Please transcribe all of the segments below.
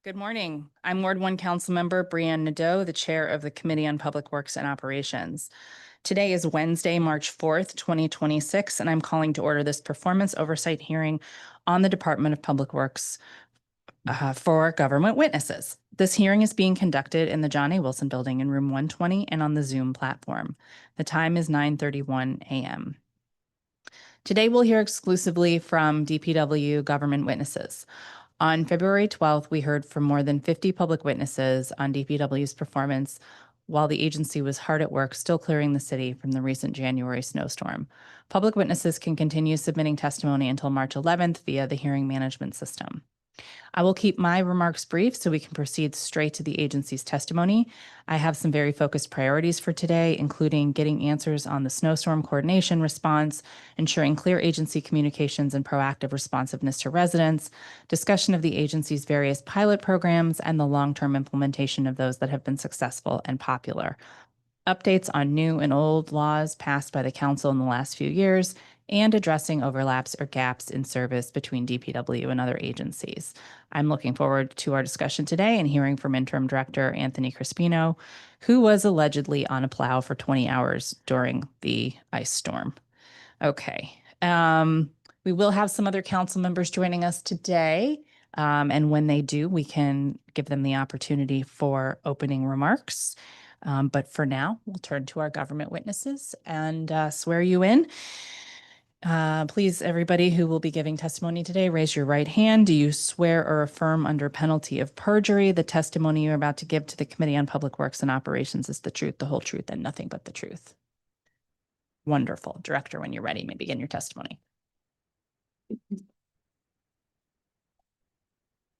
Good morning. I'm Ward 1 Councilmember Brianne Nadeau, the Chair of the Committee on Public Works and Operations. Today is Wednesday, March 4th, 2026, and I'm calling to order this performance oversight hearing on the Department of Public Works for government witnesses. This hearing is being conducted in the John A. Wilson Building in room 120 and on the Zoom platform. The time is 9:31 a.m. Today, we'll hear exclusively from DPW government witnesses. On February 12th, we heard from more than 50 public witnesses on DPW's performance while the agency was hard at work still clearing the city from the recent January snowstorm. Public witnesses can continue submitting testimony until March 11th via the hearing management system. I will keep my remarks brief so we can proceed straight to the agency's testimony. I have some very focused priorities for today, including getting answers on the snowstorm coordination response, ensuring clear agency communications and proactive responsiveness to residents, discussion of the agency's various pilot programs, and the long-term implementation of those that have been successful and popular. Updates on new and old laws passed by the council in the last few years, and addressing overlaps or gaps in service between DPW and other agencies. I'm looking forward to our discussion today and hearing from Interim Director Anthony Crispino, who was allegedly on a plow for 20 hours during the ice storm. Okay. We will have some other council members joining us today. And when they do, we can give them the opportunity for opening remarks. But for now, we'll turn to our government witnesses and swear you in. Please, everybody who will be giving testimony today, raise your right hand. Do you swear or affirm under penalty of perjury the testimony you're about to give to the Committee on Public Works and Operations is the truth, the whole truth, and nothing but the truth? Wonderful. Director, when you're ready, you may begin your testimony.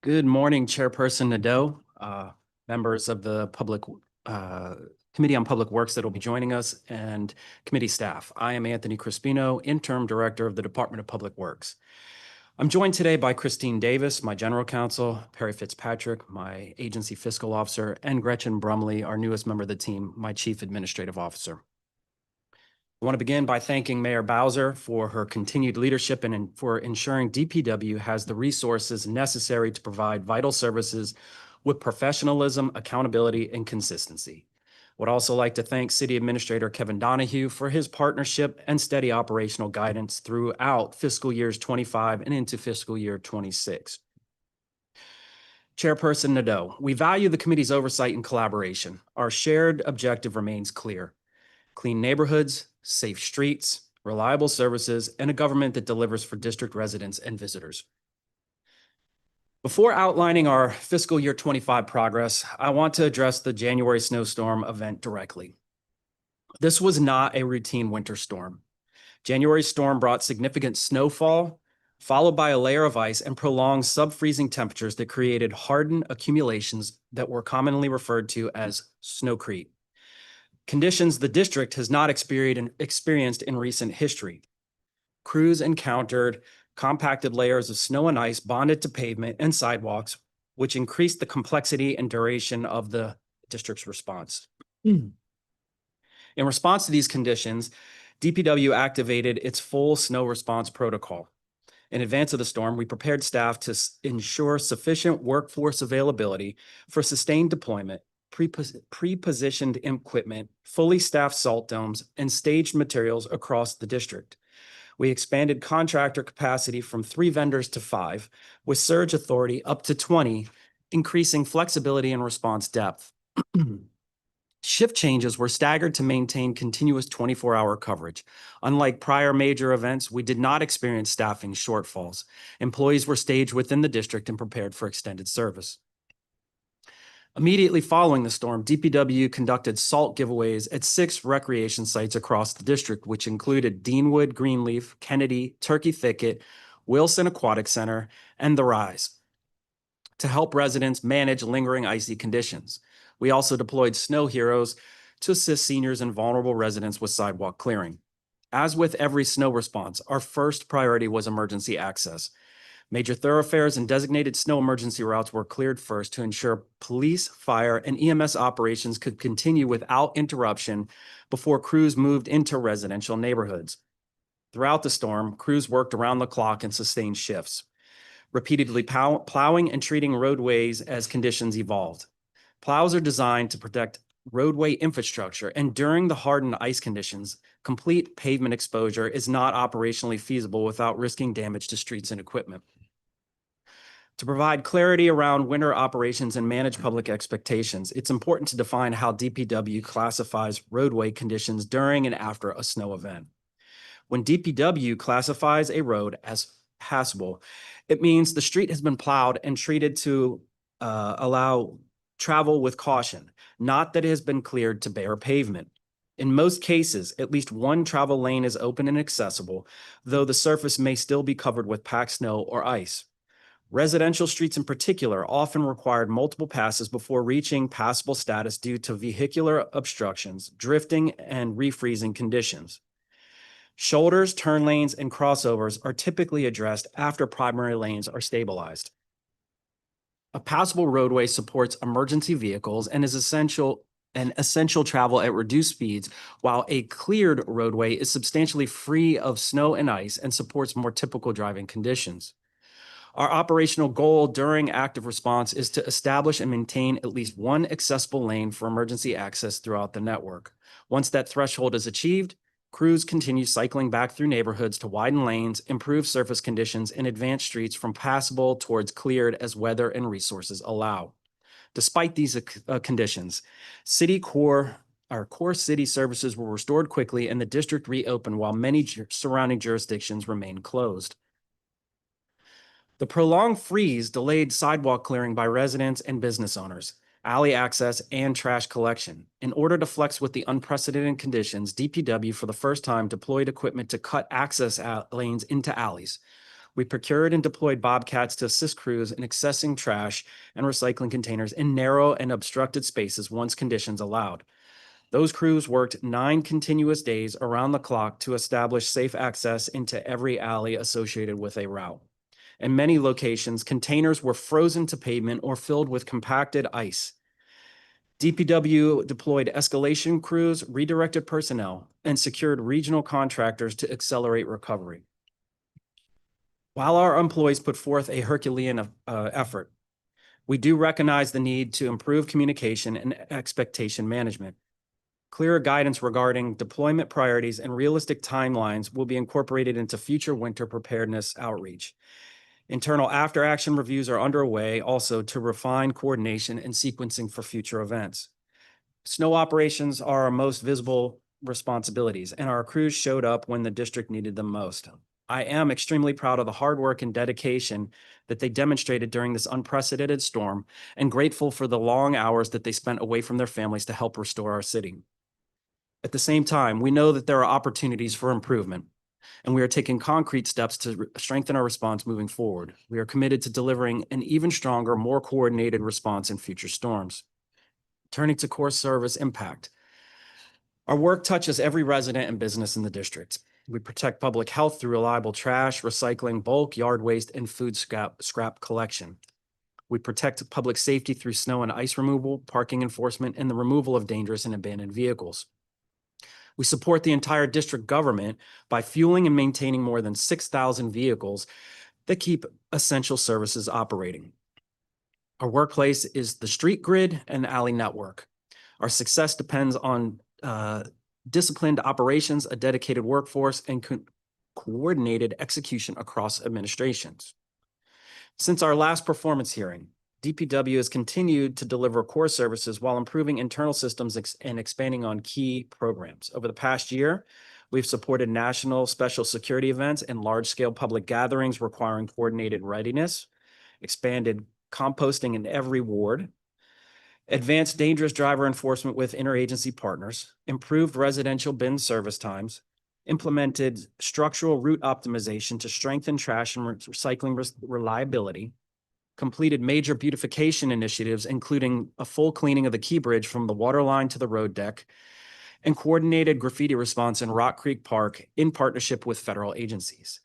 Good morning, Chairperson Nadeau, members of the Committee on Public Works that will be joining us, and committee staff. I am Anthony Crispino, Interim Director of the Department of Public Works. I'm joined today by Christine Davis, my General Counsel, Perry Fitzpatrick, my Agency Fiscal Officer, and Gretchen Brumley, our newest member of the team, my Chief Administrative Officer. I want to begin by thanking Mayor Bowser for her continued leadership and for ensuring DPW has the resources necessary to provide vital services with professionalism, accountability, and consistency. Would also like to thank City Administrator Kevin Donahue for his partnership and steady operational guidance throughout fiscal years 25 and into fiscal year 26. Chairperson Nadeau, we value the committee's oversight and collaboration. Our shared objective remains clear: clean neighborhoods, safe streets, reliable services, and a government that delivers for district residents and visitors. Before outlining our fiscal year 25 progress, I want to address the January snowstorm event directly. This was not a routine winter storm. January's storm brought significant snowfall, followed by a layer of ice and prolonged sub-freezing temperatures that created hardened accumulations that were commonly referred to as snowcrete. Conditions the district has not experienced in recent history. Crews encountered compacted layers of snow and ice bonded to pavement and sidewalks, which increased the complexity and duration of the district's response. In response to these conditions, DPW activated its full snow response protocol. In advance of the storm, we prepared staff to ensure sufficient workforce availability for sustained deployment, pre-positioned equipment, fully staffed salt domes, and staged materials across the district. We expanded contractor capacity from 3 vendors to 5, with surge authority up to 20, increasing flexibility and response depth. Shift changes were staggered to maintain continuous 24-hour coverage. Unlike prior major events, we did not experience staffing shortfalls. Employees were staged within the district and prepared for extended service. Immediately following the storm, DPW conducted salt giveaways at 6 recreation sites across the district, which included Deanwood, Greenleaf, Kennedy, Turkey Thicket, Wilson Aquatic Center, and The Rise, to help residents manage lingering icy conditions. We also deployed snow heroes to assist seniors and vulnerable residents with sidewalk clearing. As with every snow response, our first priority was emergency access. Major thoroughfares and designated snow emergency routes were cleared first to ensure police, fire, and EMS operations could continue without interruption before crews moved into residential neighborhoods. Throughout the storm, crews worked around the clock and sustained shifts. repeatedly plowing and treating roadways as conditions evolved. Plows are designed to protect roadway infrastructure, and during the hardened ice conditions, complete pavement exposure is not operationally feasible without risking damage to streets and equipment. To provide clarity around winter operations and manage public expectations, it's important to define how DPW classifies roadway conditions during and after a snow event. When DPW classifies a road as passable, it means the street has been plowed and treated to allow travel with caution, not that it has been cleared to bare pavement. In most cases, at least one travel lane is open and accessible, though the surface may still be covered with packed snow or ice. Residential streets in particular often required multiple passes before reaching passable status due to vehicular obstructions, drifting, and refreezing conditions. Shoulders, turn lanes, and crossovers are typically addressed after primary lanes are stabilized. A passable roadway supports emergency vehicles and is essential travel at reduced speeds, while a cleared roadway is substantially free of snow and ice and supports more typical driving conditions. Our operational goal during active response is to establish and maintain at least one accessible lane for emergency access throughout the network. Once that threshold is achieved, crews continue cycling back through neighborhoods to widen lanes, improve surface conditions, and advance streets from passable towards cleared as weather and resources allow. Despite these conditions, our core city services were restored quickly and the district reopened while many surrounding jurisdictions remained closed. The prolonged freeze delayed sidewalk clearing by residents and business owners, alley access, and trash collection. In order to flex with the unprecedented conditions, DPW for the first time deployed equipment to cut access lanes into alleys. We procured and deployed bobcats to assist crews in accessing trash and recycling containers in narrow and obstructed spaces once conditions allowed. Those crews worked 9 continuous days around the clock to establish safe access into every alley associated with a route. In many locations, containers were frozen to pavement or filled with compacted ice. DPW deployed escalation crews, redirected personnel, and secured regional contractors to accelerate recovery. While our employees put forth a Herculean effort, we do recognize the need to improve communication and expectation management. Clearer guidance regarding deployment priorities and realistic timelines will be incorporated into future winter preparedness outreach. Internal after-action reviews are underway also to refine coordination and sequencing for future events. Snow operations are our most visible responsibilities, and our crews showed up when the district needed them most. I am extremely proud of the hard work and dedication that they demonstrated during this unprecedented storm, and grateful for the long hours that they spent away from their families to help restore our city. At the same time, we know that there are opportunities for improvement, and we are taking concrete steps to strengthen our response moving forward. We are committed to delivering an even stronger, more coordinated response in future storms. Turning to core service impact. Our work touches every resident and business in the district. We protect public health through reliable trash, recycling, bulk, yard waste, and food scrap collection. We protect public safety through snow and ice removal, parking enforcement, and the removal of dangerous and abandoned vehicles. We support the entire district government by fueling and maintaining more than 6,000 vehicles that keep essential services operating. Our workplace is the street grid and alley network. Our success depends on disciplined operations, a dedicated workforce, and coordinated execution across administrations. Since our last performance hearing, DPW has continued to deliver core services while improving internal systems and expanding on key programs. Over the past year, we've supported national special security events and large-scale public gatherings requiring coordinated readiness, expanded composting in every ward, advanced dangerous driver enforcement with interagency partners, improved residential bin service times, implemented structural route optimization to strengthen trash and recycling reliability, completed major beautification initiatives, including a full cleaning of the Key Bridge from the water line to the road deck, and coordinated graffiti response in Rock Creek Park in partnership with federal agencies.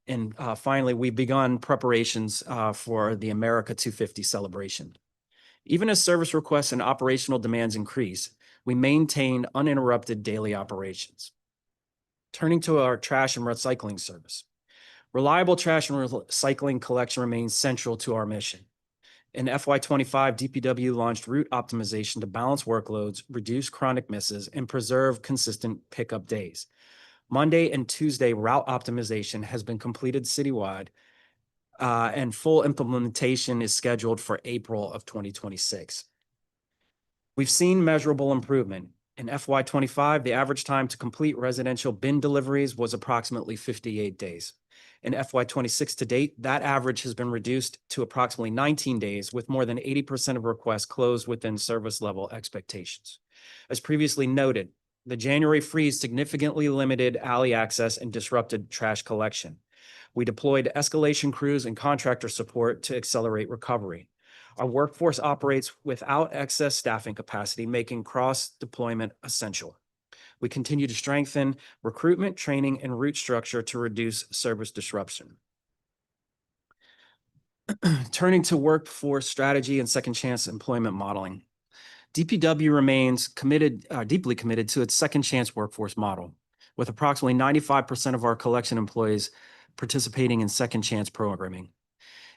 And finally, we've begun preparations for the America 250 celebration. Even as service requests and operational demands increase, we maintain uninterrupted daily operations. Turning to our trash and recycling service. Reliable trash and recycling collection remains central to our mission. In FY25, DPW launched route optimization to balance workloads, reduce chronic misses, and preserve consistent pickup days. Monday and Tuesday route optimization has been completed citywide, and full implementation is scheduled for April of 2026. We've seen measurable improvement. In FY25, the average time to complete residential bin deliveries was approximately 58 days. In FY26 to date, that average has been reduced to approximately 19 days, with more than 80% of requests closed within service level expectations. As previously noted, the January freeze significantly limited alley access and disrupted trash collection. We deployed escalation crews and contractor support to accelerate recovery. Our workforce operates without excess staffing capacity, making cross-deployment essential. We continue to strengthen recruitment, training, and route structure to reduce service disruption. Turning to workforce strategy and second chance employment modeling. DPW remains deeply committed to its second chance workforce model, with approximately 95% of our collection employees participating in second chance programming.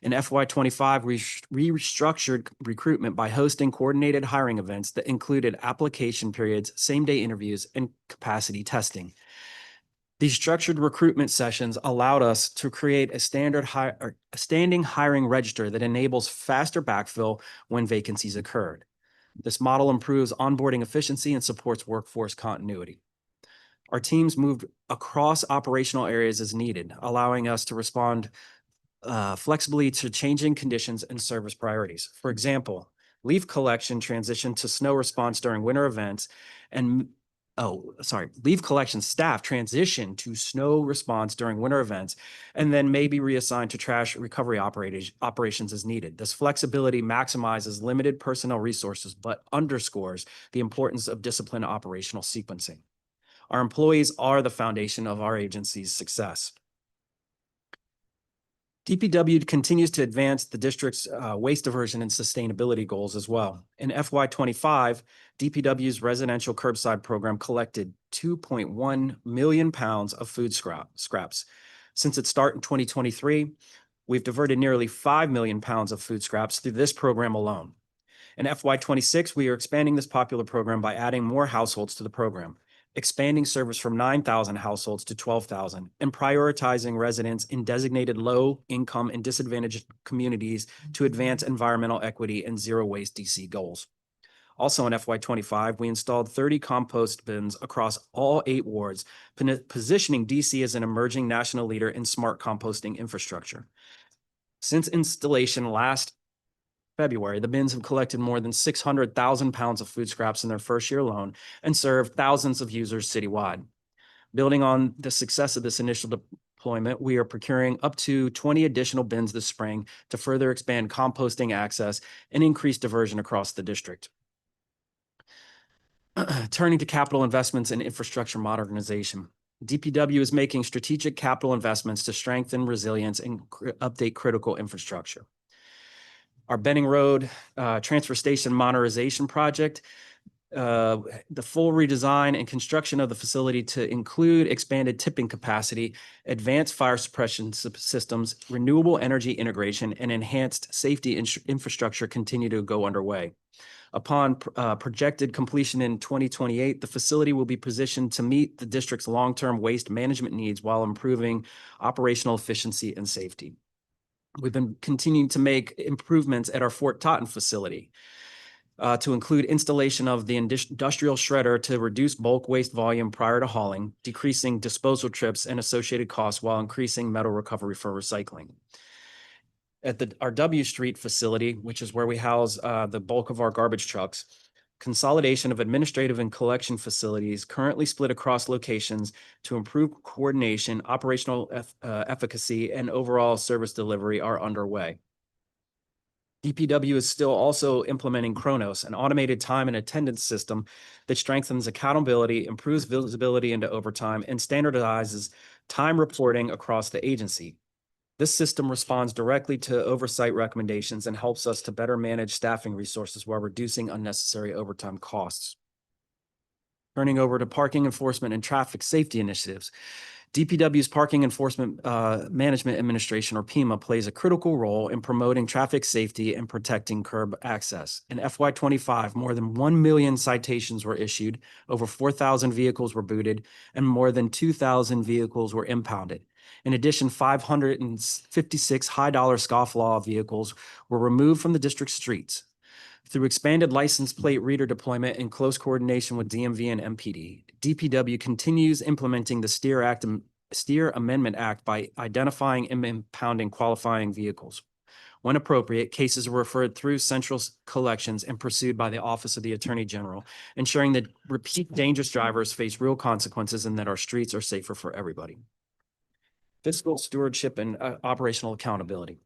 In FY25, we restructured recruitment by hosting coordinated hiring events that included application periods, same-day interviews, and capacity testing. These structured recruitment sessions allowed us to create a standing hiring register that enables faster backfill when vacancies occurred. This model improves onboarding efficiency and supports workforce continuity. Our teams moved across operational areas as needed, allowing us to respond flexibly to changing conditions and service priorities. For example, leaf collection transitioned to snow response during winter events, and leaf collection staff transitioned to snow response during winter events, and then may be reassigned to trash recovery operations as needed. This flexibility maximizes limited personnel resources, but underscores the importance of disciplined operational sequencing. Our employees are the foundation of our agency's success. DPW continues to advance the district's waste diversion and sustainability goals as well. In FY25, DPW's residential curbside program collected 2.1 million pounds of food scraps. Since its start in 2023, we've diverted nearly 5 million pounds of food scraps through this program alone. In FY26, we are expanding this popular program by adding more households to the program, expanding service from 9,000 households to 12,000, and prioritizing residents in designated low income and disadvantaged communities to advance environmental equity and zero waste DC goals. Also in FY25, we installed 30 compost bins across all 8 wards, positioning DC as an emerging national leader in smart composting infrastructure. Since installation last February, the bins have collected more than 600,000 pounds of food scraps in their first year alone and served thousands of users citywide. Building on the success of this initial deployment, we are procuring up to 20 additional bins this spring to further expand composting access and increase diversion across the district. Turning to capital investments and infrastructure modernization. DPW is making strategic capital investments to strengthen resilience and update critical infrastructure. Our Benning Road transfer station modernization project, the full redesign and construction of the facility to include expanded tipping capacity, advanced fire suppression systems, renewable energy integration, and enhanced safety infrastructure continue to go underway. Upon projected completion in 2028, the facility will be positioned to meet the district's long-term waste management needs while improving operational efficiency and safety. We've been continuing to make improvements at our Fort Totten facility to include installation of the industrial shredder to reduce bulk waste volume prior to hauling, decreasing disposal trips and associated costs while increasing metal recovery for recycling. At our W Street facility, which is where we house the bulk of our garbage trucks, consolidation of administrative and collection facilities currently split across locations to improve coordination, operational efficacy, and overall service delivery are underway. DPW is still also implementing Kronos, an automated time and attendance system that strengthens accountability, improves visibility into overtime, and standardizes time reporting across the agency. This system responds directly to oversight recommendations and helps us to better manage staffing resources while reducing unnecessary overtime costs. Turning over to parking enforcement and traffic safety initiatives. DPW's Parking Enforcement Management Administration, or PEMA, plays a critical role in promoting traffic safety and protecting curb access. In FY25, more than 1 million citations were issued, over 4,000 vehicles were booted, and more than 2,000 vehicles were impounded. In addition, 556 high-dollar scofflaw vehicles were removed from the district's streets. Through expanded license plate reader deployment in close coordination with DMV and MPD, DPW continues implementing the Steer Amendment Act by identifying and impounding qualifying vehicles. When appropriate, cases are referred through central collections and pursued by the Office of the Attorney General, ensuring that repeat dangerous drivers face real consequences and that our streets are safer for everybody. Fiscal stewardship and operational accountability.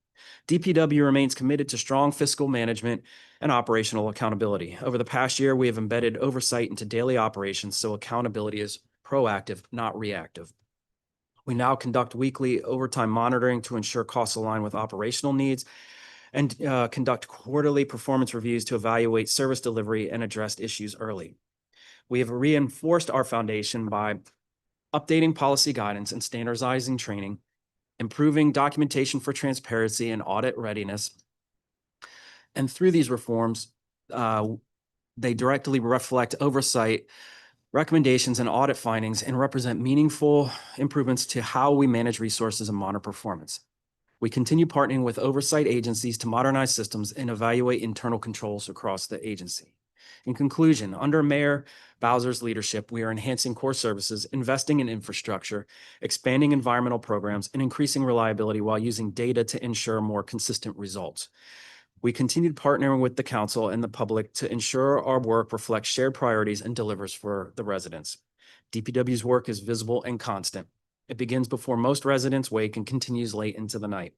DPW remains committed to strong fiscal management and operational accountability. Over the past year, we have embedded oversight into daily operations, so accountability is proactive, not reactive. We now conduct weekly overtime monitoring to ensure costs align with operational needs and conduct quarterly performance reviews to evaluate service delivery and address issues early. We have reinforced our foundation by updating policy guidance and standardizing training, improving documentation for transparency and audit readiness. And through these reforms, they directly reflect oversight, recommendations, and audit findings and represent meaningful improvements to how we manage resources and monitor performance. We continue partnering with oversight agencies to modernize systems and evaluate internal controls across the agency. In conclusion, under Mayor Bowser's leadership, we are enhancing core services, investing in infrastructure, expanding environmental programs, and increasing reliability while using data to ensure more consistent results. We continue partnering with the council and the public to ensure our work reflects shared priorities and delivers for the residents. DPW's work is visible and constant. It begins before most residents wake and continues late into the night.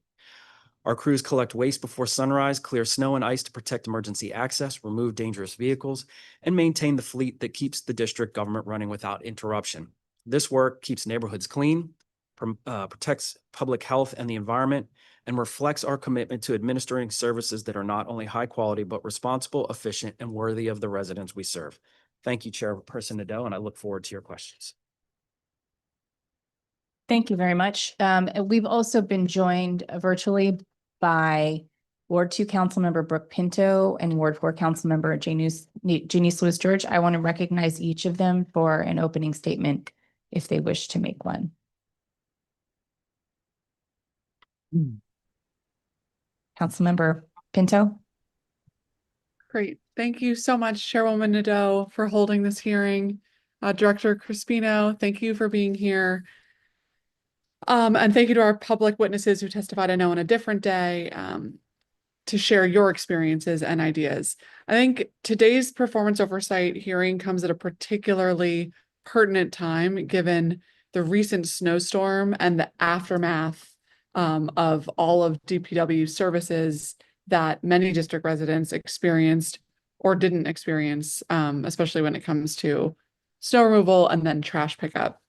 Our crews collect waste before sunrise, clear snow and ice to protect emergency access, remove dangerous vehicles, and maintain the fleet that keeps the district government running without interruption. This work keeps neighborhoods clean, protects public health and the environment, and reflects our commitment to administering services that are not only high quality, but responsible, efficient, and worthy of the residents we serve. Thank you, Chairperson Nadeau, and I look forward to your questions. Thank you very much. We've also been joined virtually by Ward 2 Councilmember Brooke Pinto and Ward 4 Councilmember Janice Lewis George. I want to recognize each of them for an opening statement if they wish to make one. Councilmember Pinto. Great. Thank you so much, Chairwoman Nadeau, for holding this hearing. Director Crispino, thank you for being here. And thank you to our public witnesses who testified, I know, on a different day, to share your experiences and ideas. I think today's performance oversight hearing comes at a particularly pertinent time, given the recent snowstorm and the aftermath of all of DPW services that many district residents experienced or didn't experience, especially when it comes to snow removal and then trash pickup.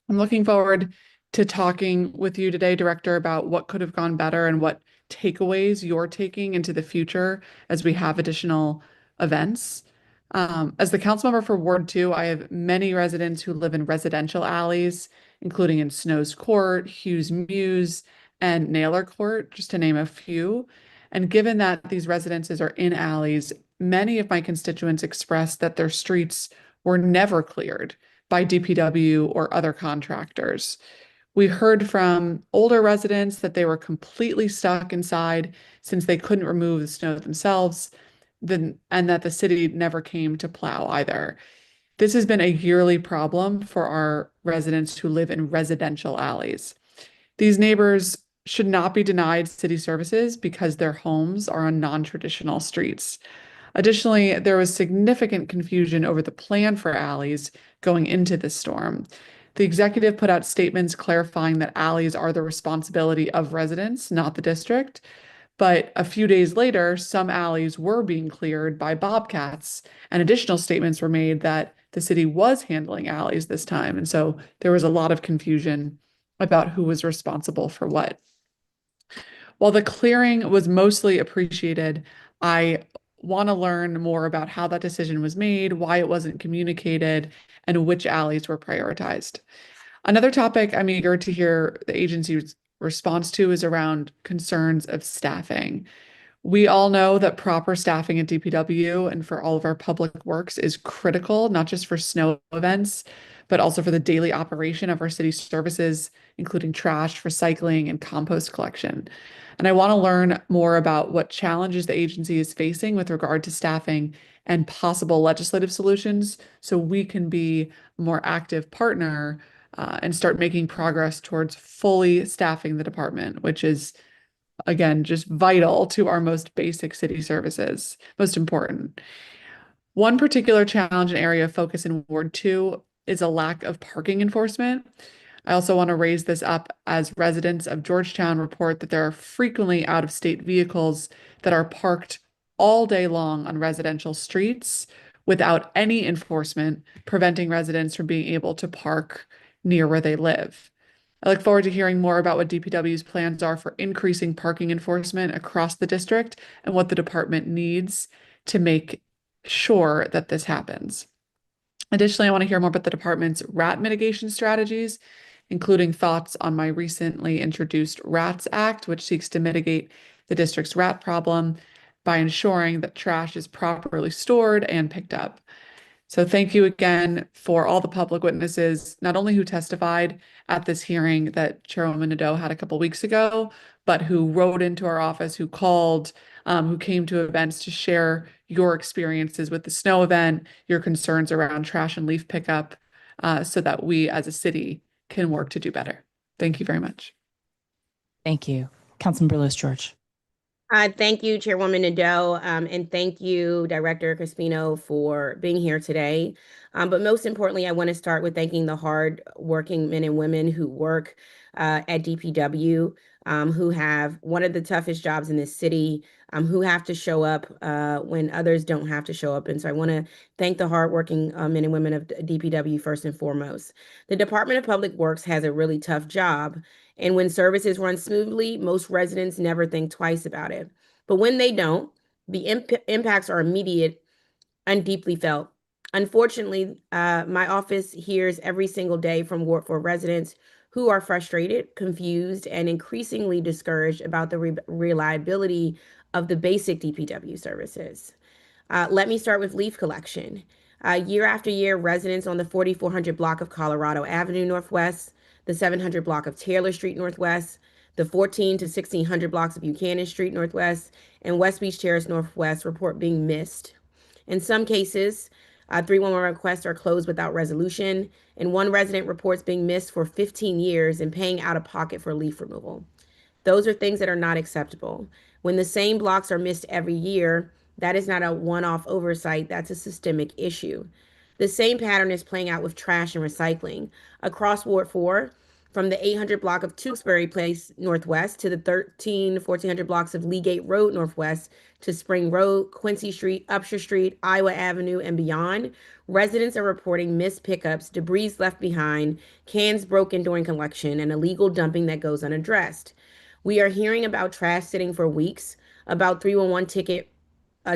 I'm looking forward to talking with you today, Director, about what could have gone better and what takeaways you're taking into the future as we have additional events. As the council member for Ward 2, I have many residents who live in residential alleys, including in Snow's Court, Hughes Mews, and Naylor Court, just to name a few. And given that these residences are in alleys, many of my constituents expressed that their streets were never cleared by DPW or other contractors. We heard from older residents that they were completely stuck inside since they couldn't remove the snow themselves, and that the city never came to plow either. This has been a yearly problem for our residents who live in residential alleys. These neighbors should not be denied city services because their homes are on non-traditional streets. Additionally, there was significant confusion over the plan for alleys going into this storm. The executive put out statements clarifying that alleys are the responsibility of residents, not the district. But a few days later, some alleys were being cleared by bobcats, and additional statements were made that the city was handling alleys this time. And so there was a lot of confusion about who was responsible for what. While the clearing was mostly appreciated, I want to learn more about how that decision was made, why it wasn't communicated, and which alleys were prioritized. Another topic I'm eager to hear the agency's response to is around concerns of staffing. We all know that proper staffing at DPW and for all of our public works is critical, not just for snow events, but also for the daily operation of our city services, including trash, recycling, and compost collection. And I want to learn more about what challenges the agency is facing with regard to staffing and possible legislative solutions so we can be a more active partner and start making progress towards fully staffing the department, which is again, just vital to our most basic city services, most important. One particular challenge and area of focus in Ward 2 is a lack of parking enforcement. I also want to raise this up as residents of Georgetown report that there are frequently out-of-state vehicles that are parked all day long on residential streets without any enforcement, preventing residents from being able to park near where they live. I look forward to hearing more about what DPW's plans are for increasing parking enforcement across the district and what the department needs to make sure that this happens. Additionally, I want to hear more about the department's rat mitigation strategies, including thoughts on my recently introduced RATS Act, which seeks to mitigate the district's rat problem by ensuring that trash is properly stored and picked up. So thank you again for all the public witnesses, not only who testified at this hearing that Chairwoman Nadeau had a couple weeks ago, but who wrote into our office, who called, who came to events to share your experiences with the snow event, your concerns around trash and leaf pickup, so that we as a city can work to do better. Thank you very much. Thank you. Councilmember Lewis George. Thank you, Chairwoman Nadeau, and thank you, Director Crispino, for being here today. But most importantly, I want to start with thanking the hard-working men and women who work at DPW, who have one of the toughest jobs in this city, who have to show up when others don't have to show up. And so I want to thank the hardworking men and women of DPW first and foremost. The Department of Public Works has a really tough job. And when services run smoothly, most residents never think twice about it. But when they don't, the impacts are immediate and deeply felt. Unfortunately, my office hears every single day from Ward 4 residents who are frustrated, confused, and increasingly discouraged about the reliability of the basic DPW services. Let me start with leaf collection. Year after year, residents on the 4400 block of Colorado Avenue Northwest, the 700 block of Taylor Street Northwest, the 14 to 1600 blocks of Buchanan Street Northwest, and West Beach Terrace Northwest report being missed. In some cases, 311 requests are closed without resolution, and one resident reports being missed for 15 years and paying out of pocket for leaf removal. Those are things that are not acceptable. When the same blocks are missed every year, that is not a one-off oversight, that's a systemic issue. The same pattern is playing out with trash and recycling. Across Ward 4, from the 800 block of Tewksbury Place Northwest to the 1400 blocks of Leagate Road Northwest to Spring Road, Quincy Street, Upshur Street, Iowa Avenue, and beyond, residents are reporting missed pickups, debris left behind, cans broken during collection, and illegal dumping that goes unaddressed. We are hearing about trash sitting for weeks, about 311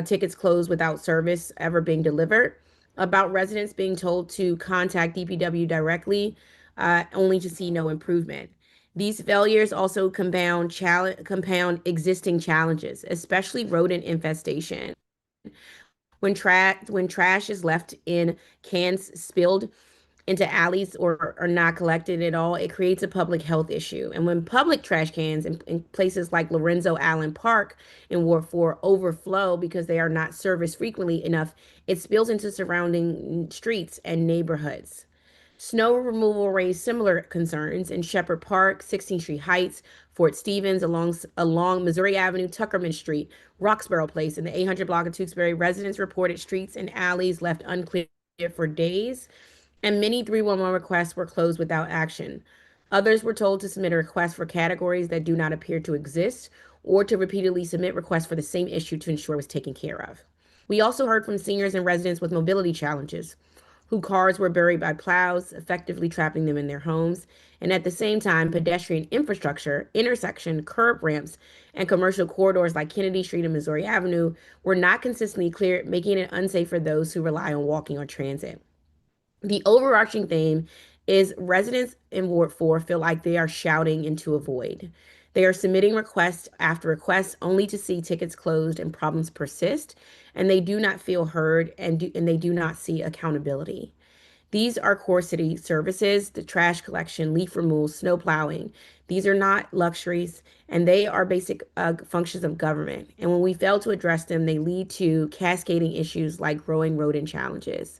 tickets closed without service ever being delivered, about residents being told to contact DPW directly, only to see no improvement. These failures also compound existing challenges, especially rodent infestation. When trash is left in cans spilled into alleys or are not collected at all, it creates a public health issue. And when public trash cans in places like Lorenzo Allen Park in Ward 4 overflow because they are not serviced frequently enough, it spills into surrounding streets and neighborhoods. Snow removal raised similar concerns in Shepherd Park, 16th Street Heights, Fort Stevens, along Missouri Avenue, Tuckerman Street, Roxborough Place, and the 800 block of Tewksbury. Residents reported streets and alleys left unclear for days, and many 311 requests were closed without action. Others were told to submit a request for categories that do not appear to exist, or to repeatedly submit requests for the same issue to ensure it was taken care of. We also heard from seniors and residents with mobility challenges, whose cars were buried by plows, effectively trapping them in their homes, and at the same time, pedestrian infrastructure, intersection, curb ramps, and commercial corridors like Kennedy Street and Missouri Avenue were not consistently cleared, making it unsafe for those who rely on walking or transit. The overarching theme is residents in Ward 4 feel like they are shouting into a void. They are submitting request after request only to see tickets closed and problems persist, and they do not feel heard and they do not see accountability. These are core city services, the trash collection, leaf removal, snow plowing. These are not luxuries, and they are basic functions of government. And when we fail to address them, they lead to cascading issues like growing rodent challenges.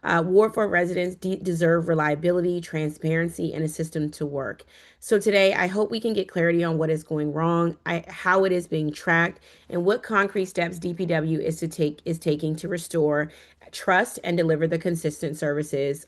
Ward 4 residents deserve reliability, transparency, and a system to work. So today, I hope we can get clarity on what is going wrong, how it is being tracked, and what concrete steps DPW is taking to restore trust and deliver the consistent services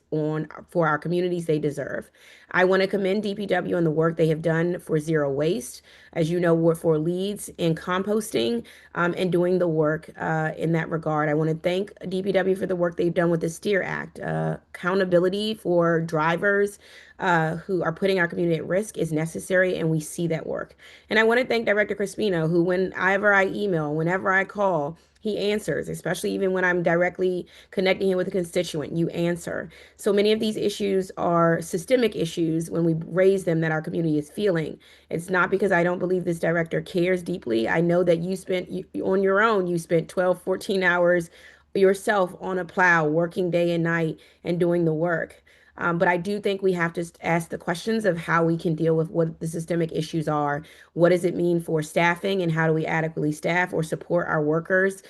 for our communities they deserve. I want to commend DPW on the work they have done for zero waste. As you know, Ward 4 leads in composting and doing the work in that regard. I want to thank DPW for the work they've done with the STEER Act. Accountability for drivers who are putting our community at risk is necessary, and we see that work. And I want to thank Director Crispino, who whenever I email, whenever I call, he answers, especially even when I'm directly connecting him with a constituent, you answer. So many of these issues are systemic issues when we raise them that our community is feeling. It's not because I don't believe this director cares deeply. I know that on your own, you spent 12, 14 hours yourself on a plow, working day and night and doing the work. But I do think we have to ask the questions of how we can deal with what the systemic issues are. What does it mean for staffing, and how do we adequately staff or support our workers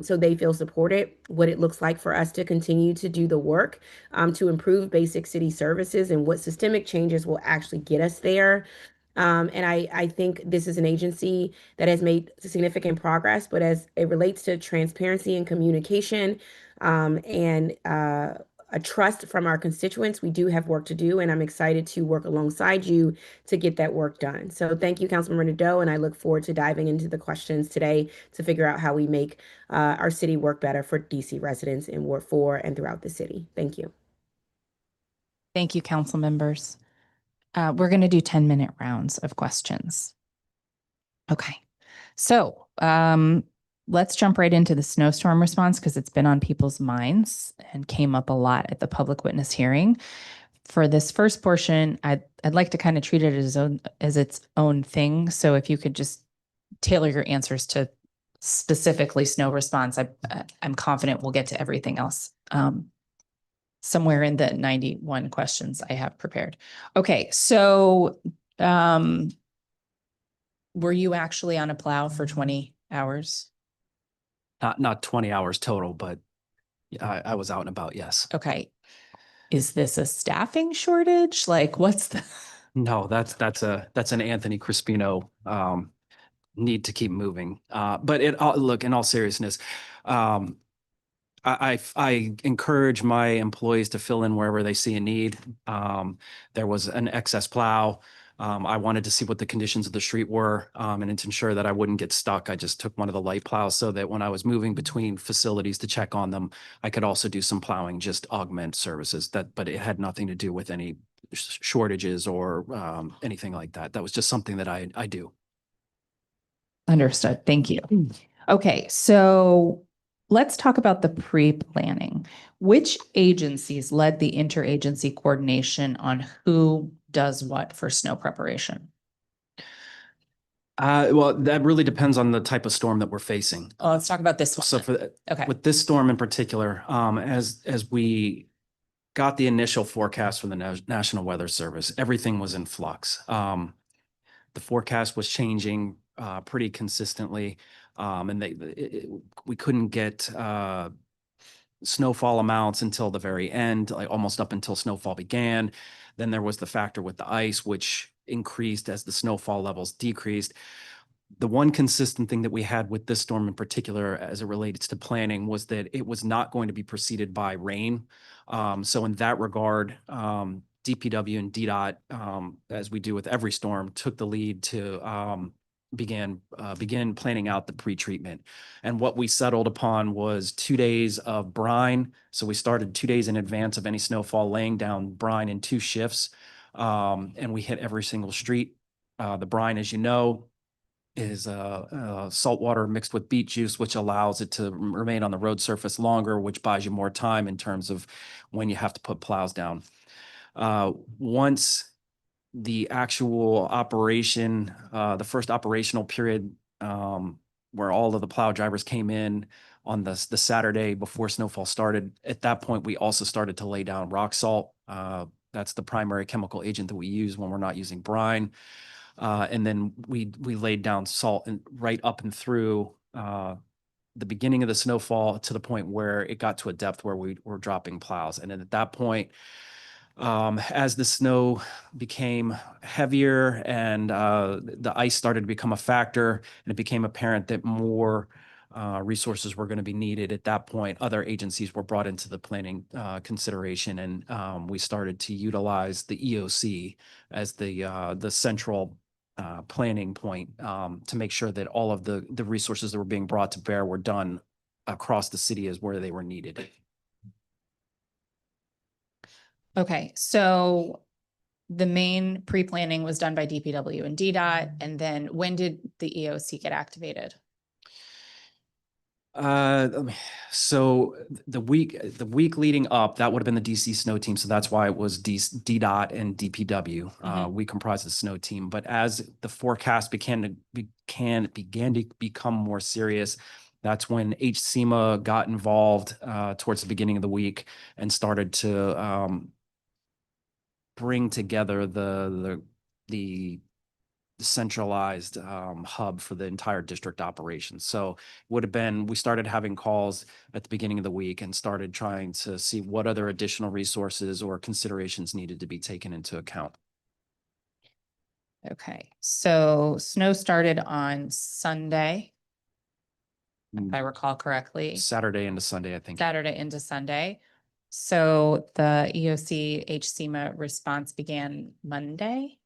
so they feel supported? What it looks like for us to continue to do the work to improve basic city services, and what systemic changes will actually get us there. And I think this is an agency that has made significant progress, but as it relates to transparency and communication and a trust from our constituents, we do have work to do, and I'm excited to work alongside you to get that work done. So thank you, Councilmember Nadeau, and I look forward to diving into the questions today to figure out how we make our city work better for DC residents in Ward 4 and throughout the city. Thank you. Thank you, council members. We're going to do 10-minute rounds of questions. Okay, so let's jump right into the snowstorm response because it's been on people's minds and came up a lot at the public witness hearing. For this first portion, I'd like to kind of treat it as its own thing. So if you could just tailor your answers to specifically snow response, I'm confident we'll get to everything else. Somewhere in the 91 questions I have prepared. Okay, so were you actually on a plow for 20 hours? Not 20 hours total, but I was out and about, yes. Okay. Is this a staffing shortage? Like, what's the? No, that's an Anthony Crispino need to keep moving. But look, in all seriousness, I encourage my employees to fill in wherever they see a need. There was an excess plow. I wanted to see what the conditions of the street were, and to ensure that I wouldn't get stuck. I just took one of the light plows so that when I was moving between facilities to check on them, I could also do some plowing, just augment services. But it had nothing to do with any shortages or anything like that. That was just something that I do. Understood. Thank you. Okay, so let's talk about the pre-planning. Which agencies led the interagency coordination on who does what for snow preparation? Well, that really depends on the type of storm that we're facing. Let's talk about this one. So okay, with this storm in particular, as we got the initial forecast from the National Weather Service, everything was in flux. The forecast was changing pretty consistently, and we couldn't get snowfall amounts until the very end, like almost up until snowfall began. Then there was the factor with the ice, which increased as the snowfall levels decreased. The one consistent thing that we had with this storm in particular, as it relates to planning, was that it was not going to be preceded by rain. So in that regard, DPW and DDOT, as we do with every storm, took the lead to begin planning out the pre-treatment. And what we settled upon was 2 days of brine. So we started 2 days in advance of any snowfall, laying down brine in 2 shifts. And we hit every single street. The brine, as you know, is salt water mixed with beet juice, which allows it to remain on the road surface longer, which buys you more time in terms of when you have to put plows down. Once the actual operation, the first operational period, where all of the plow drivers came in on the Saturday before snowfall started, at that point, we also started to lay down rock salt. That's the primary chemical agent that we use when we're not using brine. And then we laid down salt and right up and through the beginning of the snowfall to the point where it got to a depth where we were dropping plows. And then at that point, as the snow became heavier and the ice started to become a factor, and it became apparent that more resources were going to be needed, at that point, other agencies were brought into the planning consideration, and we started to utilize the EOC as the central planning point to make sure that all of the resources that were being brought to bear were done across the city as where they were needed. Okay, so the main pre-planning was done by DPW and DDOT, and then when did the EOC get activated? So the week leading up, that would have been the DC snow team. So that's why it was DDOT and DPW. We comprised the snow team. But as the forecast began to become more serious, that's when HSEMA got involved towards the beginning of the week and started to bring together the centralized hub for the entire district operations. So it would have been, we started having calls at the beginning of the week and started trying to see what other additional resources or considerations needed to be taken into account. Okay, so snow started on Sunday, if I recall correctly. Saturday into Sunday, I think. Saturday into Sunday. So the EOC HSEMA response began Monday?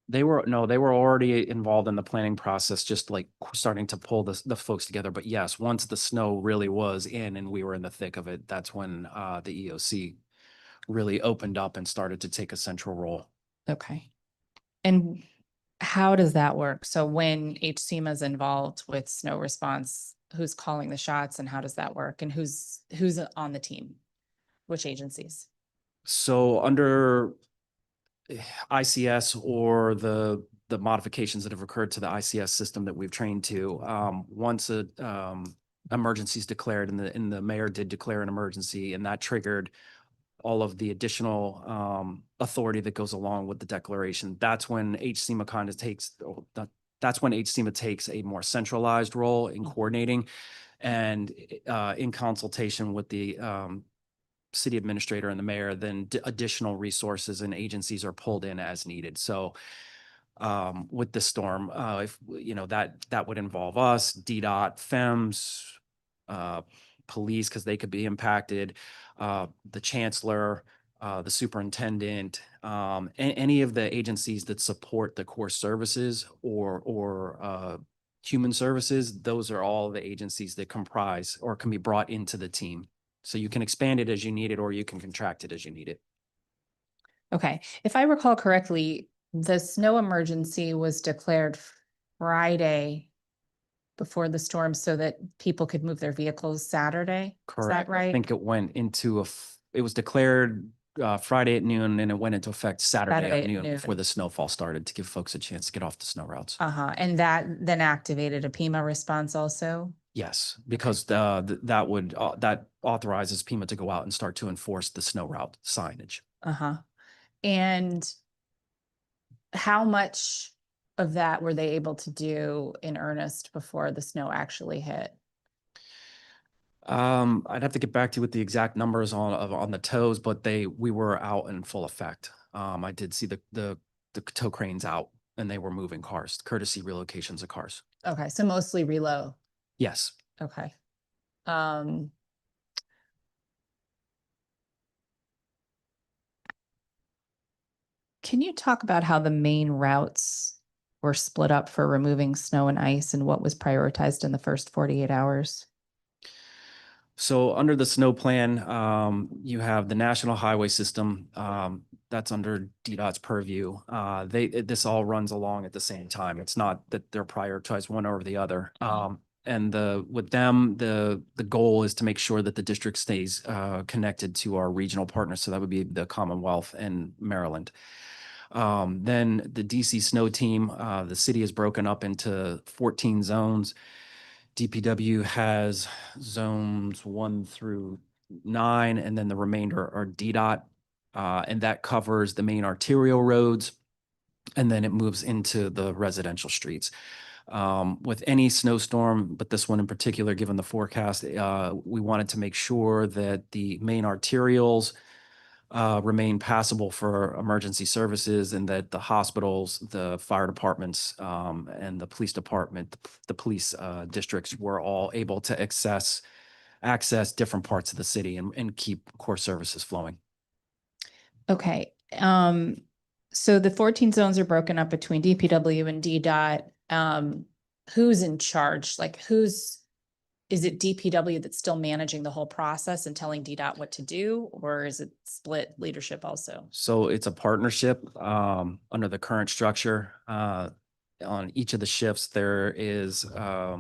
They were already involved in the planning process, just like starting to pull the folks together. But yes, once the snow really was in and we were in the thick of it, that's when the EOC really opened up and started to take a central role. Okay. And how does that work? So when HSEMA is involved with snow response, who's calling the shots and how does that work? And who's on the team? Which agencies? So under ICS or the modifications that have occurred to the ICS system that we've trained to, once a emergency is declared and the mayor did declare an emergency, and that triggered all of the additional authority that goes along with the declaration. That's when HSEMA kind of takes a more centralized role in coordinating and in consultation with the city administrator and the mayor, then additional resources and agencies are pulled in as needed. So with the storm, if you know, that would involve us, DDOT, FEMS, police, because they could be impacted, the chancellor, the superintendent, any of the agencies that support the core services or human services. Those are all the agencies that comprise or can be brought into the team. So you can expand it as you need it, or you can contract it as you need it. Okay, if I recall correctly, the snow emergency was declared Friday before the storm so that people could move their vehicles Saturday. Correct. Is that right? I think it went into it was declared Friday at noon, and it went into effect Saturday at noon before the snowfall started, to give folks a chance to get off the snow routes. And that then activated a PEMA response also? Yes, because that authorizes PEMA to go out and start to enforce the snow route signage. And how much of that were they able to do in earnest before the snow actually hit? I'd have to get back to you with the exact numbers on the tows, but we were out in full effect. I did see the tow cranes out and they were moving cars, courtesy relocations of cars. Okay, so mostly relo. Yes. Okay. Can you talk about how the main routes were split up for removing snow and ice and what was prioritized in the first 48 hours? So under the snow plan, you have the national highway system. That's under DDOT's purview. This all runs along at the same time. It's not that they're prioritized one over the other. And with them, the goal is to make sure that the district stays connected to our regional partners. So that would be the Commonwealth and Maryland. Then the DC snow team, the city is broken up into 14 zones. DPW has zones 1 through 9, and then the remainder are DDOT. And that covers the main arterial roads, and then it moves into the residential streets. With any snowstorm, but this one in particular, given the forecast, we wanted to make sure that the main arterials remain passable for emergency services, and that the hospitals, the fire departments, and the police department, the police districts were all able to access different parts of the city and keep core services flowing. Okay. So the 14 zones are broken up between DPW and DDOT. Who's in charge? Like is it DPW that's still managing the whole process and telling DDOT what to do, or is it split leadership also? So it's a partnership under the current structure. On each of the shifts, there is a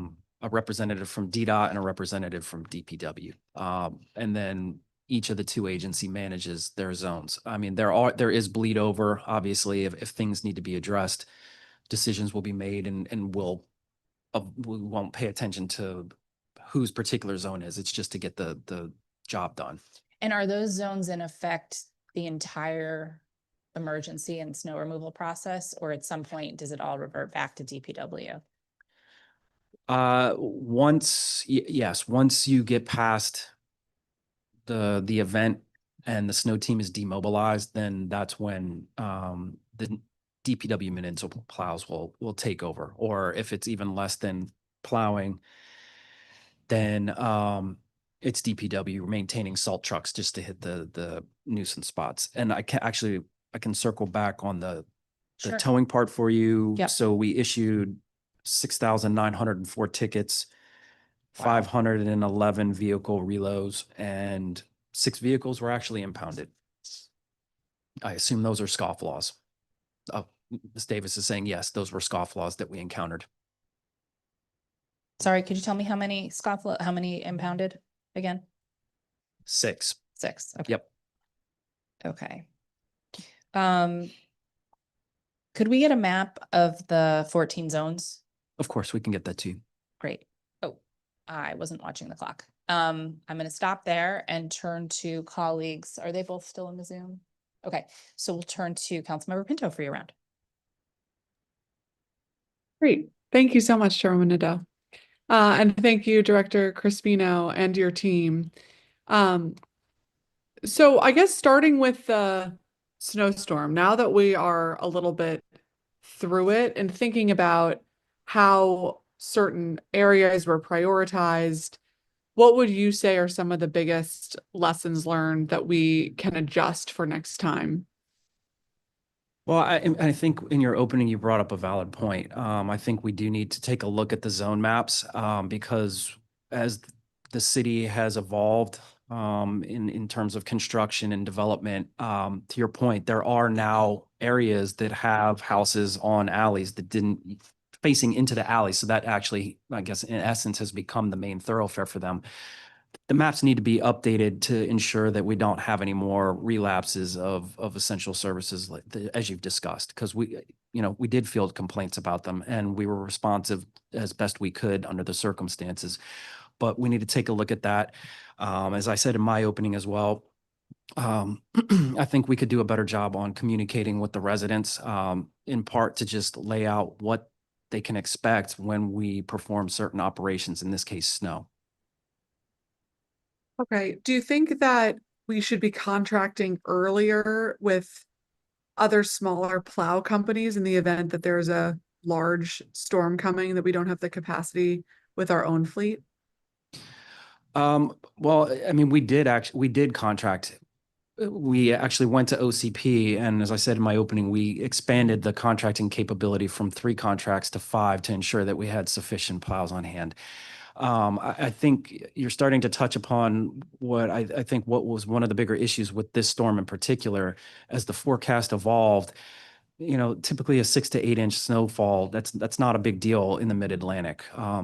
representative from DDOT and a representative from DPW. And then each of the two agency manages their zones. I mean, there is bleed over, obviously, if things need to be addressed, decisions will be made, and we won't pay attention to whose particular zone is. It's just to get the job done. And are those zones in effect the entire emergency and snow removal process, or at some point does it all revert back to DPW? Yes, once you get past the event and the snow team is demobilized, then that's when the DPW municipal plows will take over. Or if it's even less than plowing, then it's DPW maintaining salt trucks just to hit the nuisance spots. And I can circle back on the Sure. towing part for you. Yep. So we issued 6,904 tickets, Wow. 511 vehicle reloads, and 6 vehicles were actually impounded. I assume those are scofflaws. Oh, Ms. Davis is saying yes, those were scofflaws that we encountered. Sorry, could you tell me how many how many impounded again? 6. 6. Okay. Yep. Okay. Could we get a map of the 14 zones? Of course, we can get that to you. Great. Oh, I wasn't watching the clock. I'm going to stop there and turn to colleagues. Are they both still in the Zoom? Okay, so we'll turn to Councilmember Pinto for your round. Great. Thank you so much, Chairwoman Nadeau. And thank you, Director Crispino and your team. So I guess starting with the snowstorm, now that we are a little bit through it and thinking about how certain areas were prioritized, what would you say are some of the biggest lessons learned that we can adjust for next time? Well, I think in your opening, you brought up a valid point. I think we do need to take a look at the zone maps because as the city has evolved in terms of construction and development, to your point, there are now areas that have houses on alleys that didn't facing into the alley. So that actually, I guess, in essence, has become the main thoroughfare for them. The maps need to be updated to ensure that we don't have any more relapses of essential services as you've discussed, because we did field complaints about them and we were responsive as best we could under the circumstances. But we need to take a look at that. As I said in my opening as well, I think we could do a better job on communicating with the residents, in part to just lay out what they can expect when we perform certain operations, in this case, snow. Okay. Do you think that we should be contracting earlier with other smaller plow companies in the event that there's a large storm coming that we don't have the capacity with our own fleet? Well, I mean, we did contract. We actually went to OCP, and as I said in my opening, we expanded the contracting capability from 3 contracts to 5 to ensure that we had sufficient plows on hand. I think you're starting to touch upon what I think what was one of the bigger issues with this storm in particular. As the forecast evolved, typically a 6 to 8 inch snowfall, that's not a big deal in the mid-Atlantic.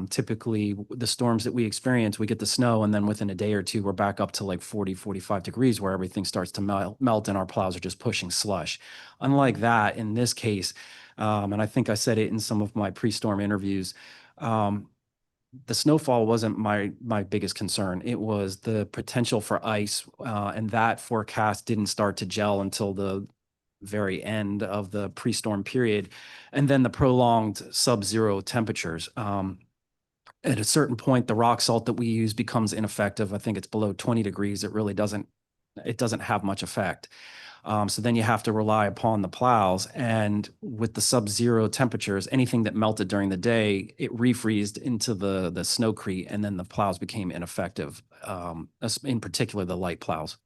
Typically the storms that we experience, we get the snow and then within a day or two, we're back up to like 40, 45 degrees where everything starts to melt and our plows are just pushing slush. Unlike that, in this case, and I think I said it in some of my pre-storm interviews, the snowfall wasn't my biggest concern. It was the potential for ice, and that forecast didn't start to gel until the very end of the pre-storm period, and then the prolonged sub-zero temperatures. At a certain point, the rock salt that we use becomes ineffective. I think it's below 20 degrees. It really doesn't have much effect. So then you have to rely upon the plows, and with the sub-zero temperatures, anything that melted during the day, it refreezed into the snowcrete, and then the plows became ineffective, in particular the light plows.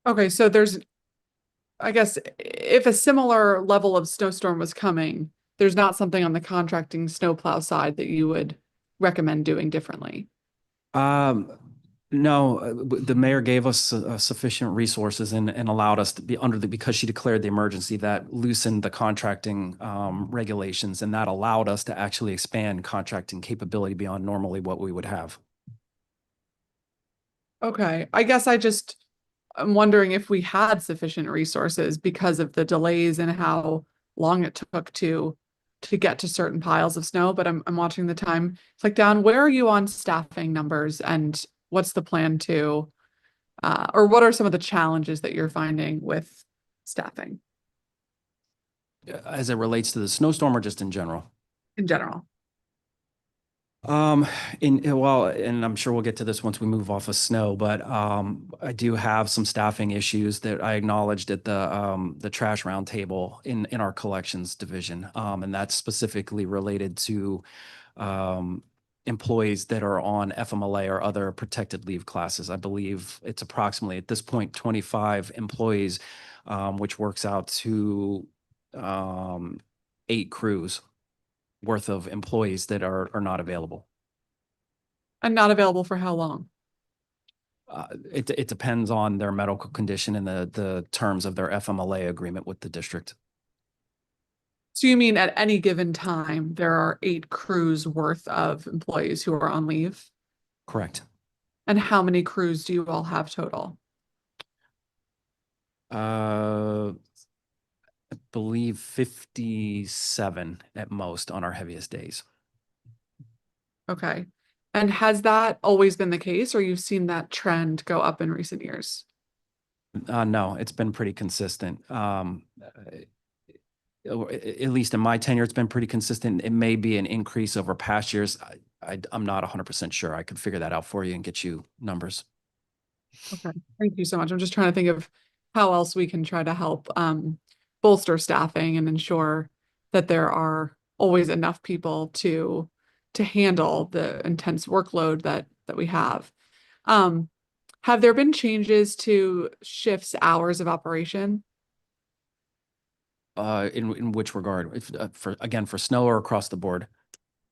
Okay, so I guess if a similar level of snowstorm was coming, there's not something on the contracting snowplow side that you would recommend doing differently. No, the mayor gave us sufficient resources and allowed us to be because she declared the emergency, that loosened the contracting regulations, and that allowed us to actually expand contracting capability beyond normally what we would have. Okay, I guess I'm wondering if we had sufficient resources because of the delays and how long it took to get to certain piles of snow, but I'm watching the time click down. Where are you on staffing numbers, and what's the plan to or what are some of the challenges that you're finding with staffing As it relates to the snowstorm or just in general? in general? Well, and I'm sure we'll get to this once we move off of snow, but I do have some staffing issues that I acknowledged at the trash roundtable in our collections division, and that's specifically related to employees that are on FMLA or other protected leave classes. I believe it's approximately at this point 25 employees, which works out to 8 crews worth of employees that are not available. And not available for how long? It depends on their medical condition and the terms of their FMLA agreement with the district. So you mean at any given time, there are 8 crews worth of employees who are on leave? Correct. And how many crews do you all have total? I believe 57 at most on our heaviest days. Okay. And has that always been the case, or you've seen that trend go up in recent years? No, it's been pretty consistent. At least in my tenure, it's been pretty consistent. It may be an increase over past years. I'm not 100% sure. I could figure that out for you and get you numbers. Okay, thank you so much. I'm just trying to think of how else we can try to help bolster staffing and ensure that there are always enough people to handle the intense workload that we have. Have there been changes to shifts, hours of operation? In which regard? If, for snow or across the board?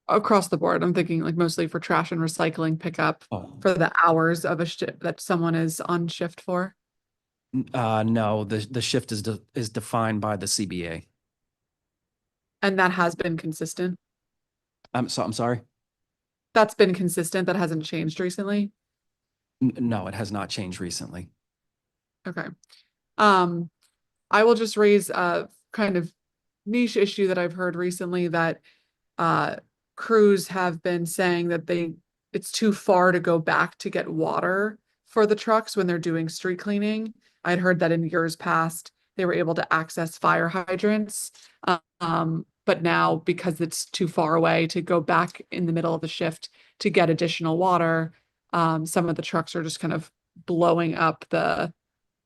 Across the board, I'm thinking like mostly for trash and recycling pickup, for the hours of a shift that someone is on shift for. No, the shift is defined by the CBA. And that has been consistent. I'm sorry. That's been consistent. That hasn't changed recently. No, it has not changed recently. Okay. I will just raise a kind of niche issue that I've heard recently, that crews have been saying that it's too far to go back to get water for the trucks when they're doing street cleaning. I'd heard that in years past, they were able to access fire hydrants. But now, because it's too far away to go back in the middle of the shift to get additional water, some of the trucks are just kind of blowing up the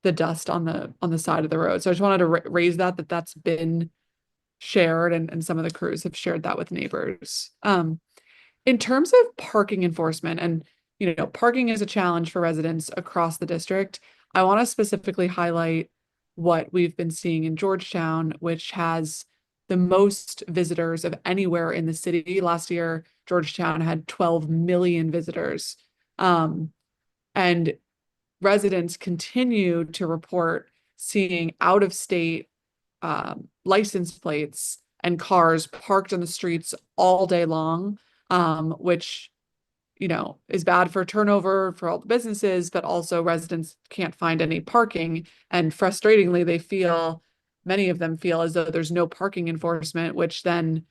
dust on the side of the road. So I just wanted to raise that's been shared, and some of the crews have shared that with neighbors. In terms of parking enforcement, and parking is a challenge for residents across the district, I want to specifically highlight what we've been seeing in Georgetown, which has the most visitors of anywhere in the city. Last year, Georgetown had 12 million visitors. And residents continue to report seeing out-of-state license plates and cars parked on the streets all day long, which, you know, is bad for turnover for all the businesses, but also residents can't find any parking. And frustratingly, many of them feel as though there's no parking enforcement, which then,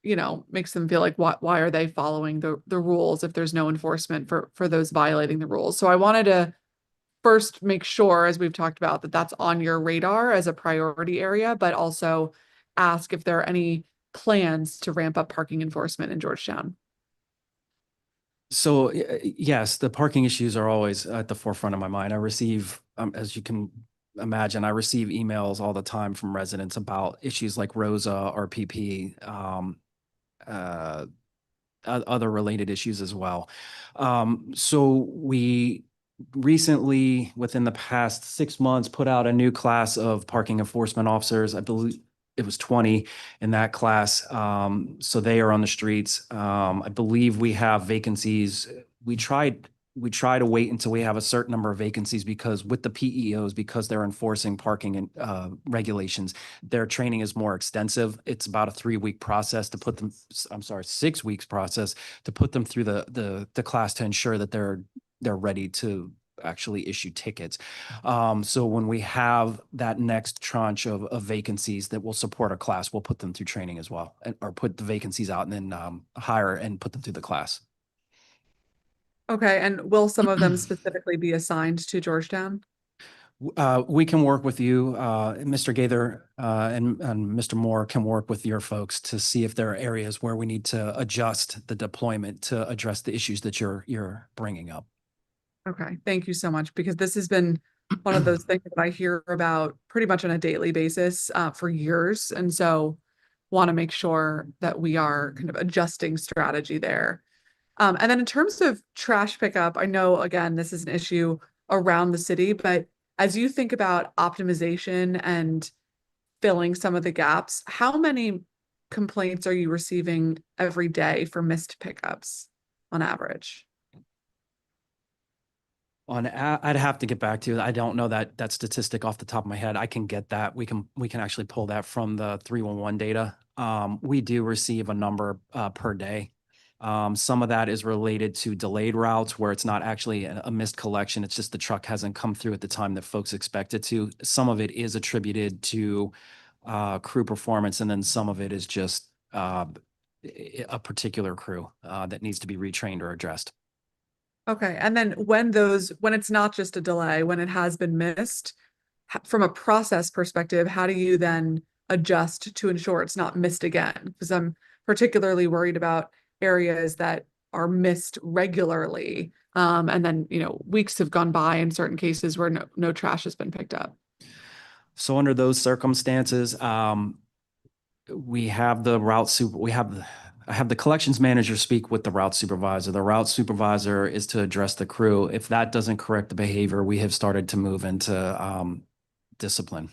you know, makes them feel like, why are they following the rules if there's no enforcement for those violating the rules? So I wanted to first make sure, as we've talked about, that that's on your radar as a priority area, but also ask if there are any plans to ramp up parking enforcement in Georgetown. So yes, the parking issues are always at the forefront of my mind. I receive, as you can imagine, I receive emails all the time from residents about issues like ROSA, RPP, other related issues as well. So we recently, within the past 6 months, put out a new class of parking enforcement officers. I believe it was 20 in that class. So they are on the streets. I believe we have vacancies. We try to wait until we have a certain number of vacancies because with the PEOs, because they're enforcing parking and regulations, their training is more extensive. It's about a 3-week process to put them, 6 weeks process to put them through the class to ensure that they're ready to actually issue tickets. So when we have that next tranche of vacancies that will support our class, we'll put them through training as well, or put the vacancies out and then hire and put them through the class. Okay, and will some of them specifically be assigned to Georgetown? We can work with you, Mr. Gaither, and Mr. Moore can work with your folks to see if there are areas where we need to adjust the deployment to address the issues that you're bringing up. Okay, thank you so much, because this has been one of those things that I hear about pretty much on a daily basis for years. And so want to make sure that we are kind of adjusting strategy there. And then in terms of trash pickup, I know, again, this is an issue around the city, but as you think about optimization and filling some of the gaps, how many complaints are you receiving every day for missed pickups on average? I'd have to get back to you. I don't know that statistic off the top of my head. I can get that. We can actually pull that from the 311 data. We do receive a number per day. Some of that is related to delayed routes where it's not actually a missed collection. It's just the truck hasn't come through at the time that folks expect it to. Some of it is attributed to crew performance, and then some of it is just a particular crew that needs to be retrained or addressed. Okay, and then when it's not just a delay, when it has been missed, from a process perspective, how do you then adjust to ensure it's not missed again? Because I'm particularly worried about areas that are missed regularly. And then, you know, weeks have gone by in certain cases where no trash has been picked up. So under those circumstances, we have the I have the collections manager speak with the route supervisor. The route supervisor is to address the crew. If that doesn't correct the behavior, we have started to move into discipline.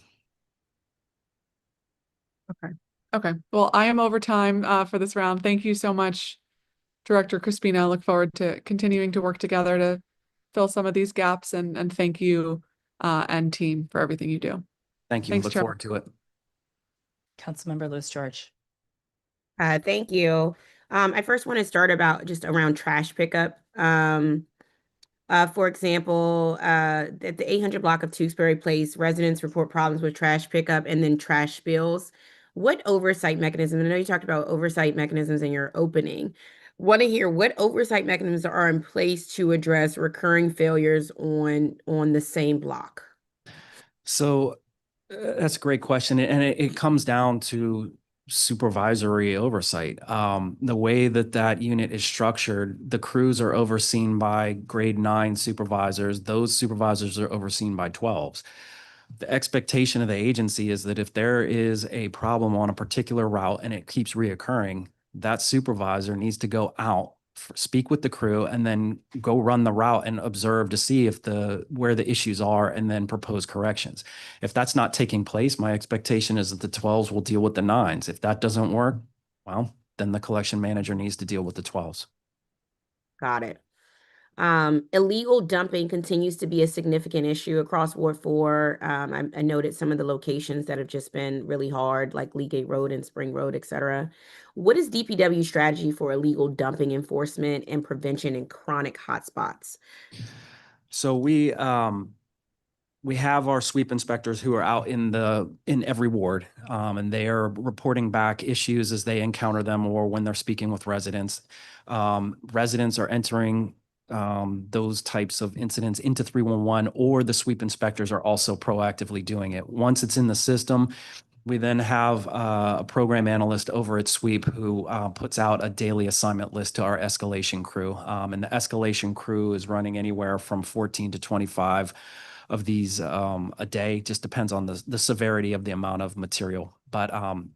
Okay. Well, I am over time for this round. Thank you so much, Director Crispino. Look forward to continuing to work together to fill some of these gaps, and thank you and team for everything you do. Thank you. Thanks, Look Chair. forward to it. Councilmember Lewis George. Thank you. I first want to start around trash pickup. For example, at the 800 block of Tewksbury Place, residents report problems with trash pickup and then trash spills. What oversight mechanism? I know you talked about oversight mechanisms in your opening. Want to hear what oversight mechanisms are in place to address recurring failures on the same block? So that's a great question. And it comes down to supervisory oversight. The way that unit is structured, the crews are overseen by grade 9 supervisors. Those supervisors are overseen by 12s. The expectation of the agency is that if there is a problem on a particular route and it keeps reoccurring, that supervisor needs to go out, speak with the crew, and then go run the route and observe to see where the issues are and then propose corrections. If that's not taking place, my expectation is that the 12s will deal with the 9s. If that doesn't work, well, then the collection manager needs to deal with the 12s. Got it. Illegal dumping continues to be a significant issue across Ward 4. I noted some of the locations that have just been really hard, like Leagate Road and Spring Road, et cetera. What is DPW strategy for illegal dumping enforcement and prevention in chronic hotspots? So we have our sweep inspectors who are out in every ward, and they are reporting back issues as they encounter them or when they're speaking with residents. Residents are entering those types of incidents into 311, or the sweep inspectors are also proactively doing it. Once it's in the system, we then have a program analyst over at Sweep who puts out a daily assignment list to our escalation crew. And the escalation crew is running anywhere from 14 to 25 of these a day. Just depends on the severity of the amount of material. But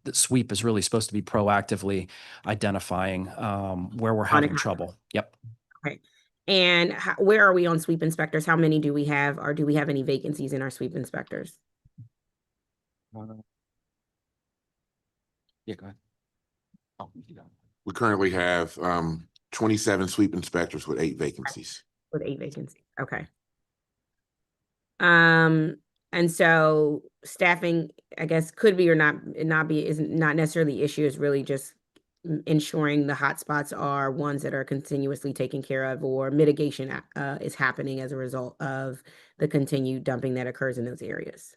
the Sweep is really supposed to be proactively identifying where we're having Chronic. trouble. Yep. Okay. And where are we on sweep inspectors? How many do we have, or do we have any vacancies in our sweep inspectors? Yeah, go ahead. Oh, We currently have 27 sweep inspectors with 8 vacancies. With 8 vacancies. Okay. And so staffing, I guess, could be or not be, is not necessarily the issue. Is really just ensuring the hotspots are ones that are continuously taken care of, or mitigation is happening as a result of the continued dumping that occurs in those areas.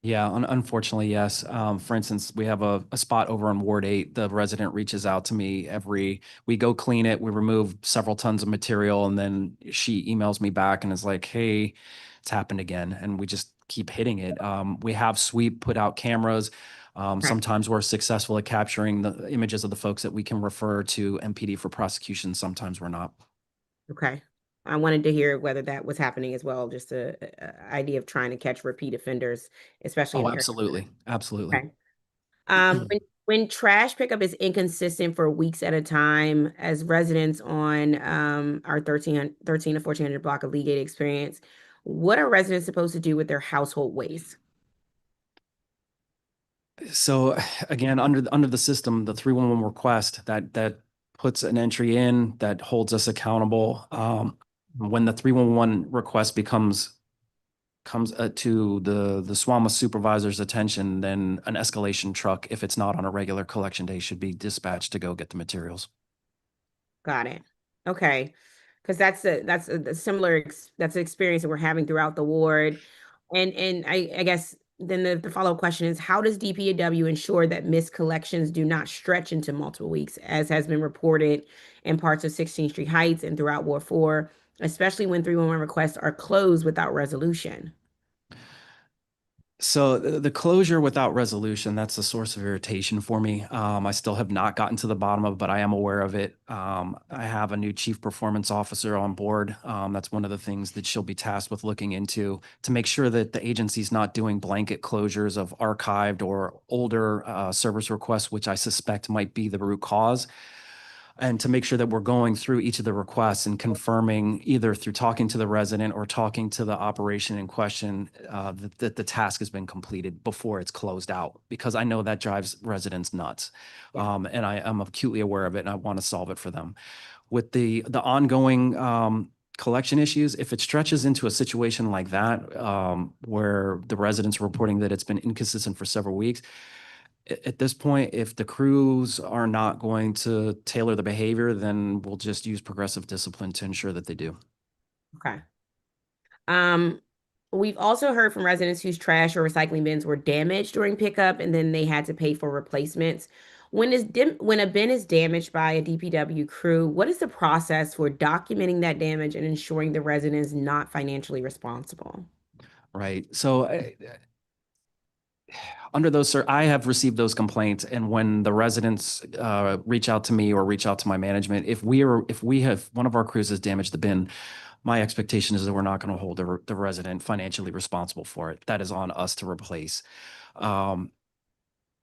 Yeah, unfortunately, yes. For instance, we have a spot over on Ward 8. The resident reaches out to me we go clean it, we remove several tons of material, and then she emails me back and is like, hey, it's happened again. And we just keep hitting it. We have Sweep put out cameras. Sometimes we're successful at capturing the images of the folks that we can refer to MPD for prosecution. Sometimes we're not. Okay. I wanted to hear whether that was happening as well, just a idea of trying to catch repeat offenders, especially. Oh, absolutely. Absolutely. Okay. When trash pickup is inconsistent for weeks at a time, as residents on our 13 to 1400 block of Leagate experience, what are residents supposed to do with their household waste? So again, under the system, the 311 request that puts an entry in that holds us accountable. When the 311 request comes to the SWAMA supervisor's attention, then an escalation truck, if it's not on a regular collection day, should be dispatched to go get the materials. Got it. Okay. Because that's a similar that's an experience that we're having throughout the ward. And I guess then the follow-up question is, how does DPW ensure that missed collections do not stretch into multiple weeks, as has been reported in parts of 16th Street Heights and throughout Ward 4, especially when 311 requests are closed without resolution? So the closure without resolution, that's a source of irritation for me. I still have not gotten to the bottom of it, but I am aware of it. I have a new chief performance officer on board. That's one of the things that she'll be tasked with looking into to make sure that the agency's not doing blanket closures of archived or older service requests, which I suspect might be the root cause. And to make sure that we're going through each of the requests and confirming, either through talking to the resident or talking to the operation in question, that the task has been completed before it's closed out, because I know that drives residents nuts. And I am acutely aware of it, and I want to solve it for them. With the ongoing collection issues, if it stretches into a situation like that, where the residents are reporting that it's been inconsistent for several weeks, at this point, if the crews are not going to tailor the behavior, then we'll just use progressive discipline to ensure that they do. Okay. We've also heard from residents whose trash or recycling bins were damaged during pickup, and then they had to pay for replacements. When a bin is damaged by a DPW crew, what is the process for documenting that damage and ensuring the resident is not financially responsible? Right. So under those, sir, I have received those complaints, and when the residents reach out to me or reach out to my management, if we have one of our crews has damaged the bin, my expectation is that we're not going to hold the resident financially responsible for it. That is on us to replace.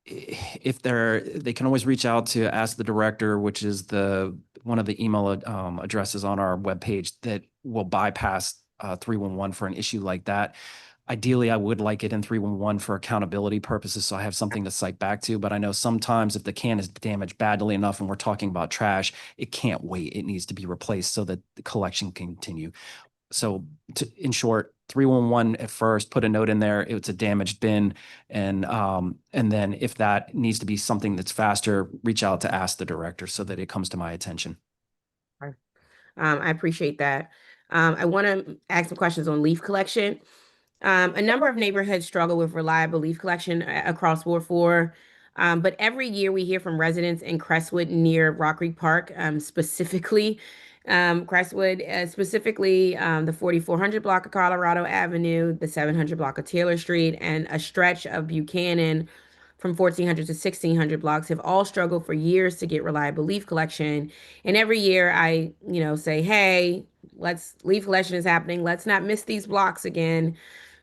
If they can always reach out to Ask the Director, which is one of the email addresses on our webpage that will bypass 311 for an issue like that. Ideally, I would like it in 311 for accountability purposes, so I have something to cite back to. But I know sometimes if the can is damaged badly enough and we're talking about trash, it can't wait. It needs to be replaced so that the collection can continue. So in short, 311 at first, put a note in there. It's a damaged bin. And then if that needs to be something that's faster, reach out to ask the director so that it comes to my attention. I appreciate that. I want to ask some questions on leaf collection. A number of neighborhoods struggle with reliable leaf collection across Ward 4. But every year we hear from residents in Crestwood near Rock Creek Park, specifically Crestwood, specifically the 4400 block of Colorado Avenue, the 700 block of Taylor Street, and a stretch of Buchanan from 1400 to 1600 blocks have all struggled for years to get reliable leaf collection. And every year I, say, hey, leaf collection is happening. Let's not miss these blocks again.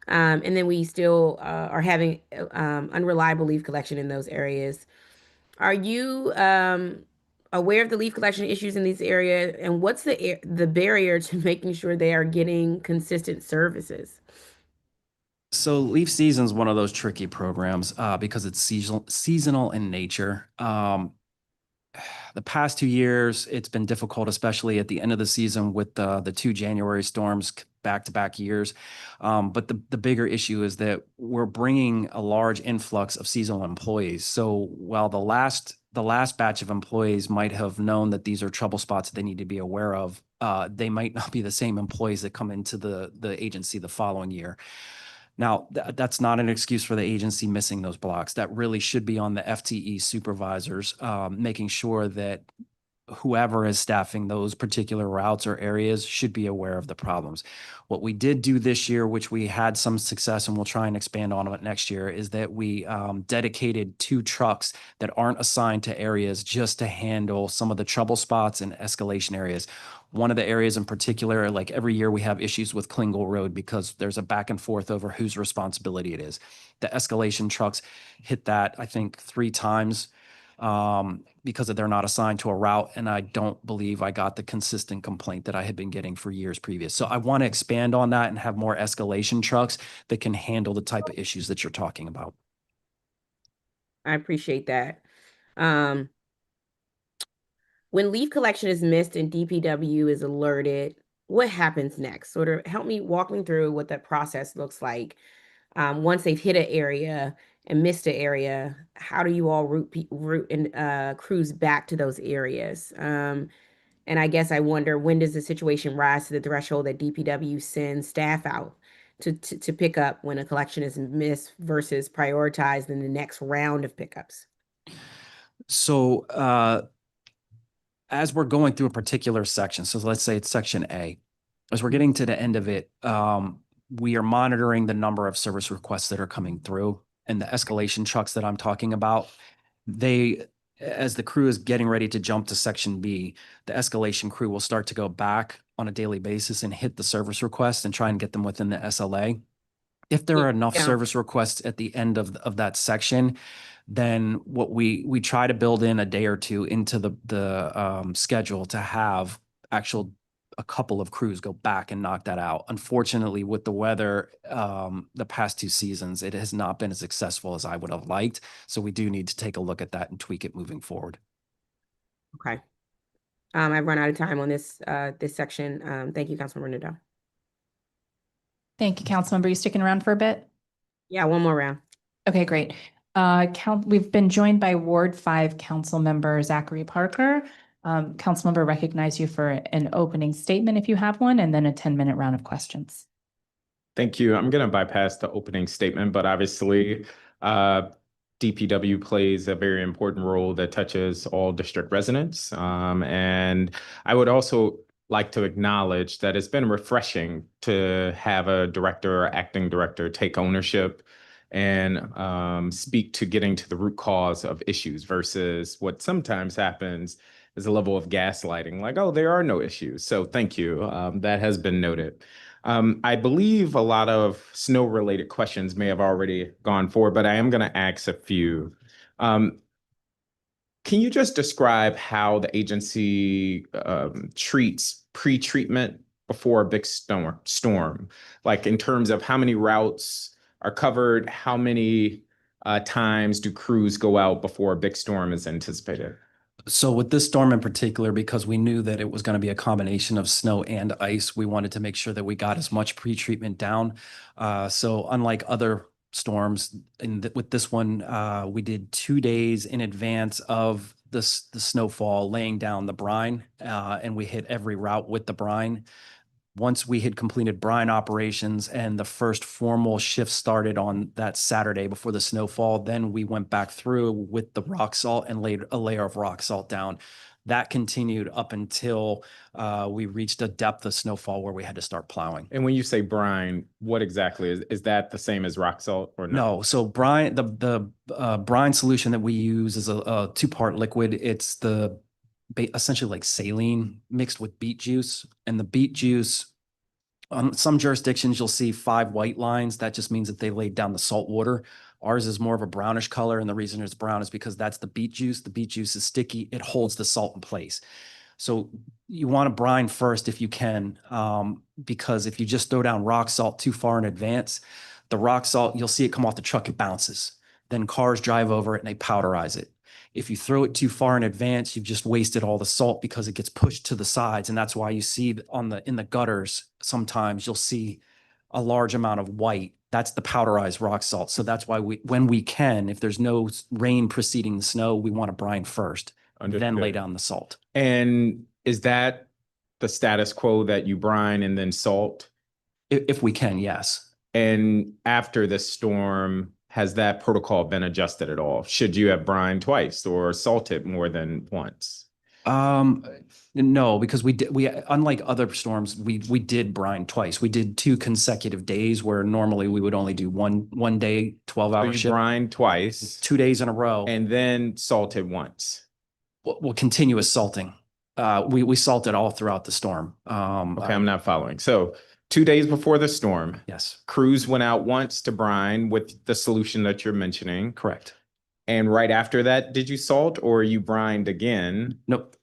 And then we still are having unreliable leaf collection in those areas. Are you aware of the leaf collection issues in these areas, and what's the barrier to making sure they are getting consistent services? So leaf season is one of those tricky programs because it's seasonal in nature. The past 2 years, it's been difficult, especially at the end of the season with the 2 January storms back-to-back years. But the bigger issue is that we're bringing a large influx of seasonal employees. So while the last batch of employees might have known that these are trouble spots that they need to be aware of, they might not be the same employees that come into the agency the following year. Now, that's not an excuse for the agency missing those blocks. That really should be on the FTE supervisors, making sure that whoever is staffing those particular routes or areas should be aware of the problems. What we did do this year, which we had some success and we'll try and expand on it next year, is that we dedicated 2 trucks that aren't assigned to areas just to handle some of the trouble spots and escalation areas. One of the areas in particular, like every year we have issues with Klingel Road because there's a back and forth over whose responsibility it is. The escalation trucks hit that, I think, 3 times because they're not assigned to a route. And I don't believe I got the consistent complaint that I had been getting for years previous. So I want to expand on that and have more escalation trucks that can handle the type of issues that you're talking about. I appreciate that. When leaf collection is missed and DPW is alerted, what happens next? Sort of walk me through what that process looks like. Once they've hit an area and missed an area, how do you all route and cruise back to those areas? And I guess I wonder, when does the situation rise to the threshold that DPW sends staff out to pick up when a collection is missed versus prioritized in the next round of pickups? So as we're going through a particular section, so let's say it's section A, as we're getting to the end of it, we are monitoring the number of service requests that are coming through, and the escalation trucks that I'm talking about, as the crew is getting ready to jump to section B, the escalation crew will start to go back on a daily basis and hit the service requests and try and get them within the SLA. If there are enough service requests at the end of that section, then what we try to build in a day or two into the schedule to have a couple of crews go back and knock that out. Unfortunately, with the weather, the past 2 seasons, it has not been as successful as I would have liked. So we do need to take a look at that and tweak it moving forward. Okay. I've run out of time on this section. Thank you, Councilmember Nadeau. Thank you, Councilmember. You sticking around for a bit? Yeah, one more round. Okay, great. We've been joined by Ward 5 Councilmember Zachary Parker. Councilmember, recognize you for an opening statement if you have one, and then a 10-minute round of questions. Thank you. I'm going to bypass the opening statement, but obviously DPW plays a very important role that touches all district residents. And I would also like to acknowledge that it's been refreshing to have a director or acting director take ownership and speak to getting to the root cause of issues versus what sometimes happens is a level of gaslighting, like, oh, there are no issues. So thank you. That has been noted. I believe a lot of snow-related questions may have already gone forward, but I am going to ask a few. Can you just describe how the agency treats pre-treatment before a big storm? Like in terms of how many routes are covered, how many times do crews go out before a big storm is anticipated? So with this storm in particular, because we knew that it was going to be a combination of snow and ice, we wanted to make sure that we got as much pre-treatment down. So unlike other storms, with this one, we did 2 days in advance of the snowfall, laying down the brine, and we hit every route with the brine. Once we had completed brine operations and the first formal shift started on that Saturday before the snowfall, then we went back through with the rock salt and laid a layer of rock salt down. That continued up until we reached a depth of snowfall where we had to start plowing. And when you say brine, what exactly is that the same as rock salt or no? No, so brine, the brine solution that we use is a 2-part liquid. It's essentially like saline mixed with beet juice, and the beet juice, on some jurisdictions, you'll see 5 white lines. That just means that they laid down the salt water. Ours is more of a brownish color, and the reason it's brown is because that's the beet juice. The beet juice is sticky. It holds the salt in place. So you want to brine first if you can, because if you just throw down rock salt too far in advance, the rock salt, you'll see it come off the truck, it bounces. Then cars drive over it and they powderize it. If you throw it too far in advance, you've just wasted all the salt because it gets pushed to the sides. And that's why you see in the gutters, sometimes you'll see a large amount of white. That's the powderized rock salt. So that's why when we can, if there's no rain preceding the snow, we want to brine first, then lay down the salt. And is that the status quo, that you brine and then salt? If we can, yes. And after the storm, has that protocol been adjusted at all? Should you have brined twice or salted more than once? No, because we unlike other storms, we did brine twice. We did 2 consecutive days where normally we would only do one day, 12-hour So you shift. brined twice 2 days in a row. and then salted once. Well, continuous salting. We salted all throughout the storm. Okay, I'm not following. So 2 days before the storm, Yes, crews went out once to brine with the solution that you're mentioning. correct. And right after that, did you salt or you brined again? Nope.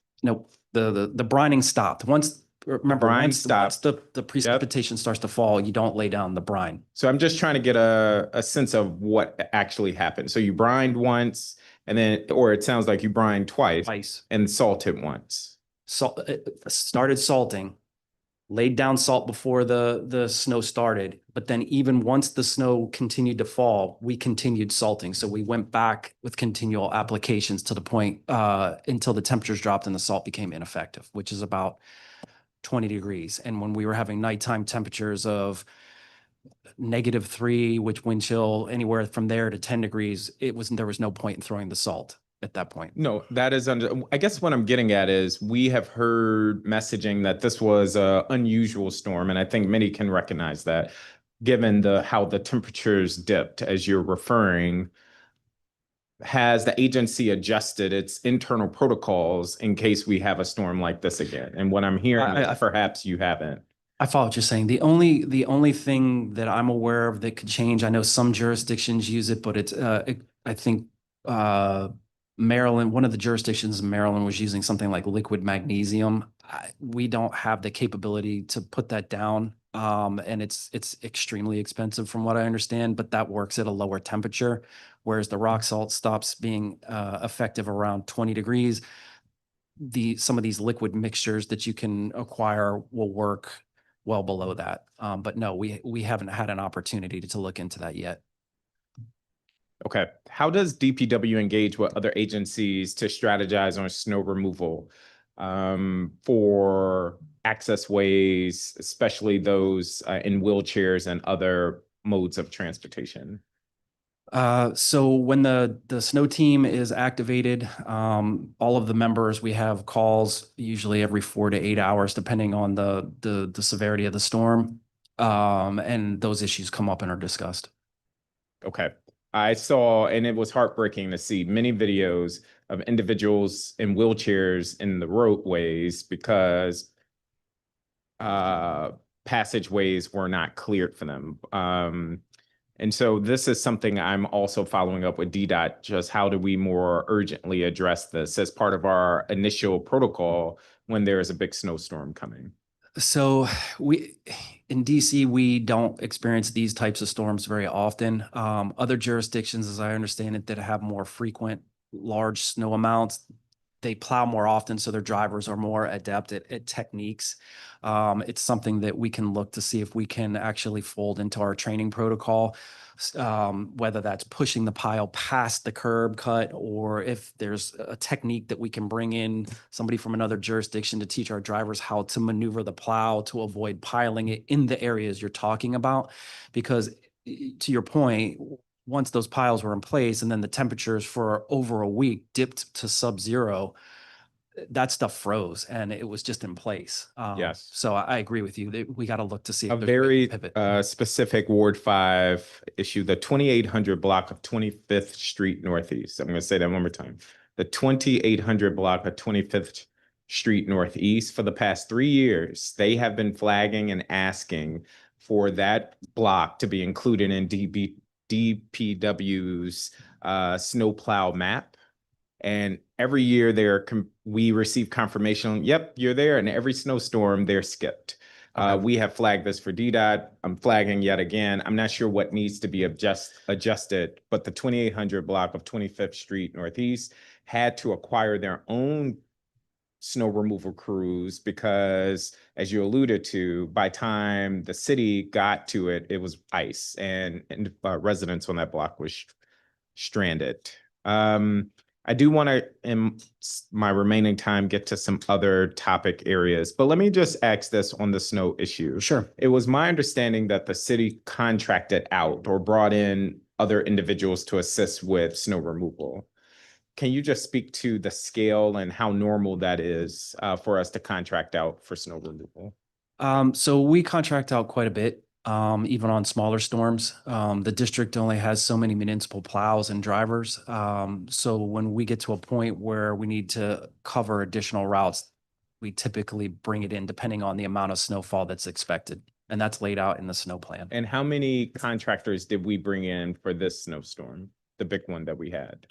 The brining stopped. Once the precipitation starts to fall, you don't lay down the brine. So I'm just trying to get a sense of what actually happened. So you brined once and then, or it sounds like you brined twice and salted once. Started salting, laid down salt before the snow started, but then even once the snow continued to fall, we continued salting. So we went back with continual applications to the point until the temperatures dropped and the salt became ineffective, which is about 20 degrees. And when we were having nighttime temperatures of -3, which wind chill anywhere from there to 10 degrees, there was no point in throwing the salt at that point. No, that is I guess what I'm getting at is we have heard messaging that this was an unusual storm, and I think many can recognize that, given how the temperatures dipped, as you're referring. Has the agency adjusted its internal protocols in case we have a storm like this again? And what I'm hearing is perhaps you haven't. I follow what you're saying. The only thing that I'm aware of that could change, I know some jurisdictions use it, but I think Maryland, one of the jurisdictions in Maryland was using something like liquid magnesium. We don't have the capability to put that down. And it's extremely expensive from what I understand, but that works at a lower temperature, whereas the rock salt stops being effective around 20 degrees. Some of these liquid mixtures that you can acquire will work well below that. But no, we haven't had an opportunity to look into that yet. Okay. How does DPW engage with other agencies to strategize on snow removal for access ways, especially those in wheelchairs and other modes of transportation? So when the snow team is activated, all of the members, we have calls usually every 4 to 8 hours, depending on the severity of the storm. And those issues come up and are discussed. Okay. I saw, and it was heartbreaking to see many videos of individuals in wheelchairs in the roadways because passageways were not cleared for them. And so this is something I'm also following up with DDOT, just how do we more urgently address this as part of our initial protocol when there is a big snowstorm coming? So in DC, we don't experience these types of storms very often. Other jurisdictions, as I understand it, that have more frequent large snow amounts, they plow more often, so their drivers are more adept at techniques. It's something that we can look to see if we can actually fold into our training protocol, whether that's pushing the pile past the curb cut, or if there's a technique that we can bring in somebody from another jurisdiction to teach our drivers how to maneuver the plow to avoid piling it in the areas you're talking about. Because to your point, once those piles were in place and then the temperatures for over a week dipped to sub-zero, that stuff froze and it was just in place. Yes. So I agree with you. We got to look to see A if there's a way to very pivot. specific Ward 5 issue, the 2800 block of 25th Street Northeast. I'm going to say that one more time. The 2800 block of 25th Street Northeast, for the past 3 years, they have been flagging and asking for that block to be included in DPW's snowplow map. And every year we receive confirmation, yep, you're there. And every snowstorm, they're skipped. Okay. We have flagged this for DDOT. I'm flagging yet again. I'm not sure what needs to be adjusted, but the 2800 block of 25th Street Northeast had to acquire their own snow removal crews because, as you alluded to, by time the city got to it, it was ice and residents on that block was stranded. I do want to, in my remaining time, get to some other topic areas, but let me just ask this on the snow issue. Sure. It was my understanding that the city contracted out or brought in other individuals to assist with snow removal. Can you just speak to the scale and how normal that is for us to contract out for snow removal? So we contract out quite a bit, even on smaller storms. The district only has so many municipal plows and drivers. So when we get to a point where we need to cover additional routes, we typically bring it in depending on the amount of snowfall that's expected. And that's laid out in the snow plan. And how many contractors did we bring in for this snowstorm, the big one that we had?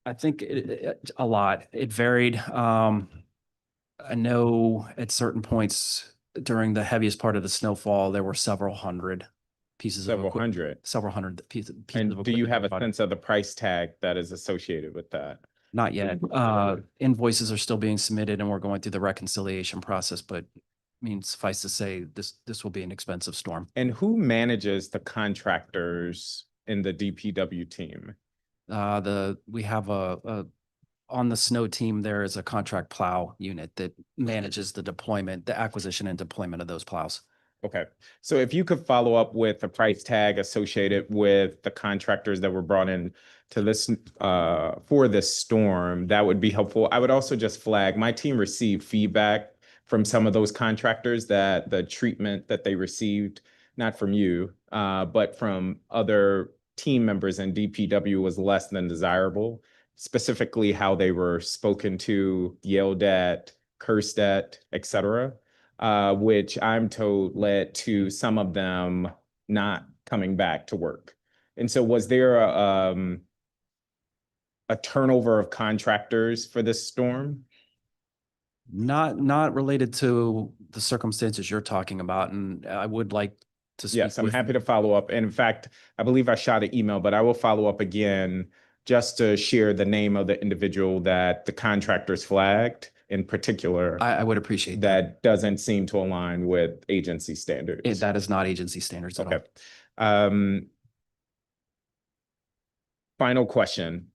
I think a lot. It varied. I know at certain points during the heaviest part of the snowfall, there were several hundred pieces of Several equipment. hundred. Several hundred pieces. And do you have a sense of the price tag that is associated with that? Not yet. Invoices are still being submitted and we're going through the reconciliation process, but I mean, suffice to say, this will be an expensive storm. And who manages the contractors in the DPW team? We have on the snow team, there is a contract plow unit that manages the deployment, the acquisition and deployment of those plows. Okay. So if you could follow up with a price tag associated with the contractors that were brought in to this for this storm, that would be helpful. I would also just flag, my team received feedback from some of those contractors that the treatment that they received, not from you, but from other team members in DPW was less than desirable, specifically how they were spoken to, yelled at, cursed at, et cetera, which I'm told led to some of them not coming back to work. And so was there a turnover of contractors for this storm? Not related to the circumstances you're talking about. And I would like to speak. Yes, I'm happy to follow up. And in fact, I believe I shot an email, but I will follow up again just to share the name of the individual that the contractors flagged in particular. I would appreciate that. Doesn't seem to align with agency standards. That is not agency standards at all. Okay. Final question.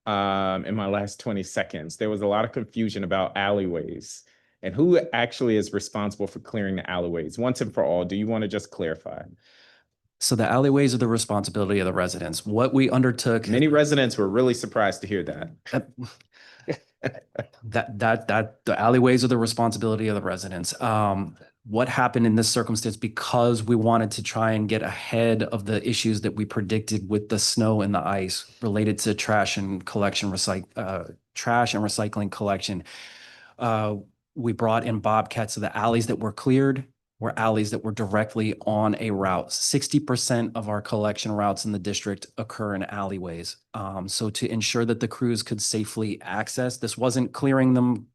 In my last 20 seconds, there was a lot of confusion about alleyways and who actually is responsible for clearing the alleyways. Once and for all, do you want to just clarify? So the alleyways are the responsibility of the residents. What we undertook. Many residents were really surprised to hear that. The alleyways are the responsibility of the residents. What happened in this circumstance, because we wanted to try and get ahead of the issues that we predicted with the snow and the ice related to trash and recycling collection, we brought in bobcats to the alleys that were cleared. were alleys that were directly on a route. 60% of our collection routes in the district occur in alleyways. So to ensure that the crews could safely access, this wasn't clearing them,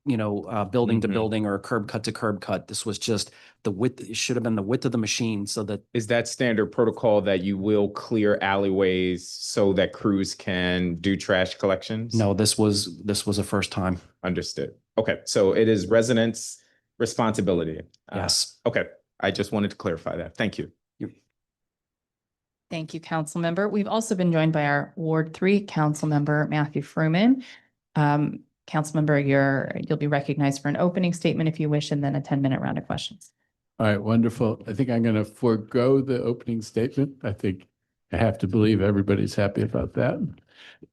building to building or curb cut to curb cut. This was just the width. It should have been the width of the machine so that. Is that standard protocol that you will clear alleyways so that crews can do trash collections? No, this was a first time. Understood. Okay, so it is residents' responsibility. Yes. Okay, I just wanted to clarify that. Thank you. Thank you, council member. We've also been joined by our Ward 3 council member, Matthew Fruman. Council member, you'll be recognized for an opening statement if you wish, and then a 10-minute round of questions. All right, wonderful. I think I'm going to forego the opening statement. I think I have to believe everybody's happy about that.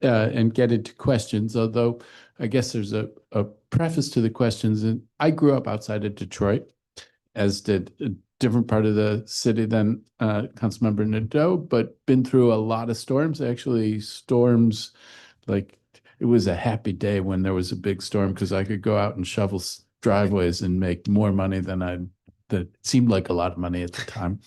And get into questions, although I guess there's a preface to the questions. And I grew up outside of Detroit, as did a different part of the city than Councilmember Nadeau, but been through a lot of storms. Actually, storms, like it was a happy day when there was a big storm because I could go out and shovel driveways and make more money than that seemed like a lot of money at the time.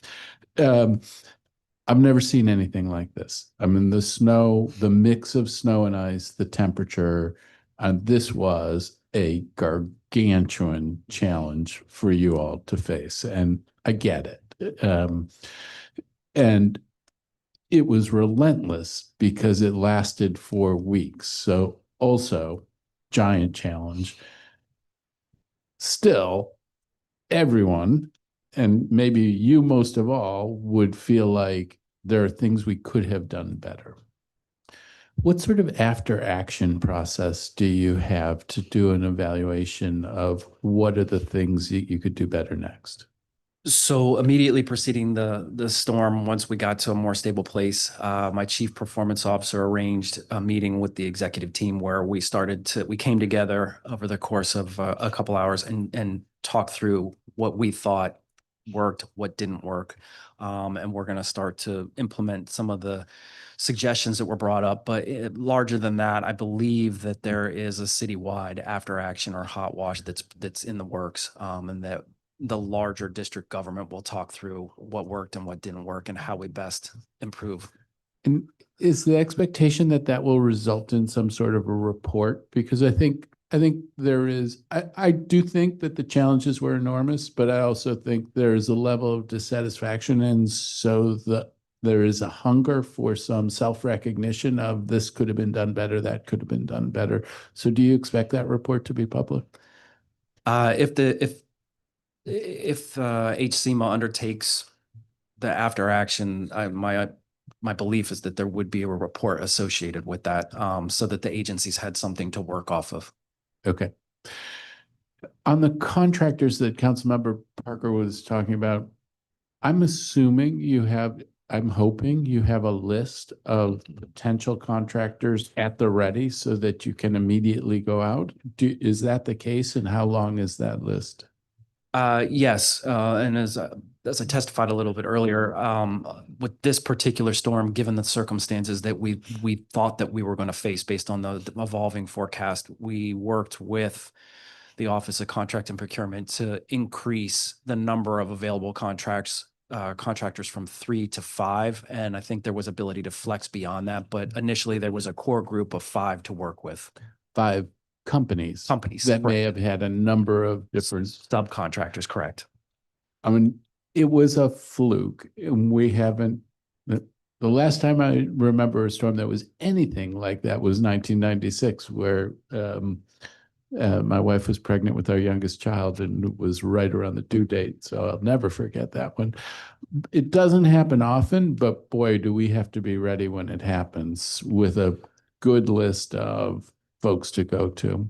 I've never seen anything like this. I mean, the snow, the mix of snow and ice, the temperature, and this was a gargantuan challenge for you all to face. And I get it. And it was relentless because it lasted 4 weeks. So also giant challenge. Still, everyone, and maybe you most of all, would feel like there are things we could have done better. What sort of after action process do you have to do an evaluation of what are the things that you could do better next? So immediately preceding the storm, once we got to a more stable place, my chief performance officer arranged a meeting with the executive team where we came together over the course of a couple hours and talked through what we thought worked, what didn't work. And we're going to start to implement some of the suggestions that were brought up. But larger than that, I believe that there is a citywide after action or hot wash that's in the works, and that the larger district government will talk through what worked and what didn't work and how we best improve. And is the expectation that that will result in some sort of a report? Because I think there is, I do think that the challenges were enormous, but I also think there is a level of dissatisfaction. And so there is a hunger for some self-recognition of this could have been done better, that could have been done better. So do you expect that report to be public? If HCMA undertakes the after action, my belief is that there would be a report associated with that, so that the agencies had something to work off of. Okay. On the contractors that Councilmember Parker was talking about, I'm hoping you have a list of potential contractors at the ready so that you can immediately go out. Is that the case, and how long is that list? Yes, and as I testified a little bit earlier, with this particular storm, given the circumstances that we thought that we were going to face based on the evolving forecast, we worked with the Office of Contract and Procurement to increase the number of available contractors from 3 to 5, and I think there was ability to flex beyond that. But initially, there was a core group of 5 to work with. 5 companies that may have had a number of different subcontractors, correct? I mean, it was a fluke, and we haven't. The last time I remember a storm that was anything like that was 1996, where my wife was pregnant with our youngest child, and it was right around the due date. So I'll never forget that one. It doesn't happen often, but boy, do we have to be ready when it happens with a good list of folks to go to.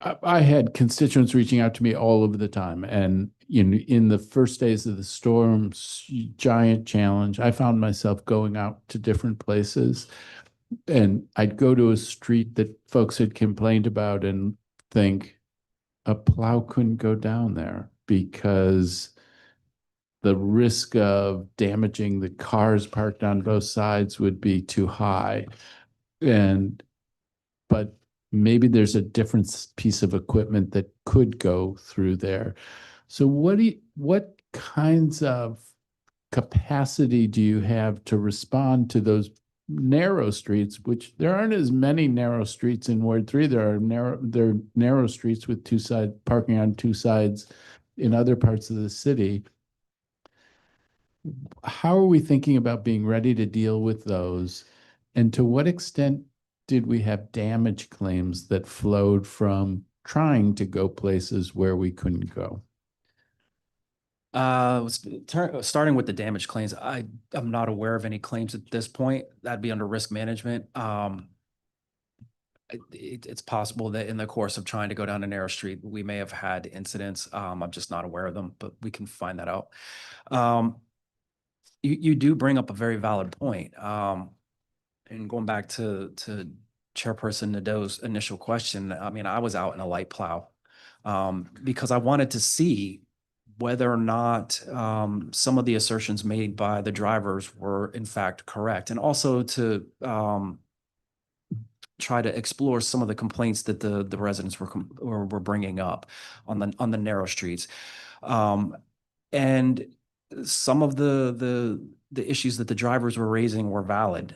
I had constituents reaching out to me all over the time, and in the first days of the storm, giant challenge. I found myself going out to different places, and I'd go to a street that folks had complained about and think a plow couldn't go down there because the risk of damaging the cars parked on both sides would be too high. But maybe there's a different piece of equipment that could go through there. So what kinds of capacity do you have to respond to those narrow streets, which there aren't as many narrow streets in Ward 3. There are narrow streets with parking on two sides in other parts of the city. How are we thinking about being ready to deal with those? And to what extent did we have damage claims that flowed from trying to go places where we couldn't go? Starting with the damage claims, I'm not aware of any claims at this point. That'd be under risk management. It's possible that in the course of trying to go down a narrow street, we may have had incidents. I'm just not aware of them, but we can find that out. You do bring up a very valid point. And going back to Chairperson Nadeau's initial question, I mean, I was out in a light plow because I wanted to see whether or not some of the assertions made by the drivers were in fact correct, and also to try to explore some of the complaints that the residents were bringing up on the narrow streets, and some of the issues that the drivers were raising were valid,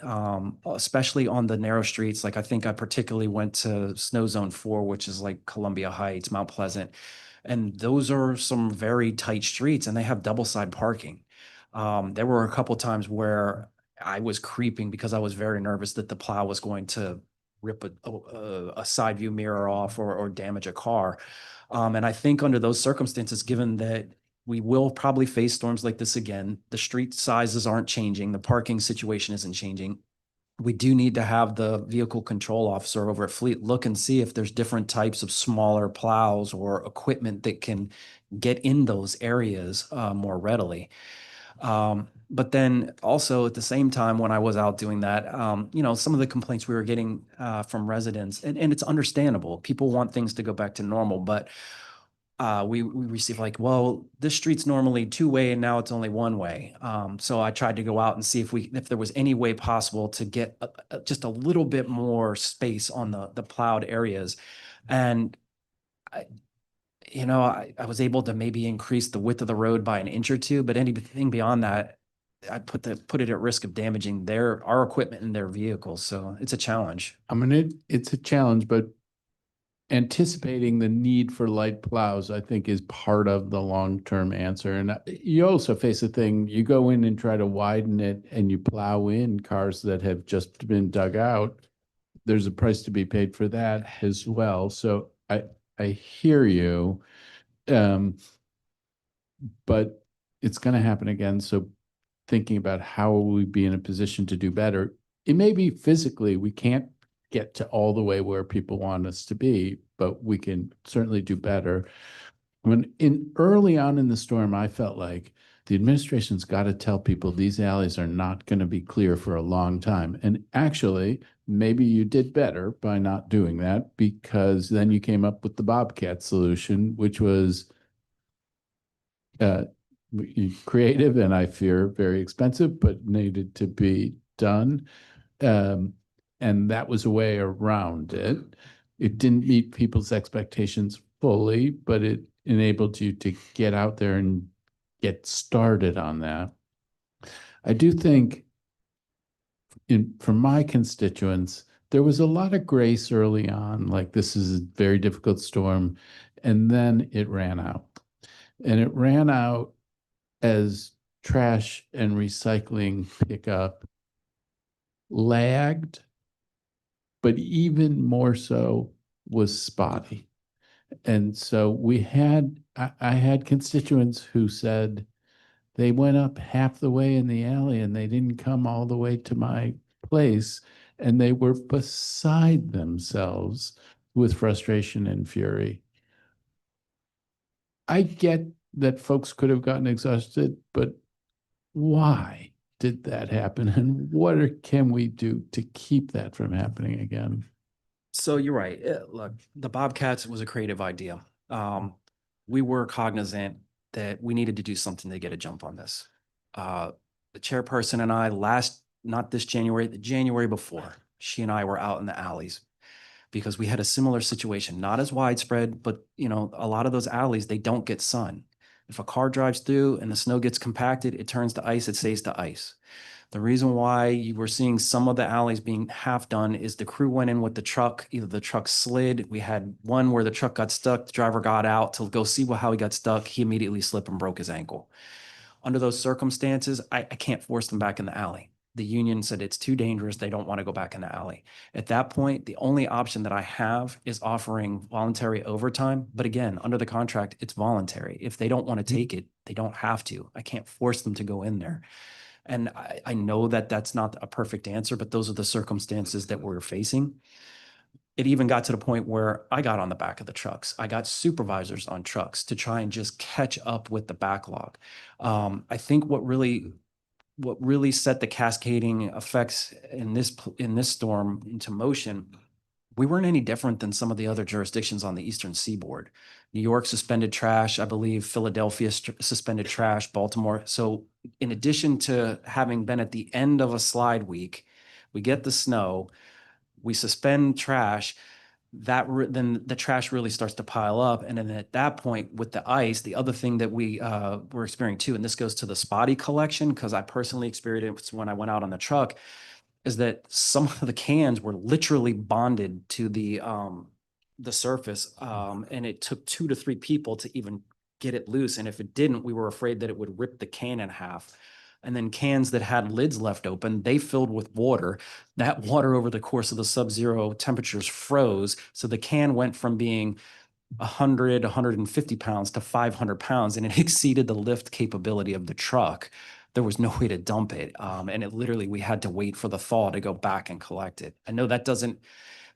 especially on the narrow streets. Like I think I particularly went to Snow Zone 4, which is like Columbia Heights, Mount Pleasant. And those are some very tight streets and they have double side parking. There were a couple times where I was creeping because I was very nervous that the plow was going to rip a side view mirror off or damage a car. And I think under those circumstances, given that we will probably face storms like this again, the street sizes aren't changing, the parking situation isn't changing, we do need to have the vehicle control officer over at Fleet look and see if there's different types of smaller plows or equipment that can get in those areas more readily. But then also at the same time, when I was out doing that, some of the complaints we were getting from residents, and it's understandable, people want things to go back to normal, but we received like, well, this street's normally two-way and now it's only one way. So I tried to go out and see if there was any way possible to get just a little bit more space on the plowed areas. And I was able to maybe increase the width of the road by an inch or two, but anything beyond that, I put it at risk of damaging our equipment and their vehicles. So it's a challenge. I mean, it's a challenge, but anticipating the need for light plows, I think, is part of the long-term answer. And you also face a thing, you go in and try to widen it and you plow in cars that have just been dug out. There's a price to be paid for that as well. So I hear you, but it's going to happen again. So thinking about how will we be in a position to do better, it may be physically, we can't get to all the way where people want us to be, but we can certainly do better. Early on in the storm, I felt like the administration's got to tell people these alleys are not going to be clear for a long time. And actually, maybe you did better by not doing that, because then you came up with the Bobcat solution, which was creative and I fear very expensive, but needed to be done. And that was a way around it. It didn't meet people's expectations fully, but it enabled you to get out there and get started on that. I do think from my constituents, there was a lot of grace early on, like this is a very difficult storm, and then it ran out. And it ran out as trash and recycling pickup lagged, but even more so was spotty. And so I had constituents who said they went up half the way in the alley and they didn't come all the way to my place, and they were beside themselves with frustration and fury. I get that folks could have gotten exhausted, but why did that happen? And what can we do to keep that from happening again? So you're right. Look, the Bobcats was a creative idea. We were cognizant that we needed to do something to get a jump on this. The chairperson and I not this January, the January before, she and I were out in the alleys. because we had a similar situation, not as widespread, but a lot of those alleys, they don't get sun. If a car drives through and the snow gets compacted, it turns to ice, it stays to ice. The reason why you were seeing some of the alleys being half done is the crew went in with the truck. Either the truck slid. We had one where the truck got stuck. The driver got out to go see how he got stuck. He immediately slipped and broke his ankle. Under those circumstances, I can't force them back in the alley. The union said it's too dangerous. They don't want to go back in the alley. At that point, the only option that I have is offering voluntary overtime. But again, under the contract, it's voluntary. If they don't want to take it, they don't have to. I can't force them to go in there. And I know that that's not a perfect answer, but those are the circumstances that we're facing. It even got to the point where I got on the back of the trucks. I got supervisors on trucks to try and just catch up with the backlog. I think what really set the cascading effects in this storm into motion, we weren't any different than some of the other jurisdictions on the Eastern Seaboard. New York suspended trash, I believe Philadelphia suspended trash, Baltimore. So in addition to having been at the end of a slide week, we get the snow, we suspend trash, then the trash really starts to pile up. And then at that point with the ice, the other thing that we were experiencing too, and this goes to the spotty collection, because I personally experienced when I went out on the truck, is that some of the cans were literally bonded to the surface, and it took 2 to 3 people to even get it loose. And if it didn't, we were afraid that it would rip the can in half. And then cans that had lids left open, they filled with water. That water over the course of the sub-zero temperatures froze. So the can went from being 100, 150 pounds to 500 pounds, and it exceeded the lift capability of the truck. There was no way to dump it. And it literally, we had to wait for the thaw to go back and collect it. I know that doesn't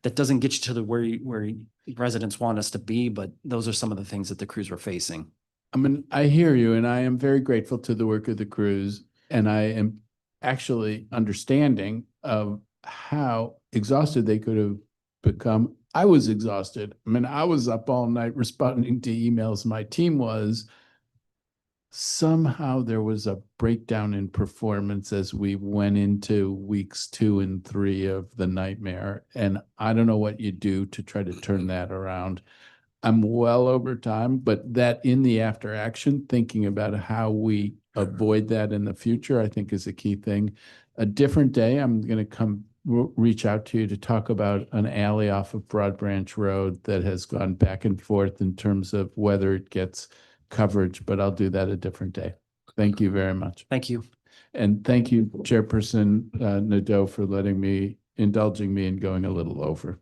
get you to where residents want us to be, but those are some of the things that the crews were facing. I mean, I hear you, and I am very grateful to the work of the crews, and I am actually understanding of how exhausted they could have become. I was exhausted. I mean, I was up all night responding to emails. My team was. Somehow there was a breakdown in performance as we went into weeks 2 and 3 of the nightmare. And I don't know what you do to try to turn that around. I'm well over time, but that in the after action, thinking about how we avoid that in the future, I think is a key thing. A different day, I'm going to reach out to you to talk about an alley off of Broad Branch Road that has gone back and forth in terms of whether it gets coverage, but I'll do that a different day. Thank you very much. Thank you. And thank you, Chairperson Nadeau, for indulging me in going a little over.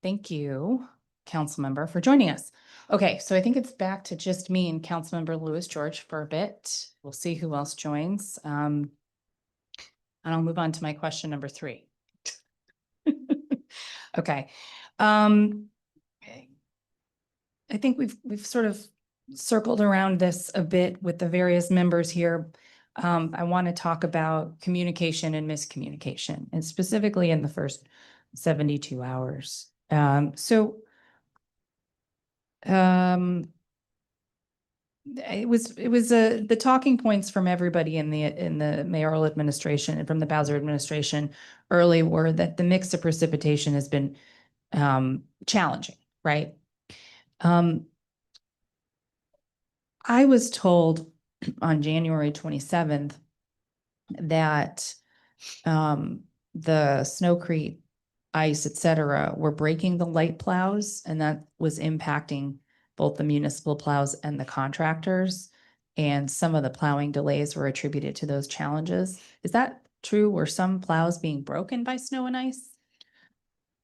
Thank you, Councilmember, for joining us. Okay, so I think it's back to just me and Councilmember Louis George for a bit. We'll see who else joins. And I'll move on to my question number 3. Okay. I think we've sort of circled around this a bit with the various members here. I want to talk about communication and miscommunication, and specifically in the first 72 hours. It was the talking points from everybody in the mayoral administration and from the Bowser administration early were that the mix of precipitation has been challenging, right? I was told on January 27th that the snowcrete, ice, et cetera, were breaking the light plows, and that was impacting both the municipal plows and the contractors. And some of the plowing delays were attributed to those challenges. Is that true? Were some plows being broken by snow and ice?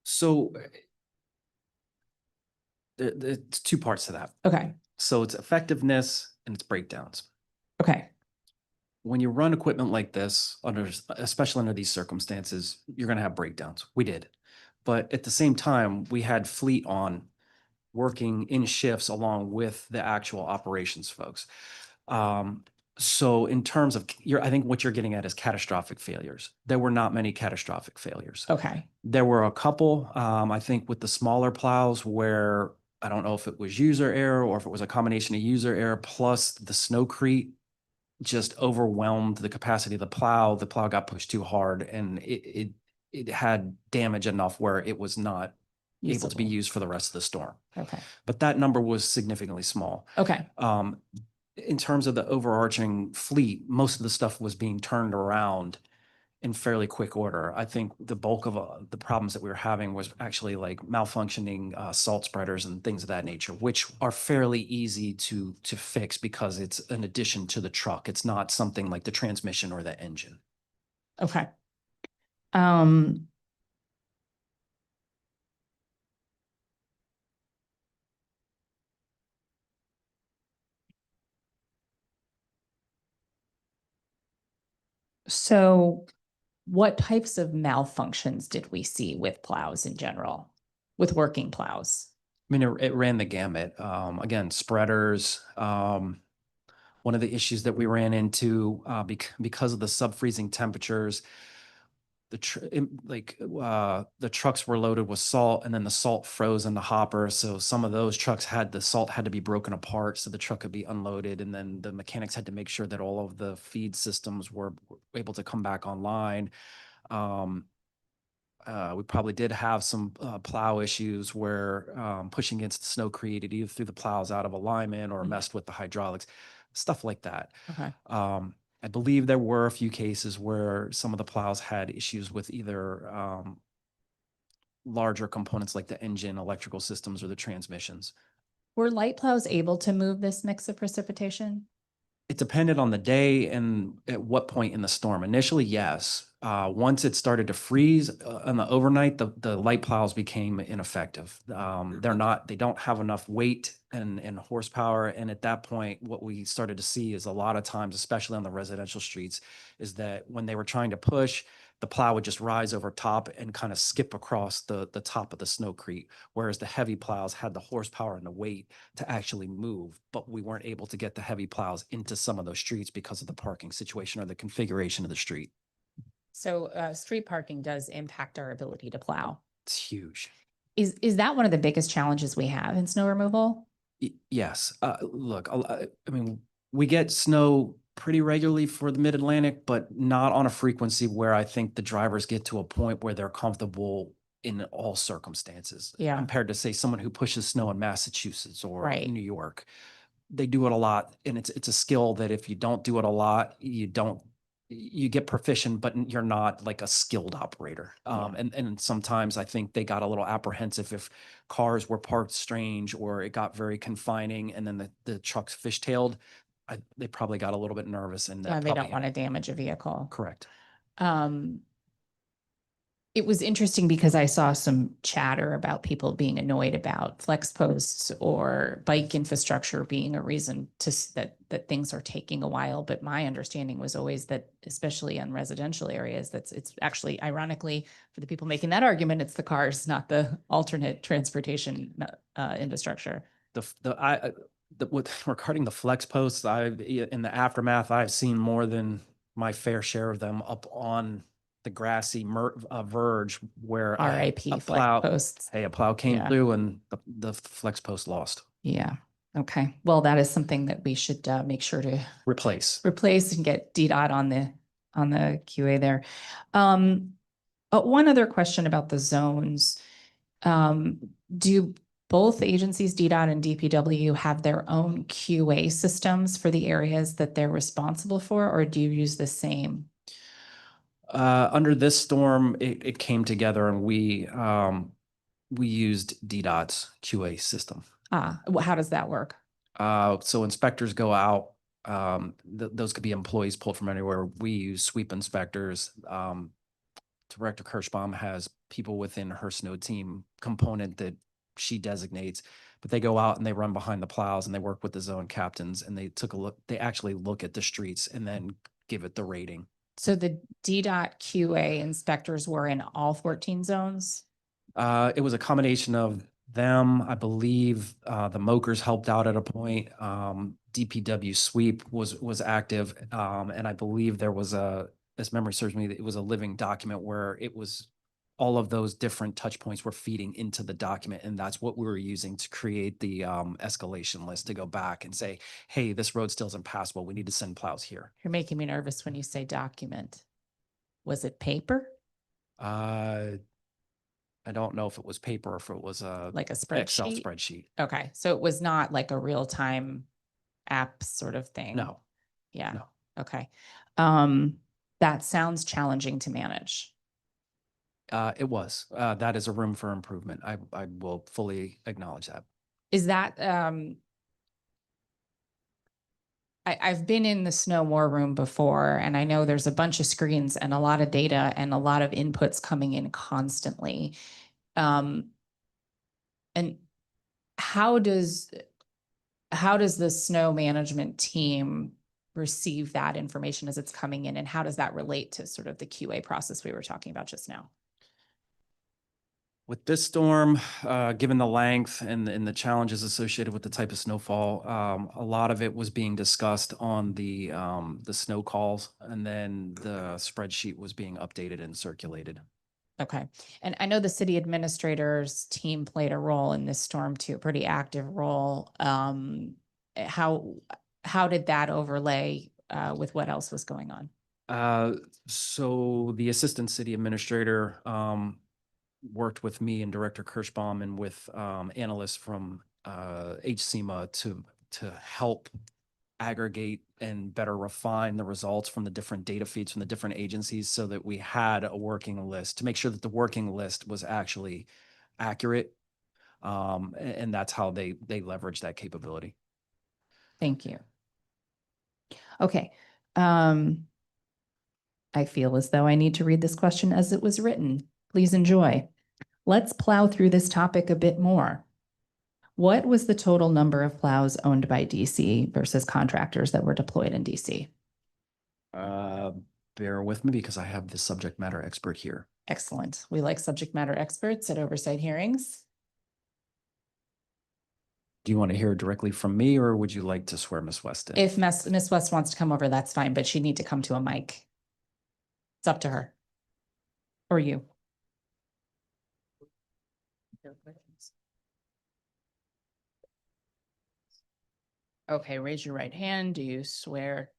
So it's 2 parts to that. Okay. So it's effectiveness and it's breakdowns. Okay. When you run equipment like this, especially under these circumstances, you're going to have breakdowns. We did. But at the same time, we had fleet on working in shifts along with the actual operations folks. So in terms of, I think what you're getting at is catastrophic failures. There were not many catastrophic failures. Okay. There were a couple, I think with the smaller plows where I don't know if it was user error or if it was a combination of user error plus the snowcrete just overwhelmed the capacity of the plow. The plow got pushed too hard and it it had damage enough where it was not able to be Usable. used for the rest of the storm. Okay. But that number was significantly small. Okay. In terms of the overarching fleet, most of the stuff was being turned around in fairly quick order. I think the bulk of the problems that we were having was actually like malfunctioning salt spreaders and things of that nature, which are fairly easy to fix because it's an addition to the truck. It's not something like the transmission or the engine. Okay. So what types of malfunctions did we see with plows in general, with working plows? I mean, it ran the gamut. Again, spreaders. One of the issues that we ran into because of the sub-freezing temperatures, the trucks were loaded with salt, and then the salt froze in the hopper. So some of those trucks the salt had to be broken apart so the truck could be unloaded, and then the mechanics had to make sure that all of the feed systems were able to come back online. We probably did have some plow issues where pushing against the snow created either through the plows out of alignment or messed with the hydraulics, stuff like that. Okay. I believe there were a few cases where some of the plows had issues with either larger components like the engine, electrical systems, or the transmissions. Were light plows able to move this mix of precipitation? It depended on the day and at what point in the storm. Initially, yes. Once it started to freeze on the overnight, the light plows became ineffective. They don't have enough weight and horsepower. And at that point, what we started to see is a lot of times, especially on the residential streets, is that when they were trying to push, the plow would just rise over top and kind of skip across the top of the snowcrete, whereas the heavy plows had the horsepower and the weight to actually move, but we weren't able to get the heavy plows into some of those streets because of the parking situation or the configuration of the street. So street parking does impact our ability to plow. It's huge. Is that one of the biggest challenges we have in snow removal? Yes. Look, I mean, we get snow pretty regularly for the Mid-Atlantic, but not on a frequency where I think the drivers get to a point where they're comfortable in all circumstances. Yeah. Compared to, say, someone who pushes snow in Massachusetts or Right. New York. They do it a lot, and it's a skill that if you don't do it a lot, you get proficient, but you're not like a skilled operator. And sometimes I think they got a little apprehensive if cars were parked strange or it got very confining, and then the trucks fishtailed. They probably got a little bit nervous, and They don't want to damage a vehicle. Correct. It was interesting because I saw some chatter about people being annoyed about flex posts or bike infrastructure being a reason that things are taking a while. But my understanding was always that, especially in residential areas, it's actually, ironically, for the people making that argument, it's the cars, not the alternate transportation infrastructure. Regarding the flex posts, in the aftermath, I've seen more than my fair share of them up on the grassy verge where RIP flex posts. Hey, a plow came through and the flex post lost. Yeah. Okay. Well, that is something that we should make sure to replace and get DDOT on the QA there. One other question about the zones. Do both agencies, DDOT and DPW, have their own QA systems for the areas that they're responsible for, or do you use the same? Under this storm, it came together, and we used DDOT's QA system. How does that work? So inspectors go out. Those could be employees pulled from anywhere. We use sweep inspectors. Director Kirschbaum has people within her snow team component that she designates, but they go out and they run behind the plows and they work with the zone captains, and they actually look at the streets and then give it the rating. So the DDOT QA inspectors were in all 14 zones? It was a combination of them. I believe the Mokers helped out at a point. DPW sweep was active. And I believe there was as memory serves me, it was a living document where it was all of those different touch points were feeding into the document. And that's what we were using to create the escalation list to go back and say, hey, this road still isn't passable. We need to send plows here. You're making me nervous when you say document. Was it paper? I don't know if it was paper or if it was a Like a Excel spreadsheet? spreadsheet. Okay, so it was not like a real-time app sort of thing? No, Yeah, no. okay. That sounds challenging to manage. It was. That is a room for improvement. I will fully acknowledge that. Is that, I've been in the snow war room before, and I know there's a bunch of screens and a lot of data and a lot of inputs coming in constantly. And how does the snow management team receive that information as it's coming in, and how does that relate to sort of the QA process we were talking about just now? With this storm, given the length and the challenges associated with the type of snowfall, a lot of it was being discussed on the snow calls, and then the spreadsheet was being updated and circulated. Okay. And I know the city administrator's team played a role in this storm too, a pretty active role. How did that overlay with what else was going on? So the assistant city administrator worked with me and Director Kirschbaum and with analysts from HCMA to help aggregate and better refine the results from the different data feeds from the different agencies so that we had a working list to make sure that the working list was actually accurate. And that's how they leverage that capability. Thank you. Okay. I feel as though I need to read this question as it was written. Please enjoy. Let's plow through this topic a bit more. What was the total number of plows owned by DC versus contractors that were deployed in DC? Bear with me because I have the subject matter expert here. Excellent. We like subject matter experts at oversight hearings. Do you want to hear directly from me, or would you like to swear Ms. West in? If Ms. West wants to come over, that's fine, but she'd need to come to a mic. It's up to her. Or you. Okay, raise your right hand. Do you swear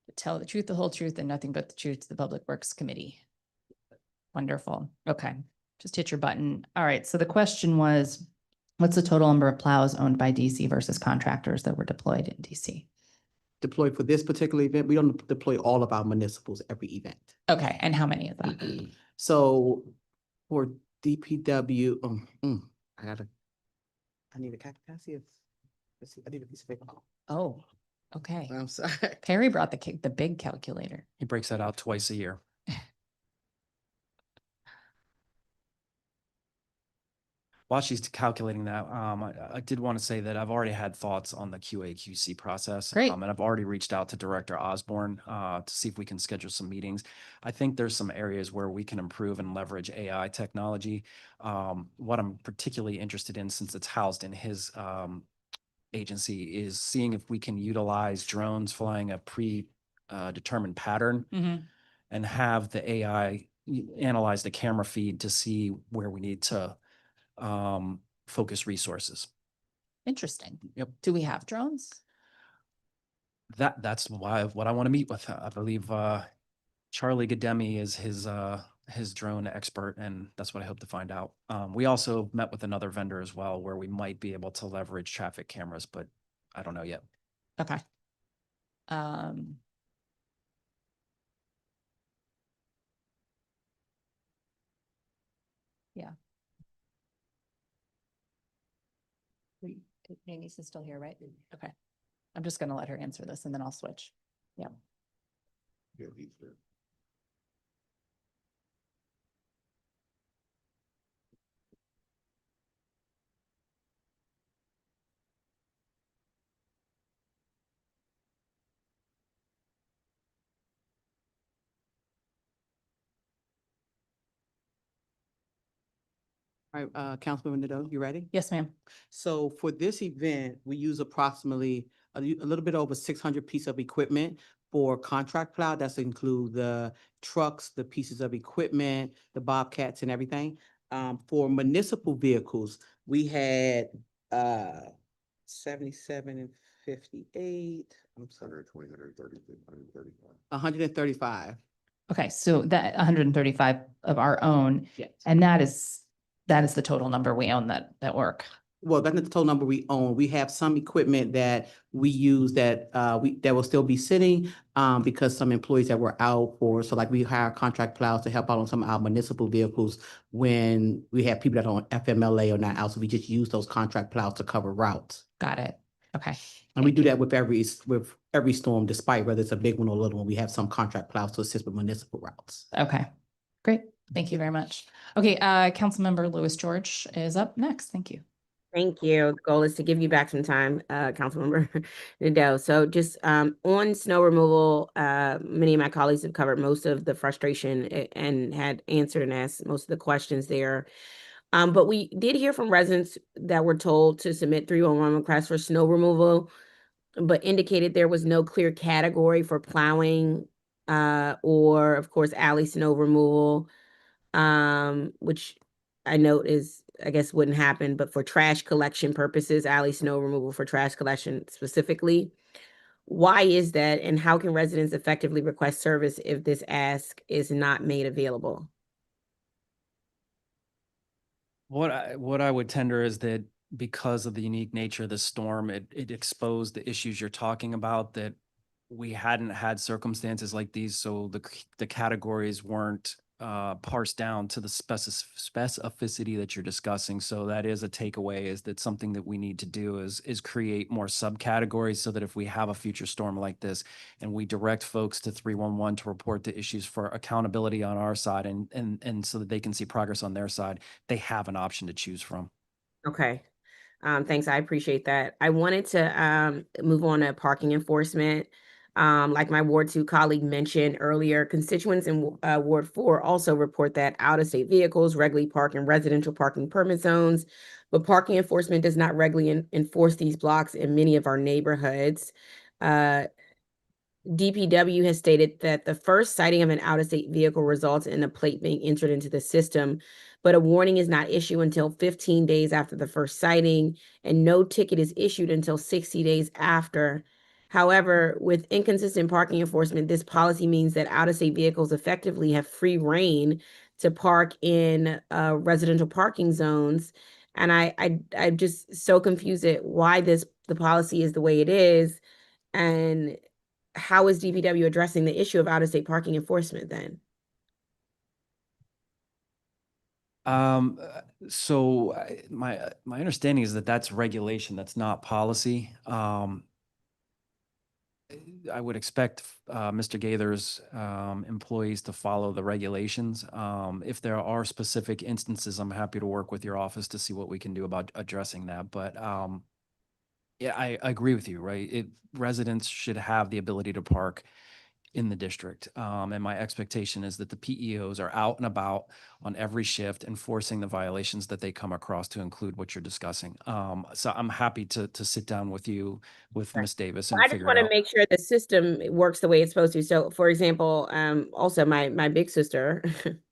to tell the truth, the whole truth, and nothing but the truth to the Public Works Committee? Wonderful. Okay, just hit your button. All right, so the question was, what's the total number of plows owned by DC versus contractors that were deployed in DC? Deployed for this particular event. We don't deploy all of our municipals every event. Okay, and how many is that? So for DPW, I need a capacity of, let's see, I need a piece of paper. Oh, okay. I'm sorry. Perry brought the big calculator. He breaks that out twice a year. While she's calculating that, I did want to say that I've already had thoughts on the QA/QC process. Great. And I've already reached out to Director Osborne to see if we can schedule some meetings. I think there's some areas where we can improve and leverage AI technology. What I'm particularly interested in, since it's housed in his agency, is seeing if we can utilize drones flying a predetermined pattern and have the AI analyze the camera feed to see where we need to focus resources. Interesting. Yep. Do we have drones? That's what I want to meet with. I believe Charlie Gademi is his drone expert, and that's what I hope to find out. We also met with another vendor as well, where we might be able to leverage traffic cameras, but I don't know yet. Okay. Yeah. Amy's is still here, right? Okay. I'm just going to let her answer this and then I'll switch. Yeah. Yeah, he's there. All right, Councilmember Nadeau, you ready? Yes, ma'am. So for this event, we use approximately a little bit over 600 pieces of equipment for contract plow. That's include the trucks, the pieces of equipment, the bobcats and everything. For municipal vehicles, we had 77 and 58. I'm sorry, 120, 130, 135. 135. Okay, so that 135 of our own, Yes. and that is the total number we own that work. Well, that's not the total number we own. We have some equipment that we use that that will still be sitting because some employees that were out for, so like we hire contract plows to help out on some of our municipal vehicles when we have people that are on FMLA or not out. So we just use those contract plows to cover routes. Got it. Okay. And we do that with every storm, despite whether it's a big one or a little one. We have some contract plows to assist with municipal routes. Okay, great. Thank you very much. Okay, Councilmember Louis George is up next. Thank you. Thank you. The goal is to give you back some time, Councilmember Nadeau. So just on snow removal, many of my colleagues have covered most of the frustration and had answered and asked most of the questions there. But we did hear from residents that were told to submit 311 requests for snow removal, but indicated there was no clear category for plowing or, of course, alley snow removal, which I note is, I guess, wouldn't happen, but for trash collection purposes, alley snow removal for trash collection specifically. Why is that, and how can residents effectively request service if this ask is not made available? What I would tender is that because of the unique nature of the storm, it exposed the issues you're talking about, that we hadn't had circumstances like these, so the categories weren't parsed down to the specificity that you're discussing. So that is a takeaway, is that something that we need to do is create more subcategories, so that if we have a future storm like this and we direct folks to 311 to report the issues for accountability on our side, and so that they can see progress on their side, they have an option to choose from. Okay. Thanks. I appreciate that. I wanted to move on to parking enforcement. Like my Ward 2 colleague mentioned earlier, constituents in Ward 4 also report that out-of-state vehicles regularly park in residential parking permit zones, but parking enforcement does not regularly enforce these blocks in many of our neighborhoods. DPW has stated that the first sighting of an out-of-state vehicle results in a plate being entered into the system, but a warning is not issued until 15 days after the first sighting, and no ticket is issued until 60 days after. However, with inconsistent parking enforcement, this policy means that out-of-state vehicles effectively have free reign to park in residential parking zones. And I'm just so confused at why the policy is the way it is, and how is DPW addressing the issue of out-of-state parking enforcement then? So my understanding is that that's regulation, that's not policy. I would expect Mr. Gaither's employees to follow the regulations. If there are specific instances, I'm happy to work with your office to see what we can do about addressing that. But yeah, I agree with you, right? Residents should have the ability to park in the district. And my expectation is that the PEOs are out and about on every shift enforcing the violations that they come across, to include what you're discussing. So I'm happy to sit down with you, with Ms. Davis, and I just figure want it to out. make sure the system works the way it's supposed to. So, for example, also my big sister,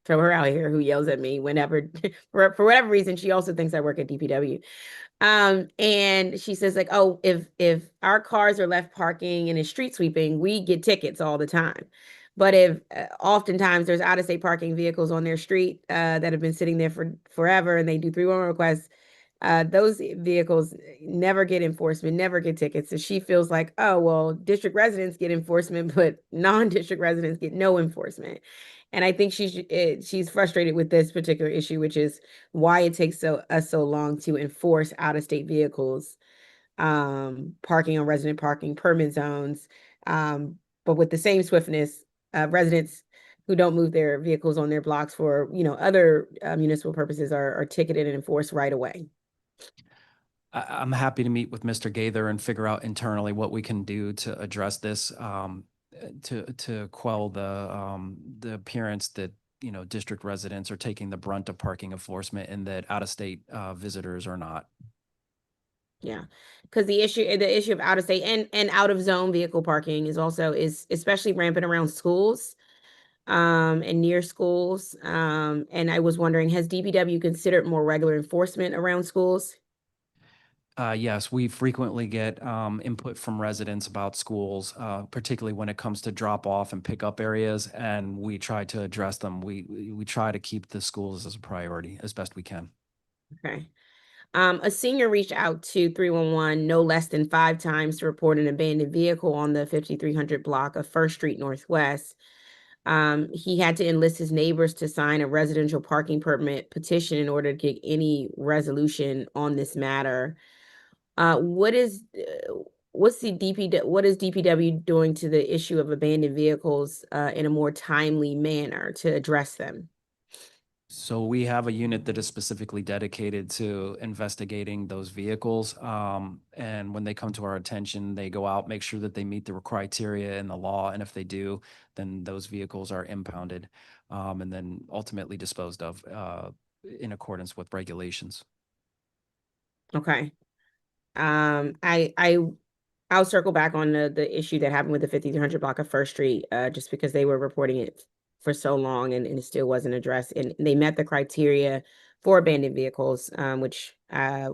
throw her out here, who yells at me whenever, for whatever reason, she also thinks I work at DPW. And she says, like, oh, if our cars are left parking and it's street sweeping, we get tickets all the time. But if oftentimes there's out-of-state parking vehicles on their street that have been sitting there for forever, and they do 311 requests, those vehicles never get enforcement, never get tickets. So she feels like, oh, well, district residents get enforcement, but non-district residents get no enforcement. And I think she's frustrated with this particular issue, which is why it takes us so long to enforce out-of-state vehicles parking on resident parking permit zones. But with the same swiftness, residents who don't move their vehicles on their blocks for other municipal purposes are ticketed and enforced right away. I'm happy to meet with Mr. Gaither and figure out internally what we can do to address this, to quell the appearance that district residents are taking the brunt of parking enforcement, and that out-of-state visitors are not. Yeah, because the issue of out-of-state and out-of-zone vehicle parking is especially rampant around schools and near schools. And I was wondering, has DPW considered more regular enforcement around schools? Yes, we frequently get input from residents about schools, particularly when it comes to drop off and pickup areas, and we try to address them. We try to keep the schools as a priority as best we can. Okay. A senior reached out to 311 no less than 5 times to report an abandoned vehicle on the 5300 block of First Street Northwest. He had to enlist his neighbors to sign a residential parking permit petition in order to get any resolution on this matter. What is what's the what is DPW doing to the issue of abandoned vehicles in a more timely manner to address them? So we have a unit that is specifically dedicated to investigating those vehicles. And when they come to our attention, they go out, make sure that they meet the criteria in the law. And if they do, then those vehicles are impounded, and then ultimately disposed of in accordance with regulations. Okay. I'll circle back on the issue that happened with the 5300 block of First Street, just because they were reporting it for so long and it still wasn't addressed. And they met the criteria for abandoned vehicles, which I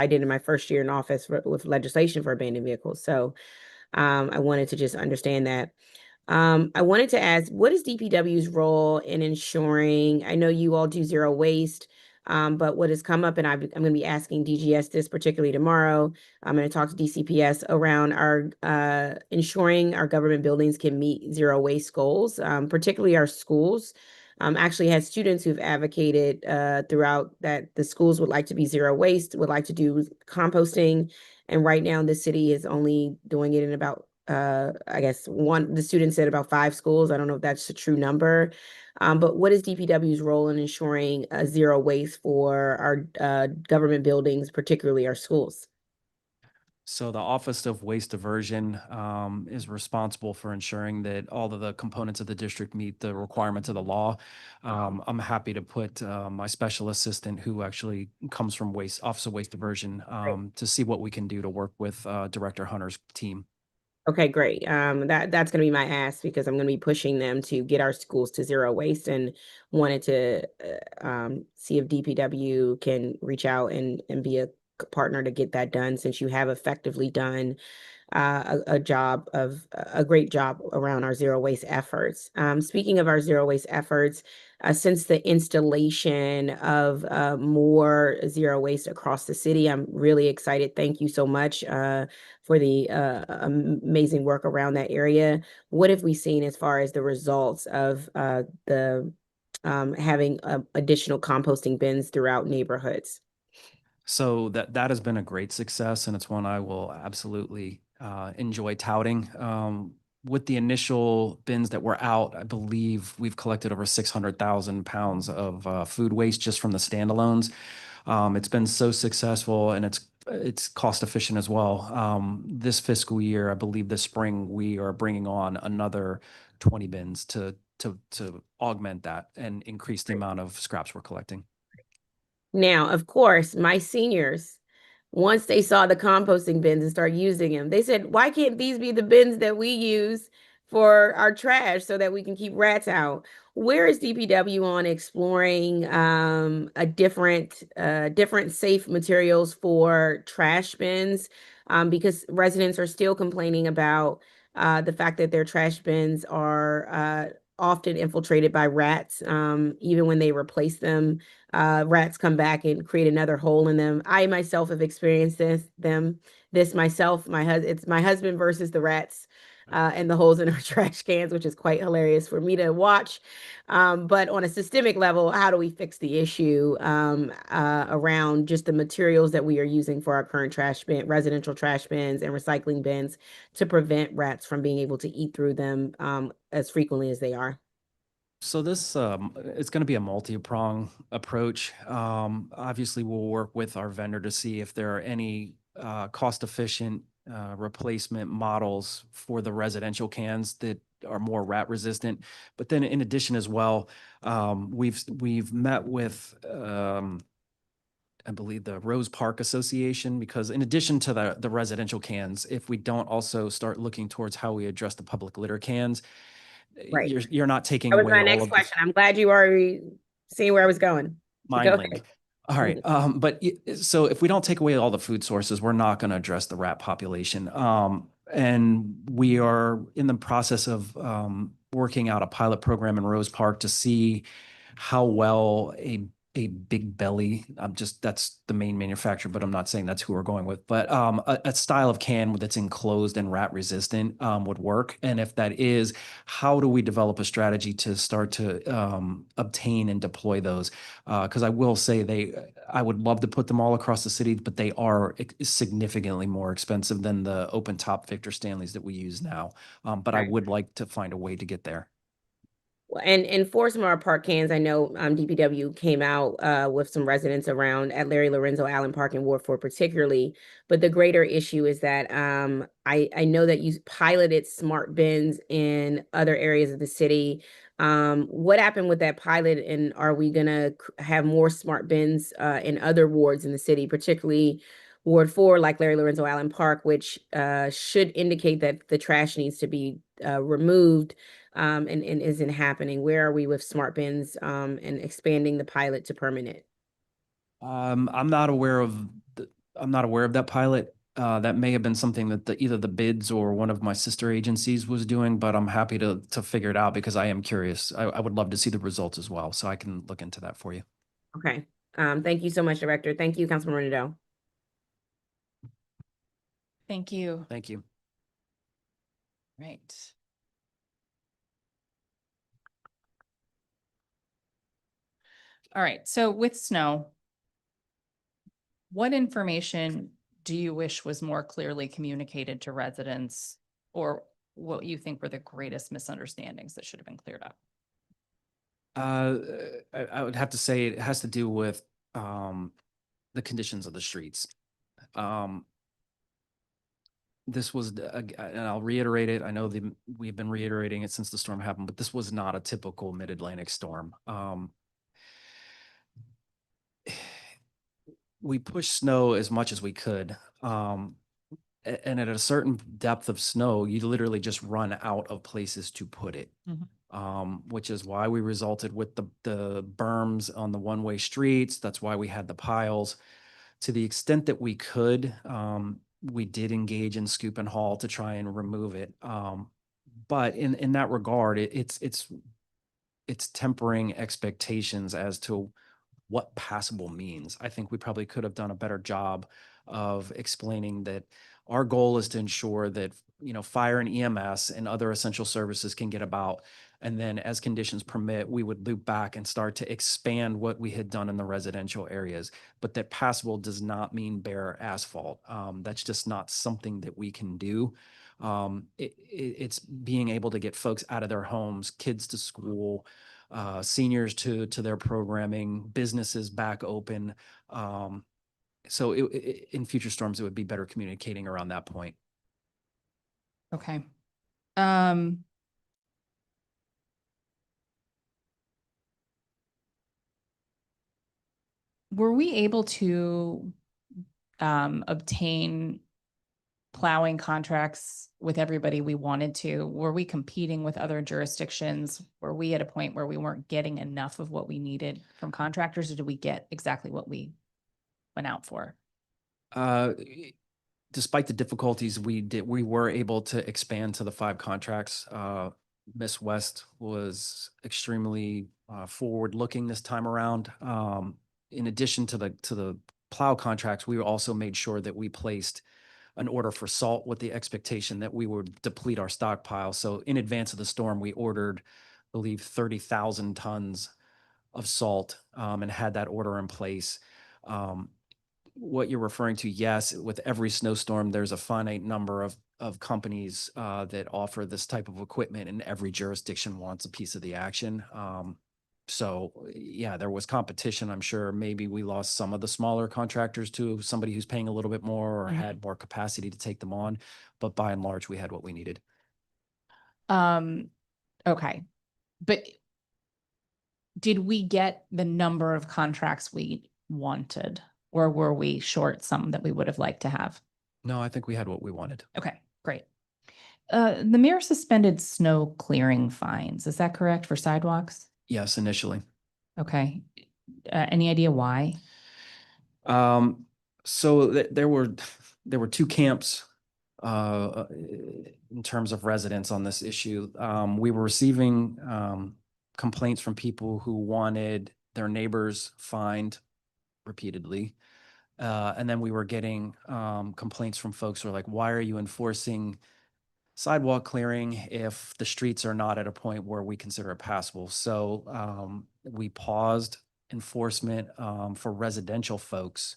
did in my first year in office with legislation for abandoned vehicles. So I wanted to just understand that. I wanted to ask, what is DPW's role in ensuring, I know you all do zero waste, but what has come up, and I'm going to be asking DGS this particularly tomorrow. I'm going to talk to DCPS around our ensuring our government buildings can meet zero waste goals, particularly our schools. Actually had students who've advocated throughout that the schools would like to be zero waste, would like to do composting. And right now the city is only doing it in about I guess the student said about 5 schools. I don't know if that's a true number. But what is DPW's role in ensuring zero waste for our government buildings, particularly our schools? So the Office of Waste Diversion is responsible for ensuring that all of the components of the district meet the requirements of the law. I'm happy to put my special assistant, who actually comes from Office of Waste Diversion, to see what we can do to work with Director Hunter's team. Okay, great. That's going to be my ask, because I'm going to be pushing them to get our schools to zero waste, and wanted to see if DPW can reach out and be a partner to get that done, since you have effectively done a great job around our zero waste efforts. Speaking of our zero waste efforts, since the installation of more zero waste across the city, I'm really excited. Thank you so much for the amazing work around that area. What have we seen as far as the results of the having additional composting bins throughout neighborhoods? So that has been a great success, and it's one I will absolutely enjoy touting. With the initial bins that were out, I believe we've collected over 600,000 pounds of food waste just from the standalones. It's been so successful, and it's cost efficient as well. This fiscal year, I believe this spring, we are bringing on another 20 bins to augment that and increase the amount of scraps we're collecting. Now, of course, my seniors, once they saw the composting bins and started using them, they said, why can't these be the bins that we use for our trash so that we can keep rats out? Where is DPW on exploring a different safe materials for trash bins? Because residents are still complaining about the fact that their trash bins are often infiltrated by rats. Even when they replace them, rats come back and create another hole in them. I myself have experienced this myself. It's my husband versus the rats and the holes in our trash cans, which is quite hilarious for me to watch. But on a systemic level, how do we fix the issue around just the materials that we are using for our current residential trash bins and recycling bins, to prevent rats from being able to eat through them as frequently as they are? So this it's going to be a multi-prong approach. Obviously, we'll work with our vendor to see if there are any cost-efficient replacement models for the residential cans that are more rat resistant. But then, in addition, as well, we've met with I believe the Rose Park Association, because in addition to the residential cans, if we don't also start looking towards how we address the public litter cans, Right. you're not taking That was away my all next of question. I'm glad you already seeing where I was going. mind Okay. link. All right, so if we don't take away all the food sources, we're not going to address the rat population. And we are in the process of working out a pilot program in Rose Park to see how well a big belly, that's the main manufacturer, but I'm not saying that's who we're going with, but a style of can that's enclosed and rat resistant would work. And if that is, how do we develop a strategy to start to obtain and deploy those? Because I will say I would love to put them all across the city, but they are significantly more expensive than the open top Victor Stanleys that we use now. But I Right. would like to find a way to get there. And for some of our park cans, I know DPW came out with some residents around at Larry Lorenzo Allen Park in Ward 4 particularly. But the greater issue is that I know that you piloted smart bins in other areas of the city. What happened with that pilot, and are we gonna have more smart bins in other wards in the city, particularly Ward 4, like Larry Lorenzo Allen Park, which should indicate that the trash needs to be removed? And isn't happening? Where are we with smart bins and expanding the pilot to permanent? I'm not aware of that pilot. That may have been something that either the bids or one of my sister agencies was doing, but I'm happy to figure it out because I am curious. I would love to see the results as well, so I can look into that for you. Okay. Thank you so much, Director. Thank you, Councilmember Nadeau. Thank you. Thank you. Right. All right, so with snow, what information do you wish was more clearly communicated to residents, or what you think were the greatest misunderstandings that should have been cleared up? I would have to say it has to do with the conditions of the streets. This was, and I'll reiterate it. I know we've been reiterating it since the storm happened, but this was not a typical mid-Atlantic storm. We pushed snow as much as we could. And at a certain depth of snow, you literally just run out of places to put it. Which is why we resulted with the berms on the one-way streets. That's why we had the piles. To the extent that we could, we did engage in scoop and haul to try and remove it. But in that regard, it's tempering expectations as to what passable means. I think we probably could have done a better job of explaining that our goal is to ensure that, fire and EMS and other essential services can get about. And then as conditions permit, we would loop back and start to expand what we had done in the residential areas. But that passable does not mean bare asphalt. That's just not something that we can do. It's being able to get folks out of their homes, kids to school, seniors to their programming, businesses back open. So in future storms, it would be better communicating around that point. Okay. Were we able to obtain plowing contracts with everybody we wanted to? Were we competing with other jurisdictions? Were we at a point where we weren't getting enough of what we needed from contractors, or did we get exactly what we went out for? Despite the difficulties we were able to expand to the 5 contracts. Miss West was extremely forward-looking this time around. In addition to the plow contracts, we also made sure that we placed an order for salt with the expectation that we would deplete our stockpile. So in advance of the storm, we ordered, I believe, 30,000 tons of salt and had that order in place. What you're referring to, yes, with every snowstorm, there's a finite number of companies that offer this type of equipment, and every jurisdiction wants a piece of the action. So yeah, there was competition. I'm sure maybe we lost some of the smaller contractors to somebody who's paying a little bit more or had more capacity to take them on. But by and large, we had what we needed. Okay. But did we get the number of contracts we wanted, or were we short some that we would have liked to have? No, I think we had what we wanted. Okay, great. The mayor suspended snow clearing fines. Is that correct for sidewalks? Yes, initially. Okay. Any idea why? So there were two camps in terms of residents on this issue. We were receiving complaints from people who wanted their neighbors fined repeatedly. And then we were getting complaints from folks who are like, why are you enforcing sidewalk clearing if the streets are not at a point where we consider it passable? So we paused enforcement for residential folks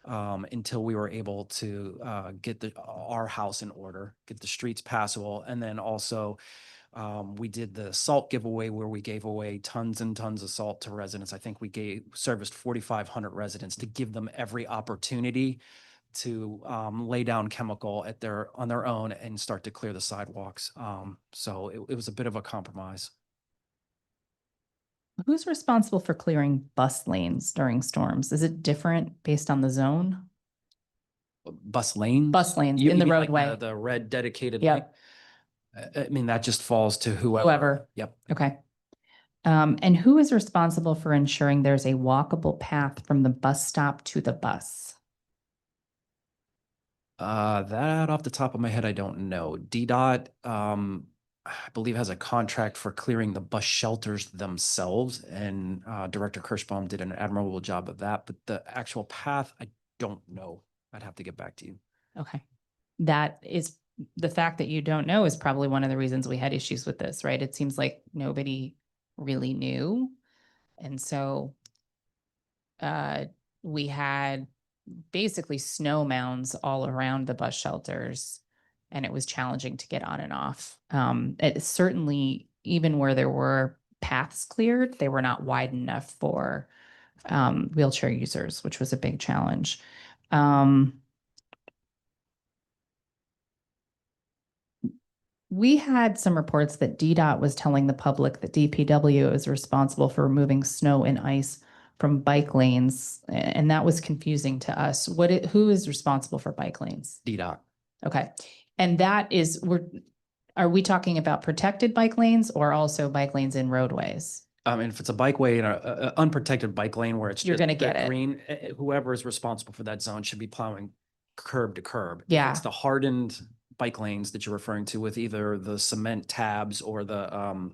until we were able to get our house in order, get the streets passable. And then also we did the salt giveaway where we gave away tons and tons of salt to residents. I think we serviced 4,500 residents to give them every opportunity to lay down chemical on their own and start to clear the sidewalks. So it was a bit of a compromise. Who's responsible for clearing bus lanes during storms? Is it different based on the zone? Bus lanes? Bus lanes You in the mean like roadway. the red dedicated Yep. lane? I mean, that just falls to whoever. Whoever. Yep. Okay. And who is responsible for ensuring there's a walkable path from the bus stop to the bus? That off the top of my head, I don't know. DDOT, I believe, has a contract for clearing the bus shelters themselves, and Director Kirschbaum did an admirable job of that. But the actual path, I don't know. I'd have to get back to you. Okay. That is the fact that you don't know is probably one of the reasons we had issues with this, right? It seems like nobody really knew. And so we had basically snow mounds all around the bus shelters, and it was challenging to get on and off. It certainly, even where there were paths cleared, they were not wide enough for wheelchair users, which was a big challenge. We had some reports that DDOT was telling the public that DPW is responsible for removing snow and ice from bike lanes, and that was confusing to us. Who is responsible for bike lanes? DDOT. Okay, and that is, are we talking about protected bike lanes or also bike lanes in roadways? And if it's a bikeway in an unprotected bike lane where it's You're just gonna get it. green, whoever is responsible for that zone should be plowing curb to curb. If Yeah. it's the hardened bike lanes that you're referring to with either the cement tabs or the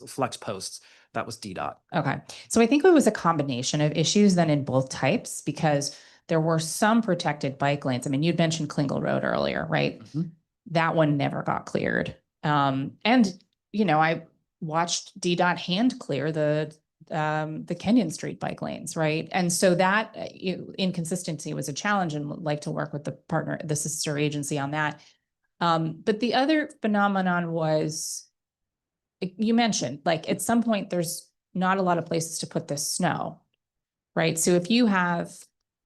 flex posts, that was DDOT. Okay, so I think it was a combination of issues then in both types, because there were some protected bike lanes. I mean, you'd mentioned Klingle Road earlier, right? Mhm. That one never got cleared. And I watched DDOT hand clear the Kenyon Street bike lanes, right? And so that inconsistency was a challenge, and would like to work with the sister agency on that. But the other phenomenon was, you mentioned, like, at some point, there's not a lot of places to put this snow, right? So if you have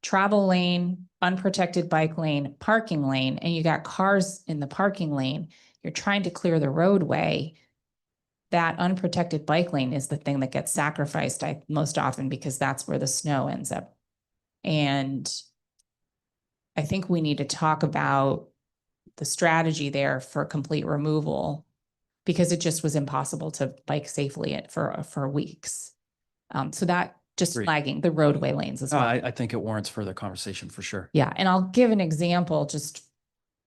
travel lane, unprotected bike lane, parking lane, and you got cars in the parking lane, you're trying to clear the roadway, that unprotected bike lane is the thing that gets sacrificed most often, because that's where the snow ends up. And I think we need to talk about the strategy there for complete removal, because it just was impossible to bike safely for weeks. So that just Agreed. flagging the roadway lanes as well. I think it warrants further conversation for sure. Yeah, and I'll give an example just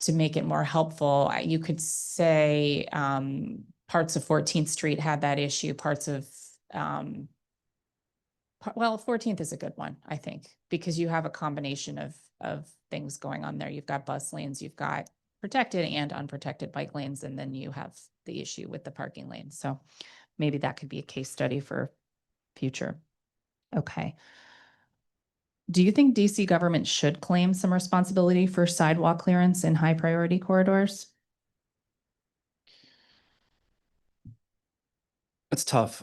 to make it more helpful. You could say parts of 14th Street had that issue, parts of, 14th is a good one, I think, because you have a combination of things going on there. You've got bus lanes, you've got protected and unprotected bike lanes, and then you have the issue with the parking lanes. So maybe that could be a case study for future. Okay. Do you think DC government should claim some responsibility for sidewalk clearance in high priority corridors? It's tough.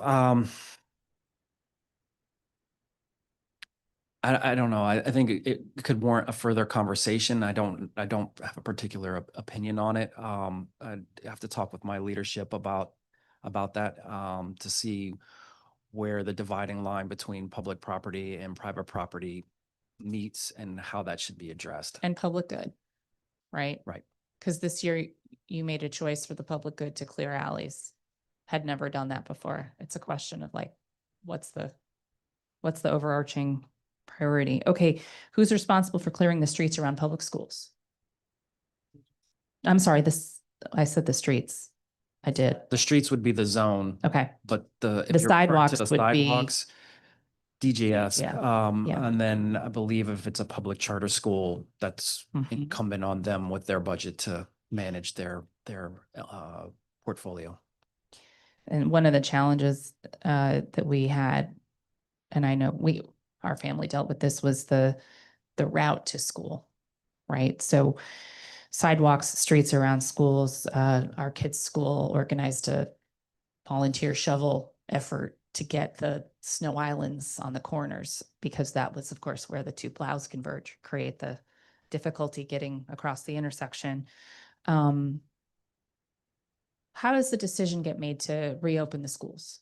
I don't know. I think it could warrant a further conversation. I don't have a particular opinion on it. I have to talk with my leadership about that to see where the dividing line between public property and private property meets and how that should be addressed. And public good, right? Right. Because this year you made a choice for the public good to clear alleys. Had never done that before. It's a question of like, what's the overarching priority. Okay, who's responsible for clearing the streets around public schools? I'm sorry, I said the streets. I did. The streets would be the zone, Okay, but if The you're referring to sidewalks the would be- sidewalks, DGS, yeah. and then I believe if it's a public charter school, that's Mhm. incumbent on them with their budget to manage their portfolio. And one of the challenges that we had, and I know our family dealt with this, was the route to school, right? So sidewalks, streets around schools, our kids' school organized a volunteer shovel effort to get the snow islands on the corners, because that was, of course, where the two plows converge, create the difficulty getting across the intersection. How does the decision get made to reopen the schools?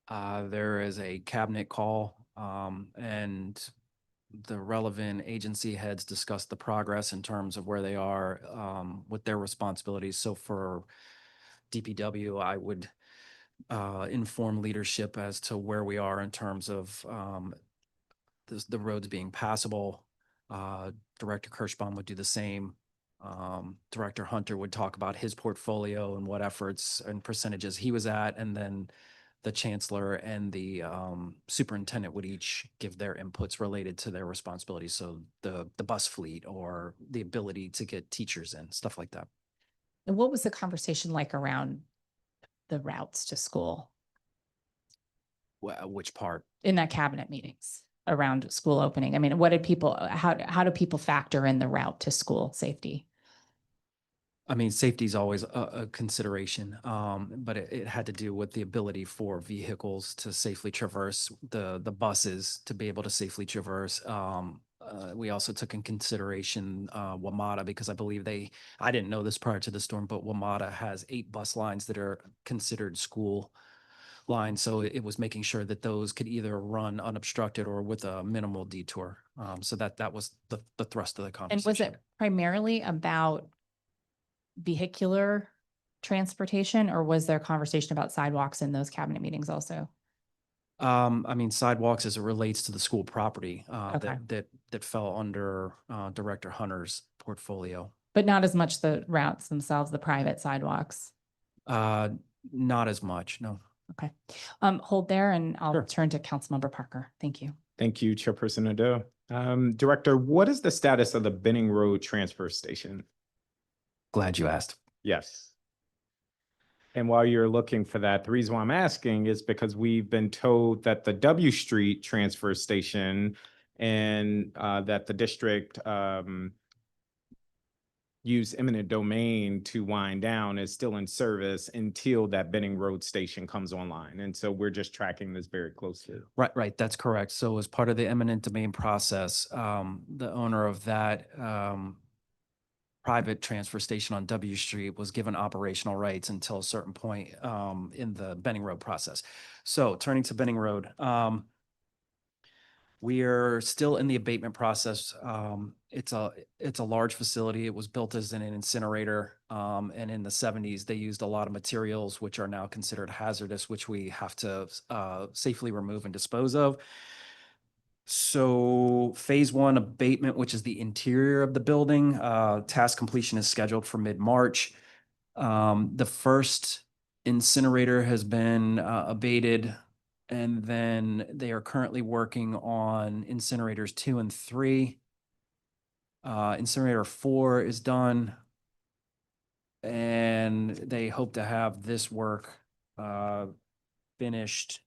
There is a cabinet call, and the relevant agency heads discuss the progress in terms of where they are with their responsibilities. So for DPW, I would inform leadership as to where we are in terms of the roads being passable. Director Kirschbaum would do the same. Director Hunter would talk about his portfolio and what efforts and percentages he was at, and then the chancellor and the superintendent would each give their inputs related to their responsibilities. So the bus fleet or the ability to get teachers in, stuff like that. And what was the conversation like around the routes to school Which part? in that cabinet meetings around school opening? I mean, what did people, how do people factor in the route to school safety? I mean, safety is always a consideration, but it had to do with the ability for vehicles to safely traverse, the buses to be able to safely traverse. We also took in consideration WMATA, because I believe I didn't know this prior to the storm, but WMATA has 8 bus lines that are considered school lines. So it was making sure that those could either run unobstructed or with a minimal detour. So that was the thrust of the conversation. And was it primarily about vehicular transportation, or was there conversation about sidewalks in those cabinet meetings also? I mean, sidewalks as it relates to the school property Okay. that fell under Director Hunter's portfolio. But not as much the routes themselves, the private sidewalks. Not as much, no. Okay. Hold there and I'll Sure. turn to Councilmember Parker. Thank you. Thank you, Chairperson Nadeau. Director, what is the status of the Benning Road Transfer Station? Glad you asked. Yes. And while you're looking for that, the reason why I'm asking is because we've been told that the W Street Transfer Station and that the district use eminent domain to wind down is still in service until that Benning Road Station comes online. And so we're just tracking this very closely. Right, that's correct. So as part of the eminent domain process, the owner of that private transfer station on W Street was given operational rights until a certain point in the Benning Road process. So turning to Benning Road, we are still in the abatement process. It's a large facility. It was built as an incinerator, and in the 70s they used a lot of materials which are now considered hazardous, which we have to safely remove and dispose of. So phase 1 abatement, which is the interior of the building, task completion is scheduled for mid-March. The first incinerator has been abated, and then they are currently working on incinerators 2 and 3. Incinerator 4 is done, and they hope to have this work finished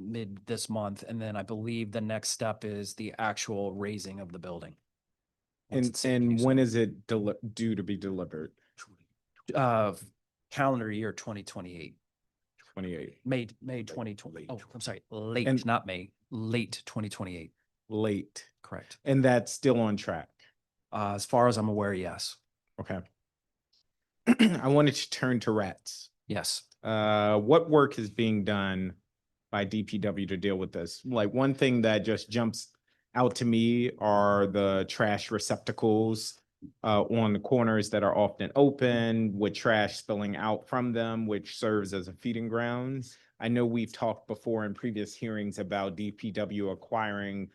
mid this month. And then I believe the next step is the actual raising of the building. And when is it due to be delivered? Calendar year 2028. 28. May 2020. Oh, I'm sorry, late, And- not May, late 2028. Late. Correct. And that's still on track. As far as I'm aware, yes. Okay. I wanted to turn to rats. Yes. What work is being done by DPW to deal with this? Like, one thing that just jumps out to me are the trash receptacles on the corners that are often open with trash spilling out from them, which serves as a feeding ground. I know we've talked before in previous hearings about DPW acquiring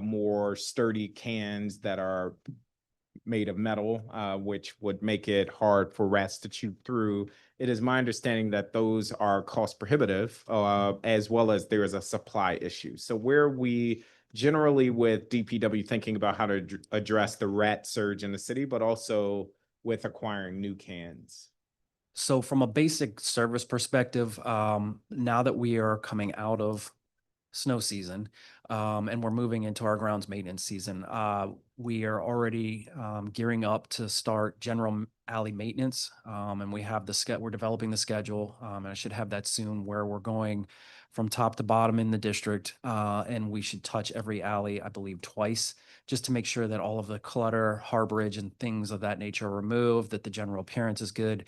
more sturdy cans that are made of metal, which would make it hard for rats to chew through. It is my understanding that those are cost prohibitive, as well as there is a supply issue. So where we generally with DPW thinking about how to address the rat surge in the city, but also with acquiring new cans. So from a basic service perspective, now that we are coming out of snow season, and we're moving into our grounds maintenance season, we are already gearing up to start general alley maintenance, and we have we're developing the schedule, and I should have that soon, where we're going from top to bottom in the district, and we should touch every alley, I believe, twice, just to make sure that all of the clutter, harborage, and things of that nature are removed, that the general appearance is good.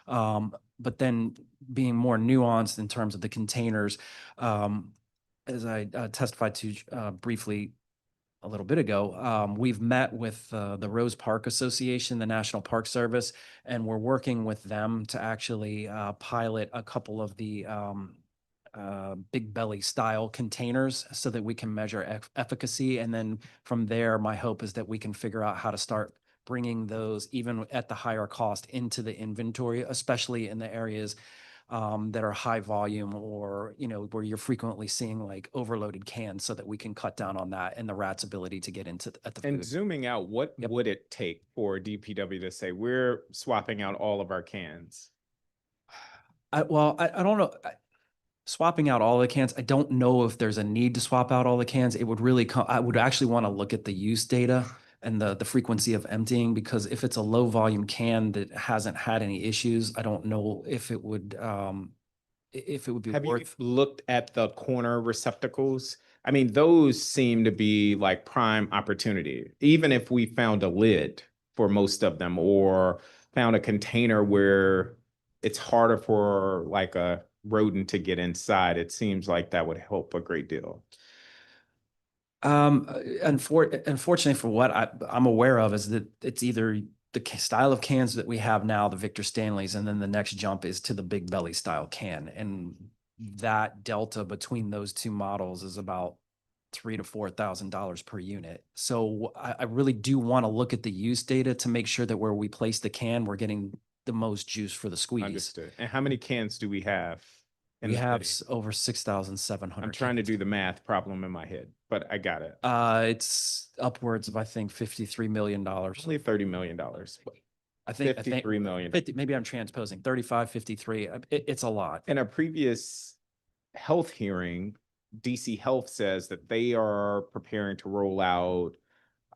But then being more nuanced in terms of the containers, as I testified to briefly a little bit ago, we've met with the Rose Park Association, the National Park Service, and we're working with them to actually pilot a couple of the big belly style containers so that we can measure efficacy. And then from there, my hope is that we can figure out how to start bringing those, even at the higher cost, into the inventory, especially in the areas that are high volume, or, where you're frequently seeing like overloaded cans, so that we can cut down on that and the rat's ability to get into at the And food. zooming out, what would it take for DPW to say, we're swapping out all of our cans? I don't know. Swapping out all the cans, I don't know if there's a need to swap out all the cans. It would really I would actually want to look at the use data and the frequency of emptying, because if it's a low volume can that hasn't had any issues, I don't know if it would be Have you worth. looked at the corner receptacles? I mean, those seem to be like prime opportunity, even if we found a lid for most of them, or found a container where it's harder for like a rodent to get inside. It seems like that would help a great deal. Unfortunately, for what I'm aware of, is that it's either the style of cans that we have now, the Victor Stanleys, and then the next jump is to the big belly style can. And that delta between those two models is about $3,000 to $4,000 per unit. So I really do want to look at the use data to make sure that where we place the can, we're getting the most juice for the squeeze. Understood. And how many cans do we have? We have over 6,700. I'm trying to do the math problem in my head, but I got it. It's upwards of, I think, $53 million. Only $30 million. I think 53 million. 50, maybe I'm transposing, 35, 53. It's a lot. In a previous health hearing, DC Health says that they are preparing to roll out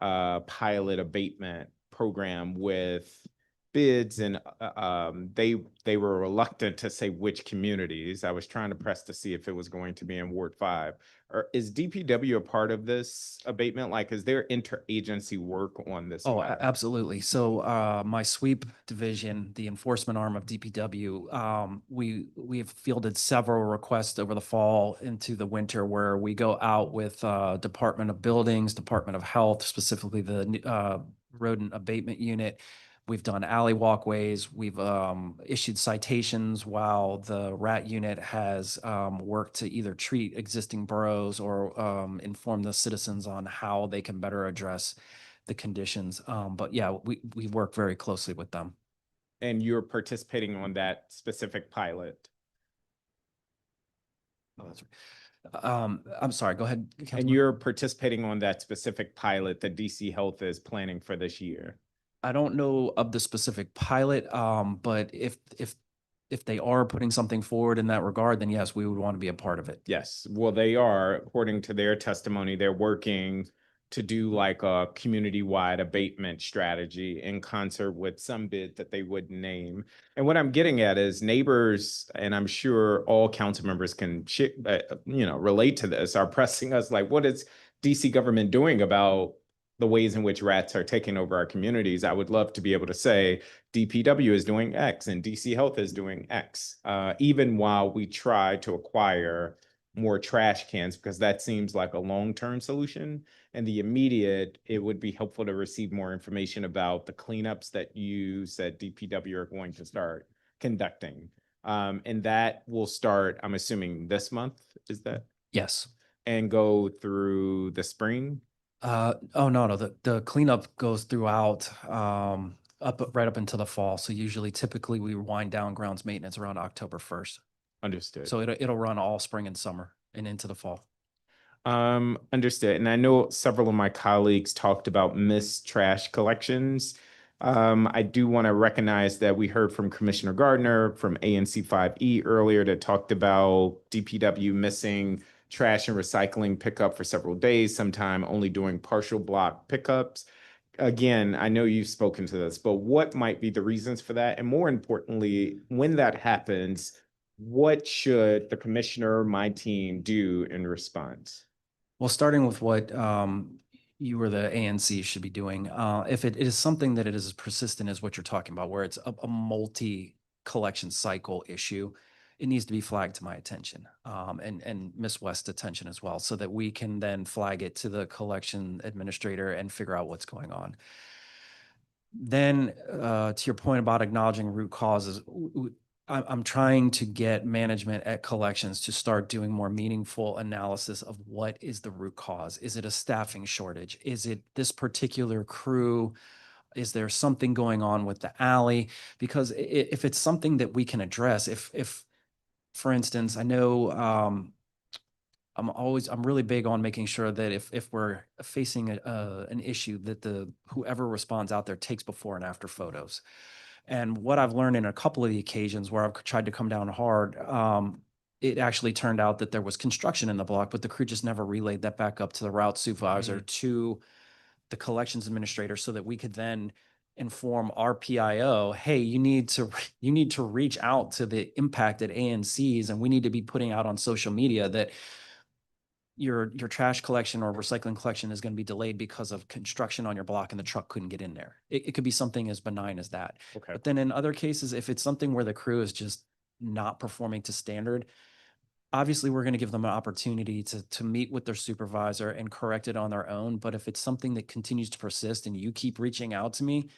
a pilot abatement program with bids, and they were reluctant to say which communities. I was trying to press to see if it was going to be in Ward 5. Or is DPW a part of this abatement? Like, is there interagency work on this? Oh, absolutely. So my sweep division, the enforcement arm of DPW, we have fielded several requests over the fall into the winter, where we go out with Department of Buildings, Department of Health, specifically the rodent abatement unit. We've done alley walkways. We've issued citations, while the rat unit has worked to either treat existing boroughs or inform the citizens on how they can better address the conditions. But yeah, we work very closely with them. And you're participating on that specific pilot? Oh, that's right. I'm sorry, go ahead. And you're participating on that specific pilot that DC Health is planning for this year? I don't know of the specific pilot, but if they are putting something forward in that regard, then yes, we would want to be a part of it. Yes, well, they are, according to their testimony, they're working to do like a community-wide abatement strategy in concert with some bid that they wouldn't name. And what I'm getting at is neighbors, and I'm sure all council members can relate to this, are pressing us like, what is DC government doing about the ways in which rats are taking over our communities? I would love to be able to say DPW is doing X and DC Health is doing X, even while we try to acquire more trash cans, because that seems like a long-term solution. And the immediate, it would be helpful to receive more information about the cleanups that you said DPW are going to start conducting. And that will start, I'm assuming this month, is that? Yes. And go through the spring? Oh, no, the cleanup goes throughout, right up until the fall. So typically we wind down grounds maintenance around October 1st. Understood. So it'll run all spring and summer and into the fall. Understood. And I know several of my colleagues talked about missed trash collections. I do want to recognize that we heard from Commissioner Gardner from ANC 5E earlier that talked about DPW missing trash and recycling pickup for several days, sometime only doing partial block pickups. Again, I know you've spoken to this, but what might be the reasons for that? And more importantly, when that happens, what should the commissioner, my team do in response? Well, starting with what you or the ANC should be doing, if it is something that it is as persistent as what you're talking about, where it's a multi-collection cycle issue, it needs to be flagged to my attention and Ms. West's attention as well, so that we can then flag it to the collection administrator and figure out what's going on. Then to your point about acknowledging root causes, I'm trying to get management at collections to start doing more meaningful analysis of what is the root cause. Is it a staffing shortage? Is it this particular crew? Is there something going on with the alley? Because if it's something that we can address, if for instance, I know I'm really big on making sure that if we're facing an issue, that whoever responds out there takes before and after photos. And what I've learned in a couple of the occasions where I've tried to come down hard, it actually turned out that there was construction in the block, but the crew just never relayed that back up to the route supervisor, to the collections administrator, so that we could then inform our PIO, hey, you need to reach out to the impacted ANCs, and we need to be putting out on social media that your trash collection or recycling collection is going to be delayed because of construction on your block and the truck couldn't get in there. It could be something as benign as that. Okay. But then in other cases, if it's something where the crew is just not performing to standard, obviously we're going to give them an opportunity to meet with their supervisor and correct it on their own. But if it's something that continues to persist and you keep reaching out to me,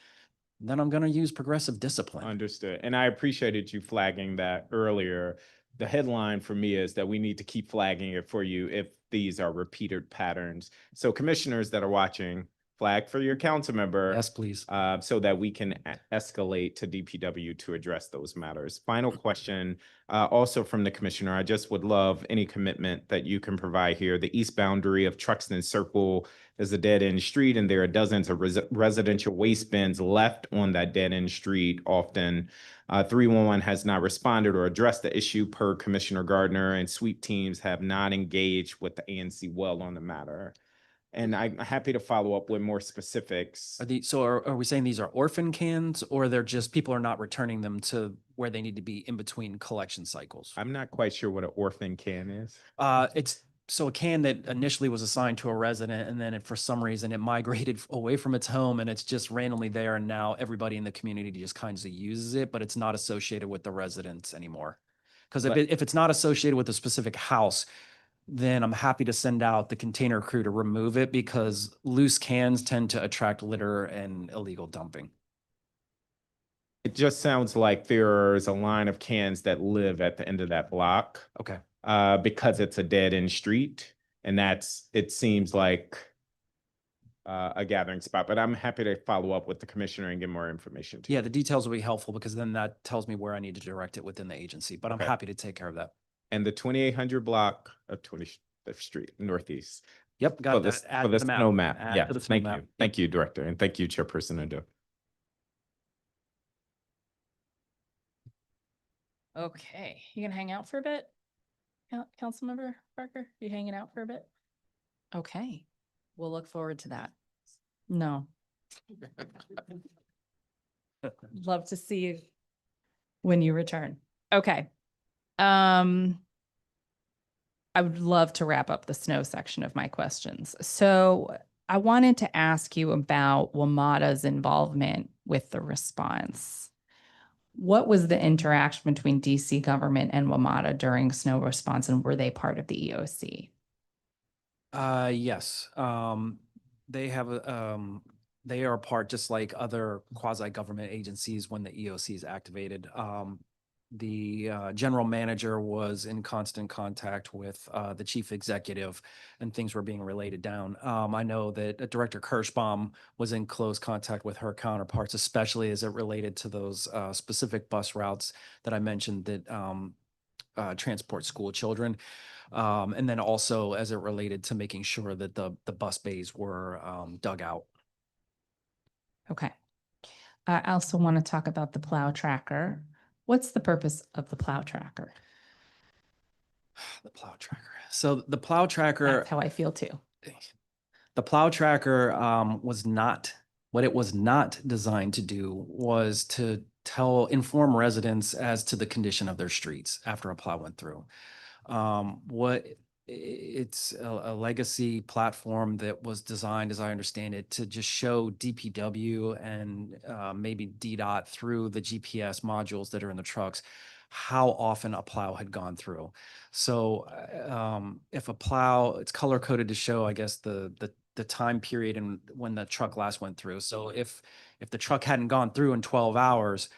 then I'm going to use progressive discipline. Understood. And I appreciated you flagging that earlier. The headline for me is that we need to keep flagging it for you if these are repeated patterns. So commissioners that are watching, flag for your council member. Yes, please. So that we can escalate to DPW to address those matters. Final question, also from the commissioner. I just would love any commitment that you can provide here. The east boundary of Truxton Circle is a dead-end street, and there are dozens of residential waste bins left on that dead-end street often. 311 has not responded or addressed the issue per Commissioner Gardner, and sweep teams have not engaged with the ANC well on the matter. And I'm happy to follow up with more specifics. Are we saying these are orphan cans, or they're just people are not returning them to where they need to be in between collection cycles? I'm not quite sure what an orphan can is. It's a can that initially was assigned to a resident, and then for some reason it migrated away from its home, and it's just randomly there. And now everybody in the community just kind of uses it, but it's not associated with the residents anymore. Because if it's not associated with a specific house, then I'm happy to send out the container crew to remove it, because loose cans tend to attract litter and illegal dumping. It just sounds like there's a line of cans that live at the end of that block. Okay. Because it's a dead end street, and it seems like a gathering spot, but I'm happy to follow up with the commissioner and get more information to you. Yeah, the details will be helpful, because then that tells me where I need to direct it within the agency, but I'm happy to take care of that. And the 2800 block of 25th Street Northeast. Yep, got that. For Add the to the snow map. map. Add Yeah, to the snow thank map. you. Thank you, Director, and thank you, Chairperson Ado. Okay, you gonna hang out for a bit? Councilmember Parker, you hanging out for a bit? Okay, we'll look forward to that. No. Love to see you when you return. Okay. I would love to wrap up the snow section of my questions. So I wanted to ask you about WMATA's involvement with the response. What was the interaction between DC government and WMATA during snow response, and were they part of the EOC? Yes. They are part, just like other quasi-government agencies, when the EOC is activated. general manager was in constant contact with the chief executive, and things were being related down. I know that Director Kirschbaum was in close contact with her counterparts, especially as it related to those specific bus routes that I mentioned that transport school children. And then also as it related to making sure that the bus bays were dug out. Okay. I also want to talk about the plow tracker. What's the purpose of the plow tracker? The plow tracker. So the plow tracker, That's how I feel too. the plow tracker was not, what it was not designed to do was to inform residents as to the condition of their streets after a plow went through. It's a legacy platform that was designed, as I understand it, to just show DPW and maybe DDOT through the GPS modules that are in the trucks how often a plow had gone through. So if a plow, it's color coded to show, I guess, the time period and when the truck last went through. So if the truck hadn't gone through in 12 hours,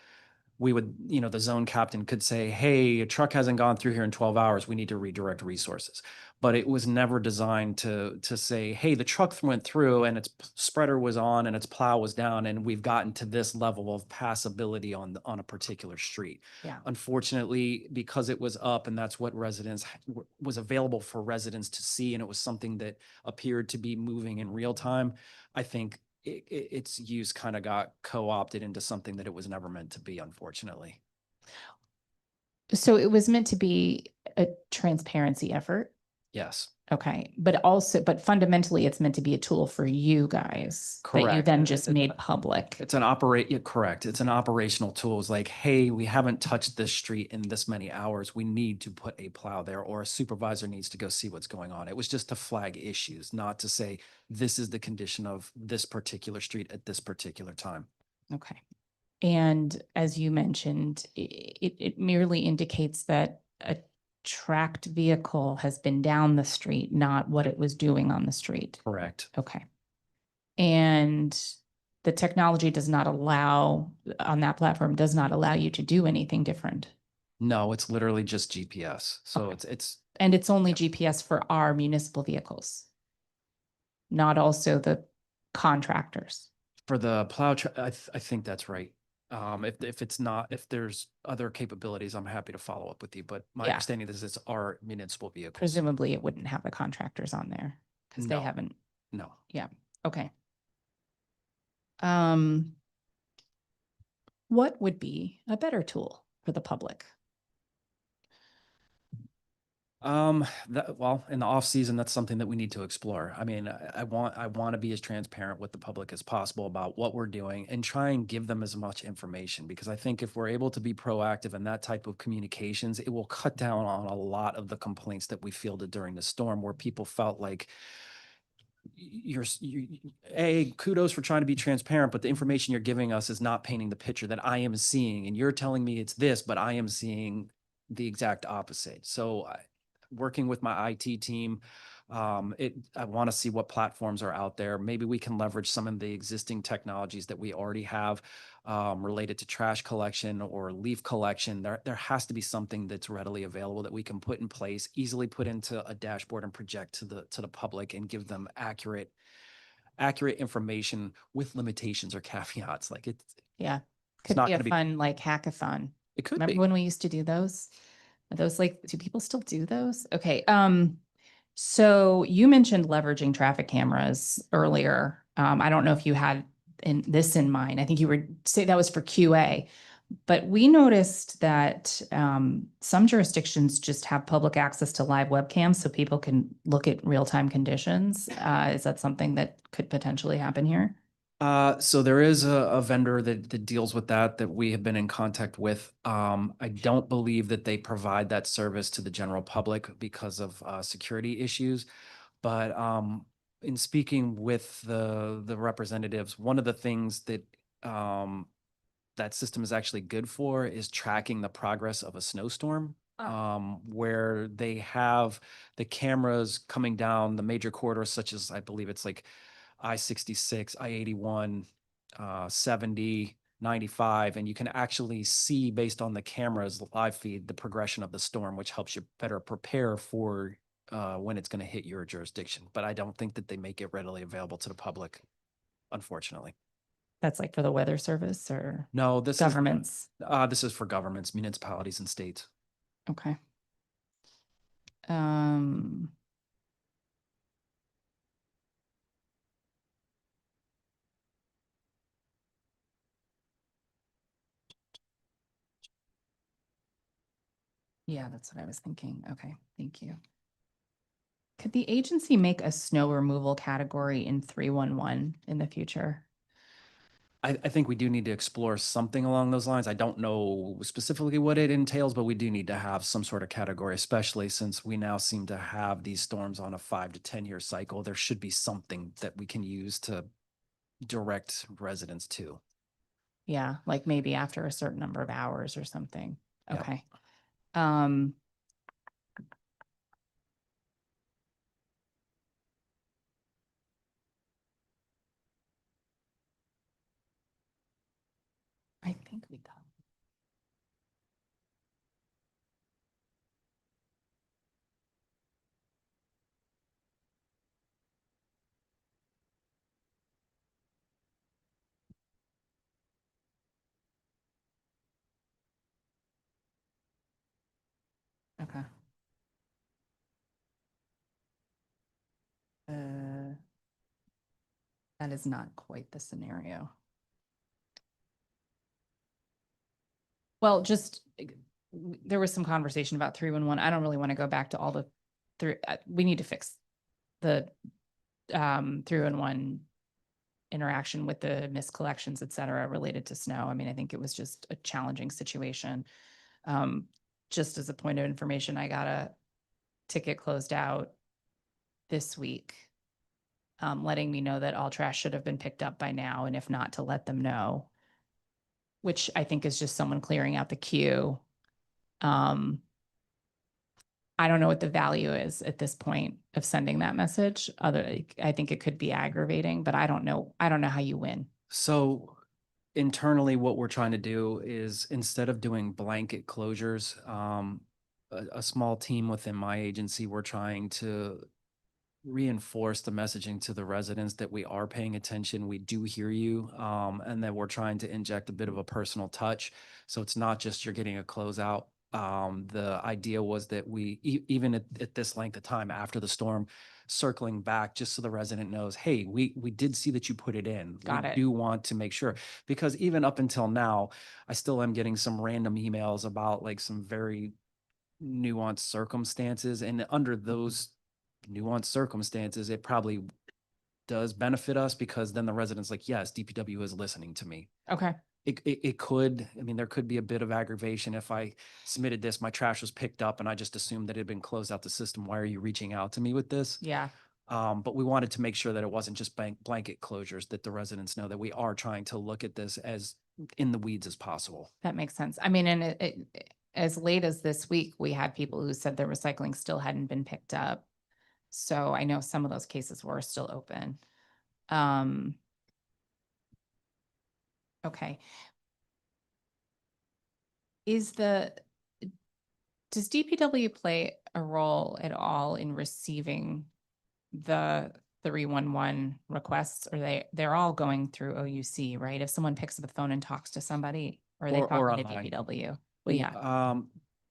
we would, the zone captain could say, hey, a truck hasn't gone through here in 12 hours. We need to redirect resources. But it was never designed to say, hey, the truck went through and its spreader was on and its plow was down, and we've gotten to this level of passability on a particular street. Yeah. Unfortunately, because it was up and that's what was available for residents to see, and it was something that appeared to be moving in real time, I think its use kind of got co-opted into something that it was never meant to be, unfortunately. So it was meant to be a transparency effort. Yes. Okay. But fundamentally it's meant to be a tool for you guys that you Correct. then just made public. It's correct. It's an operational tool. It's like, hey, we haven't touched this street in this many hours. We need to put a plow there, or a supervisor needs to go see what's going on. It was just to flag issues, not to say this is the condition of this particular street at this particular time. Okay. And as you mentioned, it merely indicates that a tracked vehicle has been down the street, not what it was doing on the street. Correct. Okay. And the technology does not allow, on that platform, does not allow you to do anything different. No, it's literally just GPS. So Okay. it's And it's only GPS for our municipal vehicles, not also the contractors. for the plow. I think that's right. If it's not, if there's other capabilities, I'm happy to follow up with you. But my Yeah. understanding is it's our municipal vehicles. Presumably it wouldn't have the contractors on there because they No. haven't. No. Yeah. Okay. What would be a better tool for the public? Well, in the off season, that's something that we need to explore. I mean, I want to be as transparent with the public as possible about what we're doing and try and give them as much information, because I think if we're able to be proactive in that type of communications, it will cut down on a lot of the complaints that we fielded during the storm, where people felt like kudos for trying to be transparent, but the information you're giving us is not painting the picture that I am seeing. And you're telling me it's this, but I am seeing the exact opposite. So working with my IT team, I want to see what platforms are out there. Maybe we can leverage some of the existing technologies that we already have related to trash collection or leaf collection. There has to be something that's readily available that we can put in place, easily put into a dashboard and project to the public and give them accurate information with limitations or caveats. Like Yeah. It's Could not be a gonna be- fun like hackathon. it could Remember be. when we used to do those? Are those like, do people still do those? Okay. So you mentioned leveraging traffic cameras earlier. I don't know if you had this in mind. I think you were say that was for QA, but we noticed that some jurisdictions just have public access to live webcams so people can look at real-time conditions. Is that something that could potentially happen here? So there is a vendor that deals with that we have been in contact with. I don't believe that they provide that service to the general public because of security issues. But in speaking with the representatives, one of the things that that system is actually good for is tracking the progress of a snowstorm. Where they have the cameras coming down the major corridors, such as I believe it's like I-66, I-81, 70, 95, and you can actually see based on the camera's live feed, the progression of the storm, which helps you better prepare for when it's going to hit your jurisdiction. But I don't think that they make it readily available to the public, unfortunately. That's like for the weather service or No, this governments? this is for governments, municipalities, and states. Okay. Yeah, that's what I was thinking. Okay, thank you. Could the agency make a snow removal category in 311 in the future? I think we do need to explore something along those lines. I don't know specifically what it entails, but we do need to have some sort of category, especially since we now seem to have these storms on a 5 to 10 year cycle. There should be something that we can use to direct residents to. Yeah, like maybe after a certain number of hours or something. Yeah. Okay. I think we got. Okay. That is not quite the scenario. Well, just there was some conversation about 311. I don't really want to go back to all the we need to fix the 311 interaction with the missed collections, et cetera, related to snow. I mean, I think it was just a challenging situation. Just as a point of information, I got a ticket closed out this week, letting me know that all trash should have been picked up by now, and if not, to let them know, which I think is just someone clearing out the queue. I don't know what the value is at this point of sending that message. I think it could be aggravating, but I don't know how you win. So internally, what we're trying to do is, instead of doing blanket closures, a small team within my agency, we're trying to reinforce the messaging to the residents that we are paying attention, we do hear you, and that we're trying to inject a bit of a personal touch. So it's not just you're getting a closeout. The idea was that we, even at this length of time after the storm, circling back just so the resident knows, hey, we did see that you put it in. Got we it. do want to make sure, because even up until now, I still am getting some random emails about like some very nuanced circumstances, and under those nuanced circumstances, it probably does benefit us, because then the resident's like, yes, DPW is listening to me. Okay. It could, I mean, there could be a bit of aggravation if I submitted this, my trash was picked up, and I just assumed that it had been closed out the system. Why are you reaching out to me with this? Yeah. But we wanted to make sure that it wasn't just blanket closures, that the residents know that we are trying to look at this as in the weeds as possible. That makes sense. I mean, and as late as this week, we had people who said their recycling still hadn't been picked up. So I know some of those cases were still open. Okay. Does DPW play a role at all in receiving the 311 requests? Or they're all going through OUC, right? If someone picks up the phone and talks to somebody, or are they Or talking to online. DPW? Well, yeah.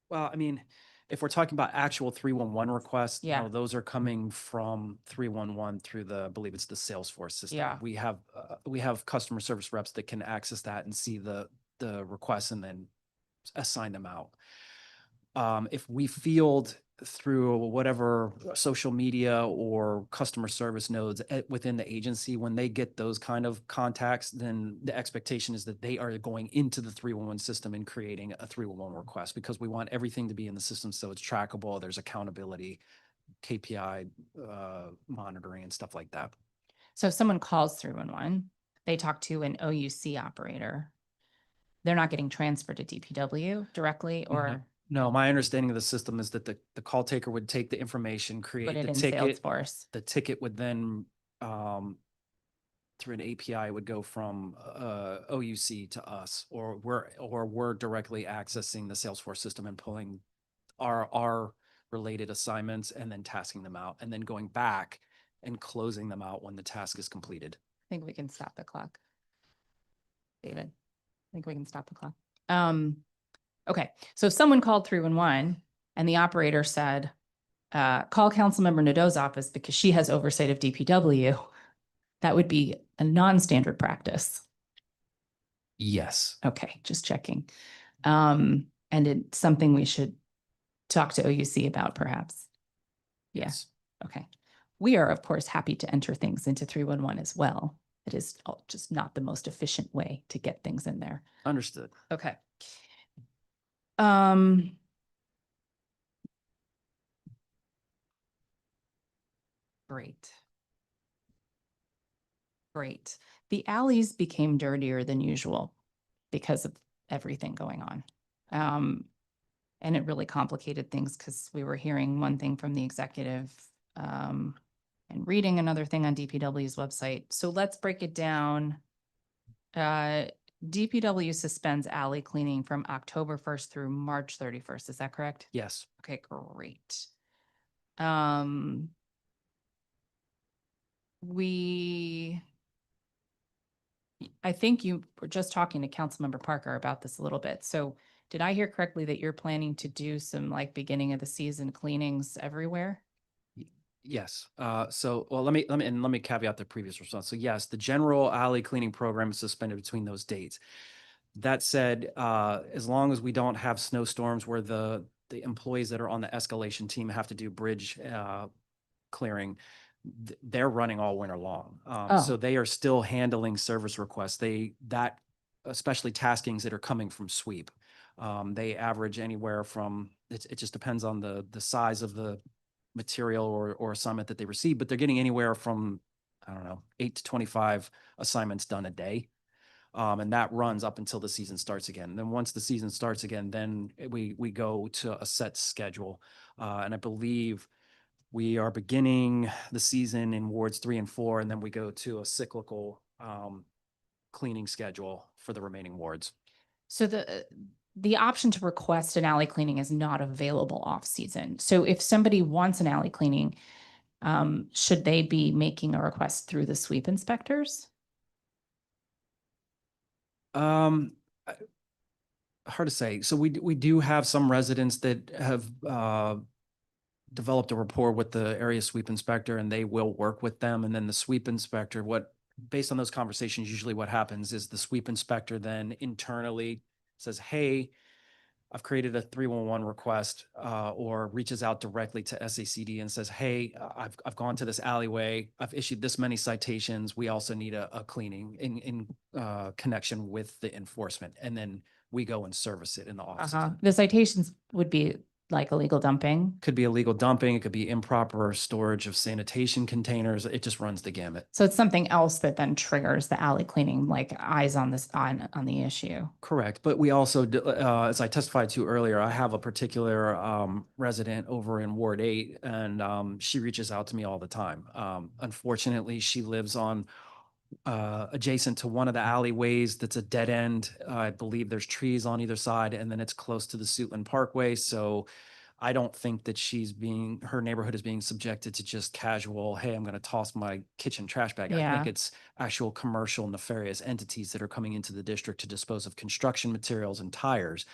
Well, I mean, if we're talking about actual 311 requests, Yeah. no, those are coming from 311 through I believe it's the Salesforce system. Yeah. We have customer service reps that can access that and see the requests and then assign them out. If we field through whatever social media or customer service nodes within the agency, when they get those kind of contacts, then the expectation is that they are going into the 311 system and creating a 311 request, because we want everything to be in the system so it's trackable, there's accountability, KPI monitoring and stuff like that. So if someone calls 311, they talk to an OUC operator, they're not getting transferred to DPW directly, or No, my understanding of the system is that the call taker would take the information, put create it the in ticket. Salesforce? The ticket would then through an API, it would go from OUC to us, or we're directly accessing the Salesforce system and pulling our related assignments and then tasking them out, and then going back and closing them out when the task is completed. I think we can stop the clock. David, I think we can stop the clock. Okay, so if someone called 311 and the operator said, call Councilmember Nadeau's office because she has oversight of DPW, that would be a non-standard practice. Yes. Okay, just checking. And it's something we should talk to OUC about perhaps. Yes. Okay. We are, of course, happy to enter things into 311 as well. It is just not the most efficient way to get things in there. Understood. Okay. Great. Great. The alleys became dirtier than usual because of everything going on. And it really complicated things because we were hearing one thing from the executive and reading another thing on DPW's website. So let's break it down. DPW suspends alley cleaning from October 1st through March 31st. Is that correct? Yes. Okay, great. I think you were just talking to Councilmember Parker about this a little bit. So did I hear correctly that you're planning to do some like beginning of the season cleanings everywhere? Yes. Well, let me caveat the previous response. So yes, the general alley cleaning program is suspended between those dates. That said, as long as we don't have snowstorms where the employees that are on the escalation team have to do bridge clearing, they're running all winter long. So they are still handling service requests. Especially taskings that are coming from sweep. They average anywhere from, it just depends on the size of the material or assignment that they receive, but they're getting anywhere from, I don't know, 8 to 25 assignments done a day. And that runs up until the season starts again. And then once the season starts again, then we go to a set schedule. And I believe we are beginning the season in wards 3 and 4, and then we go to a cyclical cleaning schedule for the remaining wards. So the option to request an alley cleaning is not available off season. So if somebody wants an alley cleaning, should they be making a request through the sweep inspectors? Hard to say. So we do have some residents that have developed a rapport with the area sweep inspector, and they will work with them. And then the sweep inspector, based on those conversations, usually what happens is the sweep inspector then internally says, hey, I've created a 311 request, or reaches out directly to SACD and says, hey, I've gone to this alleyway. I've issued this many citations. We also need a cleaning in connection with the enforcement. And then we go and service it in the office. The citations would be like illegal dumping. Could be illegal dumping. It could be improper storage of sanitation containers. It just runs the gamut. So it's something else that then triggers the alley cleaning, like eyes on this on the issue. Correct. But we also, as I testified to earlier, I have a particular resident over in Ward 8, and she reaches out to me all the time. Unfortunately, she lives on adjacent to one of the alleyways that's a dead end. I believe there's trees on either side, and then it's close to the Suitland Parkway. So I don't think that her neighborhood is being subjected to just casual, hey, I'm going to toss my kitchen trash bag. I think it's actual commercial nefarious entities that are coming into the district to dispose of construction materials and tires.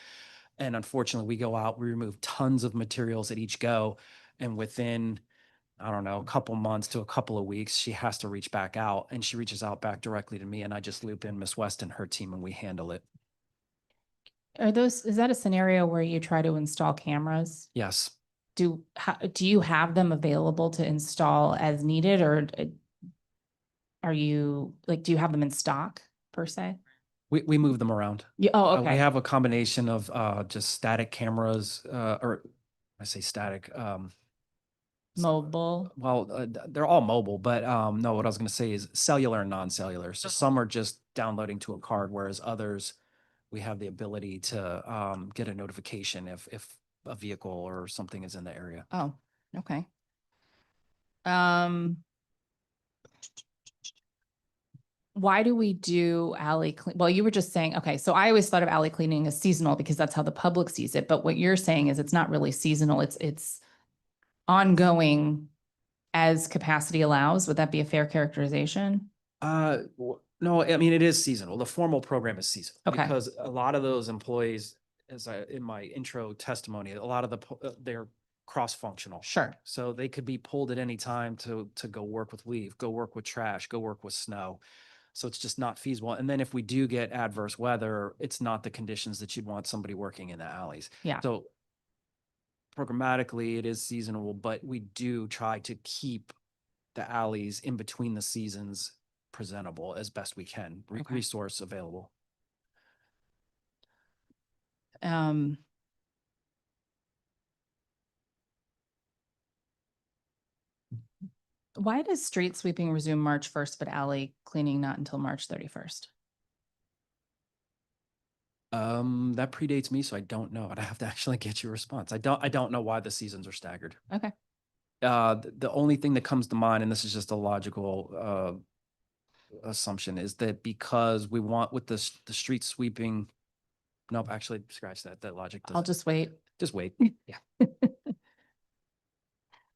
And unfortunately, we go out, we remove tons of materials at each go. And within, I don't know, a couple months to a couple of weeks, she has to reach back out, and she reaches out back directly to me, and I just loop in Miss West and her team, and we handle it. Is that a scenario where you try to install cameras? Yes. Do you have them available to install as needed, or are you like, do you have them in stock per se? We move them around. Yeah. Oh, okay. We have a combination of just static cameras, or I say static. Mobile. Well, they're all mobile, but no, what I was going to say is cellular and non-cellular. So some are just downloading to a card, whereas others, we have the ability to get a notification if a vehicle or something is in the area. Oh, okay. why do we do alley clean? Well, you were just saying, okay, so I always thought of alley cleaning as seasonal because that's how the public sees it. But what you're saying is it's not really seasonal. It's ongoing as capacity allows. Would that be a fair characterization? No, I mean, it is seasonal. The formal program is seasonal. Okay. Because a lot of those employees, in my intro testimony, a lot of they're cross-functional. Sure. So they could be pulled at any time to go work with leaf, go work with trash, go work with snow. So it's just not feasible. And then if we do get adverse weather, it's not the conditions that you'd want somebody working in the alleys. Yeah. So programmatically, it is seasonal, but we do try to keep the alleys in between the seasons presentable as best we can, Okay. resource available. Why does street sweeping resume March 1st, but alley cleaning not until March 31st? That predates me, so I don't know. I'd have to actually get you a response. I don't know why the seasons are staggered. Okay. The only thing that comes to mind, and this is just a logical assumption, is that because we want with the street sweeping. Nope, actually scratch that. That logic I'll doesn't. just wait. Just wait. Yeah.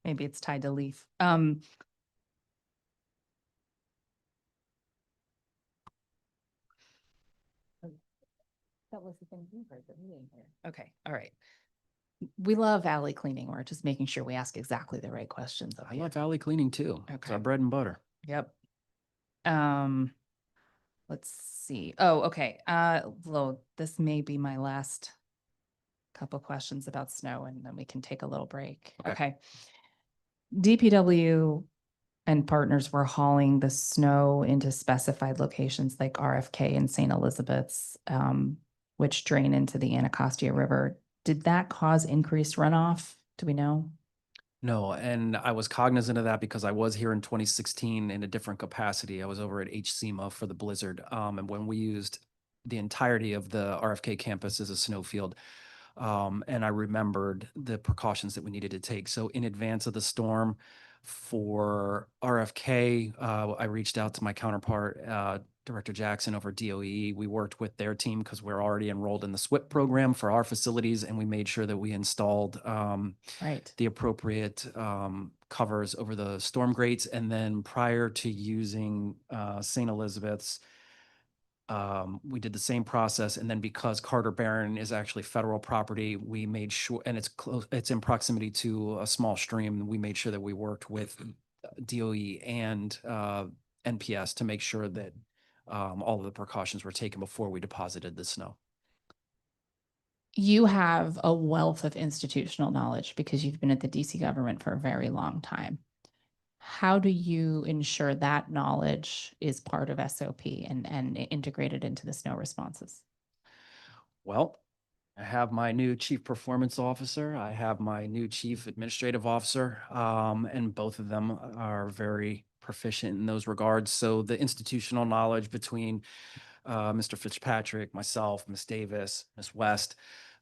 Maybe it's tied to leaf. That was the thing you heard, but we didn't hear. Okay, all right. We love alley cleaning. We're just making sure we ask exactly the right questions. up I here. love alley cleaning too. It's Okay. our bread and butter. Yep. Let's see. Oh, okay. Well, this may be my last couple questions about snow, and then we can take a little break. Okay. Okay. DPW and partners were hauling the snow into specified locations like RFK and St. Elizabeth's, which drain into the Anacostia River. Did that cause increased runoff? Do we know? No, and I was cognizant of that because I was here in 2016 in a different capacity. I was over at HCMA for the blizzard. And when we used the entirety of the RFK campus as a snowfield, and I remembered the precautions that we needed to take. So in advance of the storm for RFK, I reached out to my counterpart, Director Jackson over at DOE. We worked with their team because we're already enrolled in the SWIP program for our facilities, and we made sure that we installed Right. the appropriate covers over the storm grates. And then prior to using St. Elizabeth's, we did the same process. And then because Carter Barron is actually federal property, we made sure, and it's close, it's in proximity to a small stream. We made sure that we worked with DOE and NPS to make sure that all of the precautions were taken before we deposited the snow. You have a wealth of institutional knowledge because you've been at the DC government for a very long time. How do you ensure that knowledge is part of SOP and integrated into the snow responses? Well, I have my new chief performance officer. I have my new chief administrative officer, and both of them are very proficient in those regards. So the institutional knowledge between Mr. Fitzpatrick, myself, Ms. Davis, Ms. West,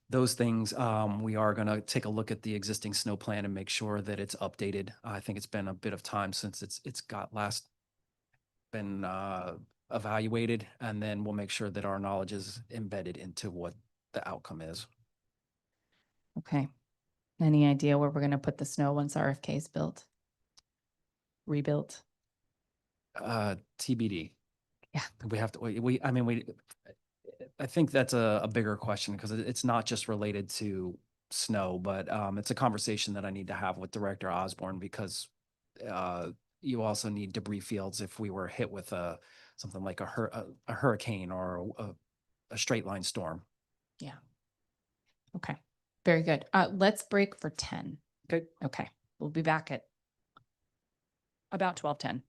those things, we are going to take a look at the existing snow plan and make sure that it's updated. I think it's been a bit of time since it's got last been evaluated, and then we'll make sure that our knowledge is embedded into what the outcome is. Okay. Any idea where we're going to put the snow once RFK is built? Rebuilt? TBD. Yeah. We have to, I mean, I think that's a bigger question because it's not just related to snow, but it's a conversation that I need to have with Director Osborne because you also need debris fields if we were hit with something like a hurricane or a straight line storm. Yeah. Okay. Very good. Let's break for 10. Okay. Okay. We'll be back at about 12:10.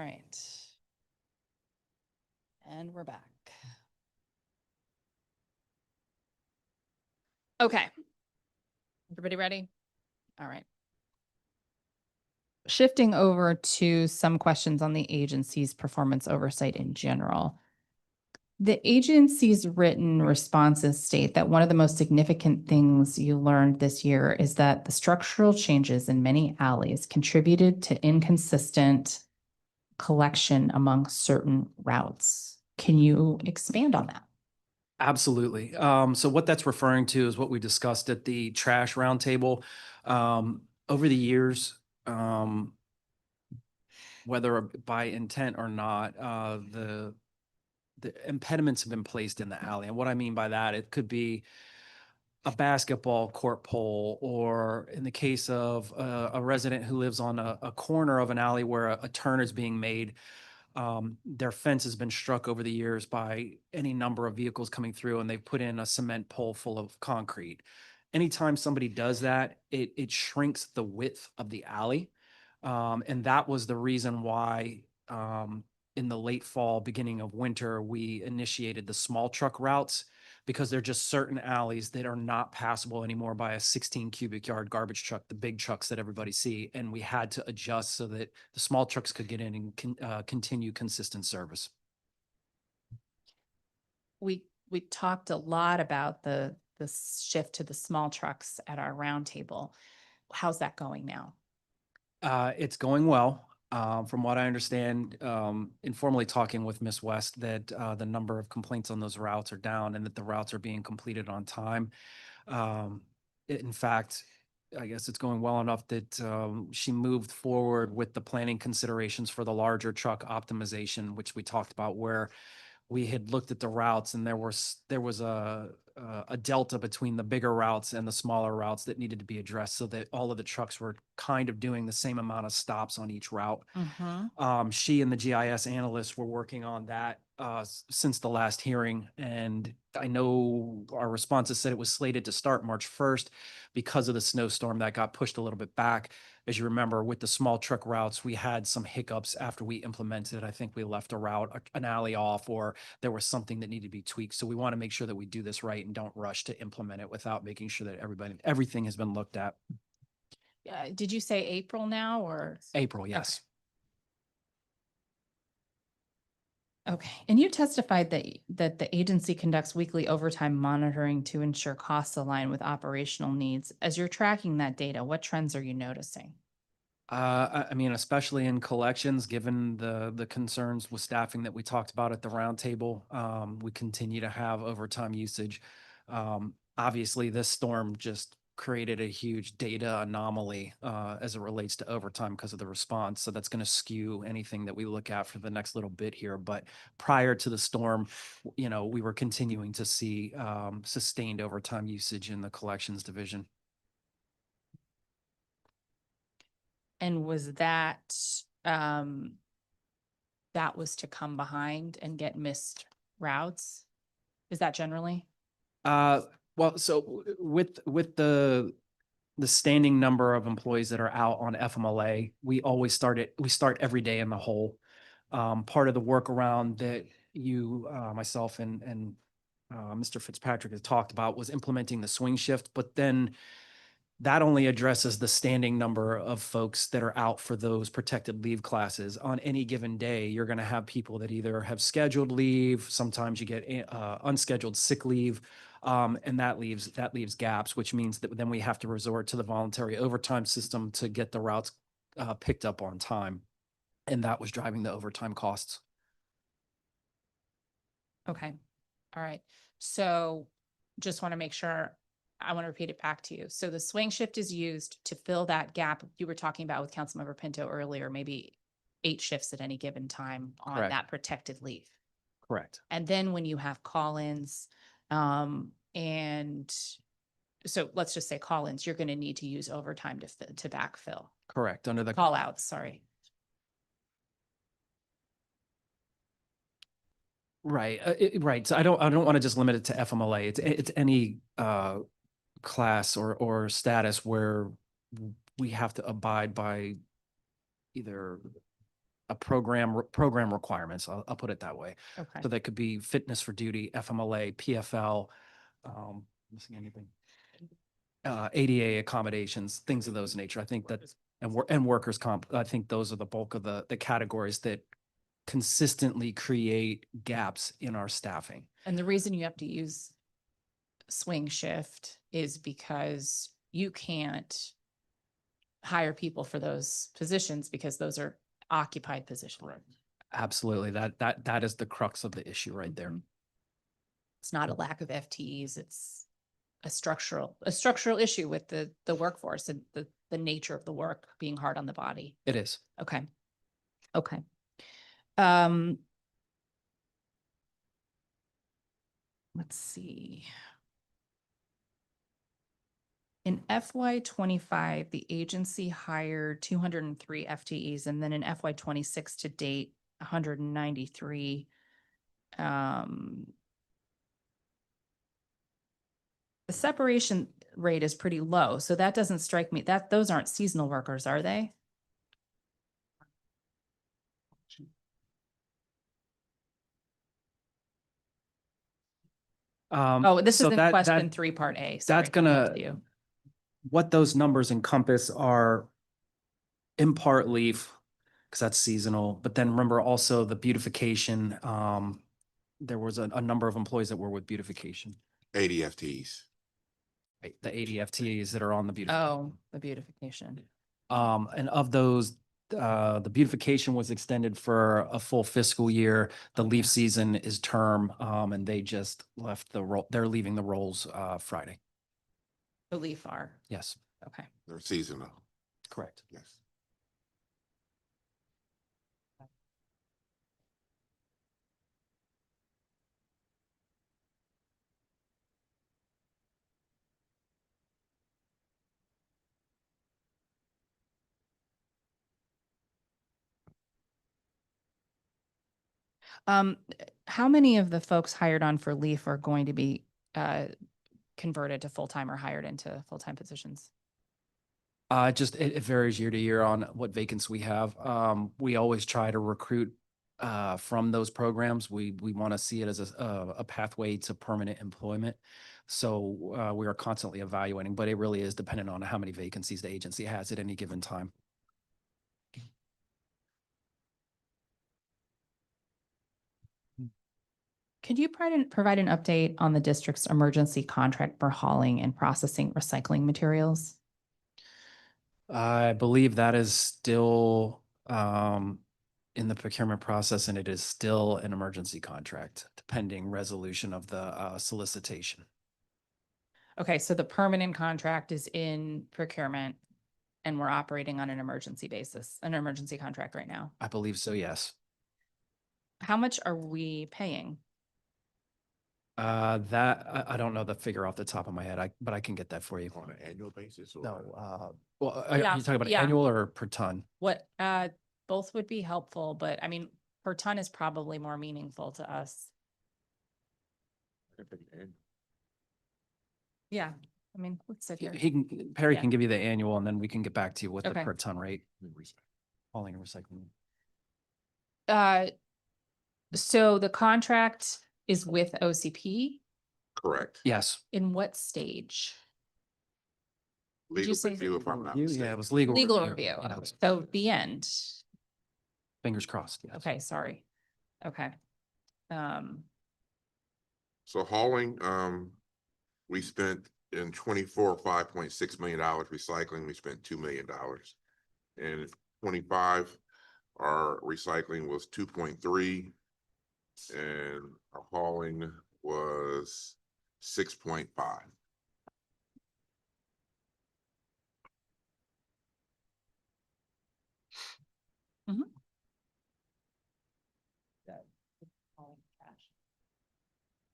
right. And we're back. Okay. Everybody ready? All right. Shifting over to some questions on the agency's performance oversight in general. The agency's written responses state that one of the most significant things you learned this year is that the structural changes in many alleys contributed to inconsistent collection among certain routes. Can you expand on that? Absolutely. So what that's referring to is what we discussed at the trash roundtable. Over the years, whether by intent or not, the impediments have been placed in the alley. And what I mean by that, it could be a basketball court pole, or in the case of a resident who lives on a corner of an alley where a turn is being made, their fence has been struck over the years by any number of vehicles coming through, and they've put in a cement pole full of concrete. Anytime somebody does that, it shrinks the width of the alley. And that was the reason why in the late fall, beginning of winter, we initiated the small truck routes, because there are just certain alleys that are not passable anymore by a 16 cubic yard garbage truck, the big trucks that everybody see. And we had to adjust so that the small trucks could get in and continue consistent service. We talked a lot about the shift to the small trucks at our roundtable. How's that going now? It's going well. From what I understand, informally talking with Miss West, that the number of complaints on those routes are down and that the routes are being completed on time. In fact, I guess it's going well enough that she moved forward with the planning considerations for the larger truck optimization, which we talked about, where we had looked at the routes and there was a delta between the bigger routes and the smaller routes that needed to be addressed, so that all of the trucks were kind of doing the same amount of stops on each route. She and the GIS analysts were working on that since the last hearing. And I know our responses said it was slated to start March 1st. Because of the snowstorm, that got pushed a little bit back. As you remember, with the small truck routes, we had some hiccups after we implemented it. I think we left a route, an alley off, or there was something that needed to be tweaked. So we want to make sure that we do this right and don't rush to implement it without making sure that everything has been looked at. Did you say April now or? April, yes. Okay. And you testified that the agency conducts weekly overtime monitoring to ensure costs align with operational needs. As you're tracking that data, what trends are you noticing? I mean, especially in collections, given the concerns with staffing that we talked about at the roundtable, we continue to have overtime usage. Obviously, this storm just created a huge data anomaly as it relates to overtime because of the response. So that's going to skew anything that we look at for the next little bit here. But prior to the storm, we were continuing to see sustained overtime usage in the collections division. And was that that was to come behind and get missed routes? Is that generally? Well, so with the standing number of employees that are out on FMLA, we start every day in the hole. Part of the workaround that myself and Mr. Fitzpatrick has talked about was implementing the swing shift, but then that only addresses the standing number of folks that are out for those protected leave classes. On any given day, you're going to have people that either have scheduled leave, sometimes you get unscheduled sick leave, and that leaves gaps, which means that then we have to resort to the voluntary overtime system to get the routes picked up on time. And that was driving the overtime costs. Okay. All right. So just want to make sure, I want to repeat it back to you. So the swing shift is used to fill that gap you were talking about with Councilmember Pinto earlier, maybe 8 shifts at any given time on Correct. that protected leave. Correct. And then when you have call-ins, and so let's just say call-ins, you're going to need to use overtime to backfill. Correct. Under the Call-outs, sorry. Right. Right. So I don't want to just limit it to FMLA. It's any class or status where we have to abide by either a program requirements. I'll put it that way. Okay. So that could be fitness for duty, FMLA, PFL, missing anything? ADA accommodations, things of those nature. I think that, and workers' comp, I think those are the bulk of the categories that consistently create gaps in our staffing. And the reason you have to use swing shift is because you can't hire people for those positions because those are occupied positions. Absolutely. That is the crux of the issue right there. Mhm. It's not a lack of FTEs, it's a structural issue with the workforce and the nature of the work being hard on the body. It is. Okay. Okay. Let's see. In FY 25, the agency hired 203 FTEs, and then in FY 26 to date, 193. The separation rate is pretty low, so that doesn't strike me, that those aren't seasonal workers, are they? Oh, this is So in that- question that- 3, part A. that's Sorry, gonna- back to you. What those numbers encompass are in part leaf, because that's seasonal, but then remember also the beautification. There was a number of employees that were with beautification, 80 FTEs. right? The 80 FTEs that are on the beautification. Oh, the beautification. And of those, the beautification was extended for a full fiscal year. The leaf season is term, and they just left the role. They're leaving the roles Friday. Belief are, Yes, okay. They're seasonal. correct. Yes. How many of the folks hired on for leaf are going to be converted to full-time or hired into full-time positions? It varies year to year on what vacancies we have. We always try to recruit from those programs. We want to see it as a pathway to permanent employment. So we are constantly evaluating, but it really is dependent on how many vacancies the agency has at any given time. Could you provide an update on the district's emergency contract for hauling and processing recycling materials? I believe that is still in the procurement process, and it is still an emergency contract, pending resolution of the solicitation. Okay, so the permanent contract is in procurement and we're operating on an emergency basis, an emergency contract right now. I believe so, yes. How much are we paying? I don't know the figure off the top of my head, but I can get that for you. On an annual basis or? No, well, are you Yeah, talking about yeah. annual or per ton? What, both would be helpful, but I mean, per ton is probably more meaningful to us. Yeah, I mean, let's sit here. Perry Yeah. can give you the annual, and then we can get back to you with the Okay. per ton rate. Hauling and recycling. So the contract is with OCP. Correct. Yes. In what stage? Did you Legal say- review, if I'm not Yeah, mistaken. it was legal. Legal review. Yeah. So the end. Fingers crossed. Yes. Okay, sorry. Okay. So hauling, we spent in 24, $5.6 million. Recycling, we spent $2 million. In 25, our recycling was 2.3, and our hauling was 6.5.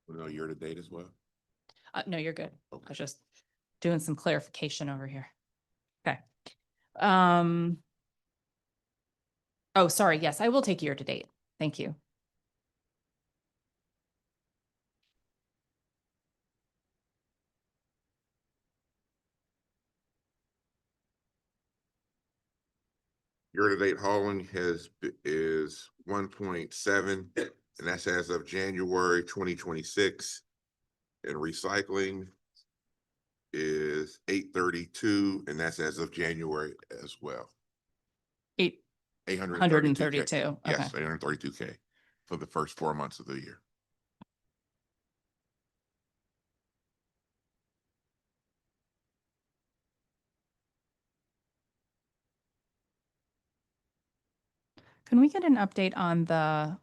No, year to date as well. No, you're good. I Okay. was just doing some clarification over here. Okay. Oh, sorry. Yes, I will take year to date. Thank you. Year-to-date hauling is 1.7, and that's as of January 2026. And recycling is 832, and that's as of January as well. 832. Okay. Yes, 832K for the first 4 months of the year. Can we get an update on the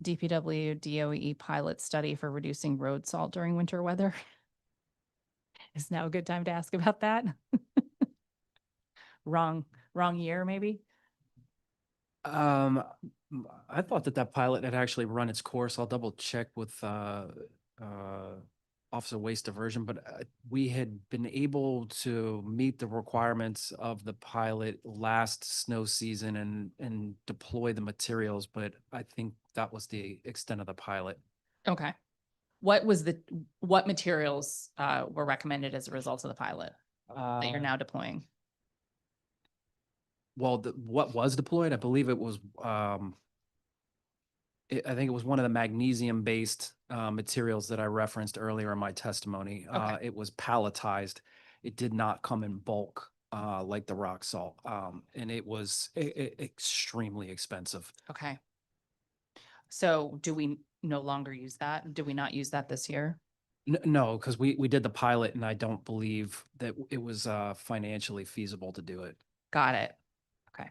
DPW DOE pilot study for reducing road salt during winter weather? Is now a good time to ask about that? Wrong year, maybe? I thought that pilot had actually run its course. I'll double check with Office of Waste Diversion, but we had been able to meet the requirements of the pilot last snow season and deploy the materials, but I think that was the extent of the pilot. Okay. What materials were recommended as a result of the pilot that you're now deploying? Well, what was deployed, I believe it was, I think it was one of the magnesium-based materials that I referenced earlier in my testimony. Okay. It was palletized. It did not come in bulk like the rock salt, and it was extremely expensive. Okay. So do we no longer use that? Do we not use that this year? No, because we did the pilot, and I don't believe that it was financially feasible to do it. Got it. Okay.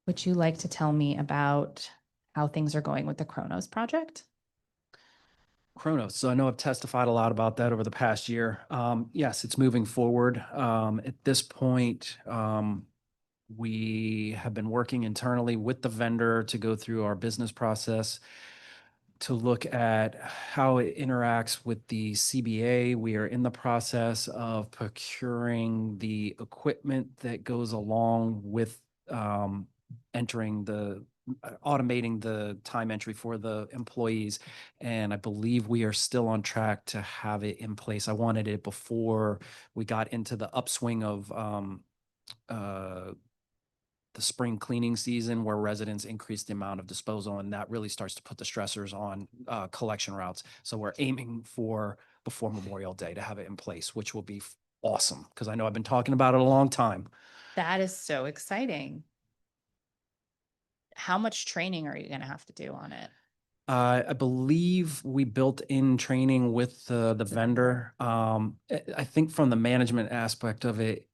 Would you like to tell me about how things are going with the Kronos project? Kronos. So I know I've testified a lot about that over the past year. Yes, it's moving forward. At this point, we have been working internally with the vendor to go through our business process to look at how it interacts with the CBA. We are in the process of procuring the equipment that goes along with automating the time entry for the employees. And I believe we are still on track to have it in place. I wanted it before we got into the upswing of the spring cleaning season, where residents increase the amount of disposal, and that really starts to put the stressors on collection routes. So we're aiming for before Memorial Day to have it in place, which will be awesome, because I know I've been talking about it a long time. That is so exciting. How much training are you going to have to do on it? I believe we built in training with the vendor. I think from the management aspect of it,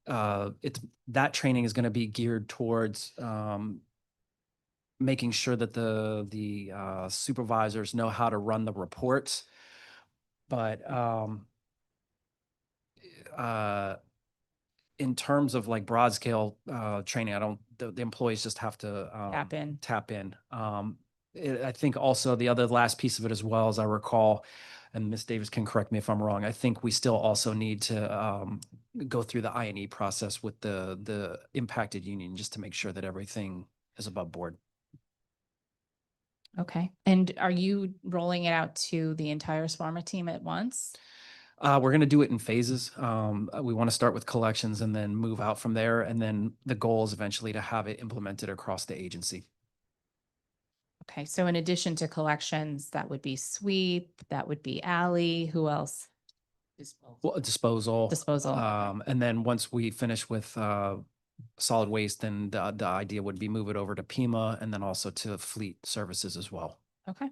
that training is going to be geared towards making sure that the supervisors know how to run the reports. But in terms of like broad scale training, the employees just have to tap in. I think also the other last piece of it as well, as I recall, and Ms. Davis can correct me if I'm wrong, I think we still also need to go through the I&E process with the impacted union, just to make sure that everything is above board. Okay. And are you rolling it out to the entire SWARMA team at once? We're going to do it in phases. We want to start with collections and then move out from there. And then the goal is eventually to have it implemented across the agency. Okay. So in addition to collections, that would be sweep, that would be alley. Who else? Well, disposal. Okay. And then once we finish with solid waste, then the idea would be move it over to PEMA and then also to fleet services as well. Okay.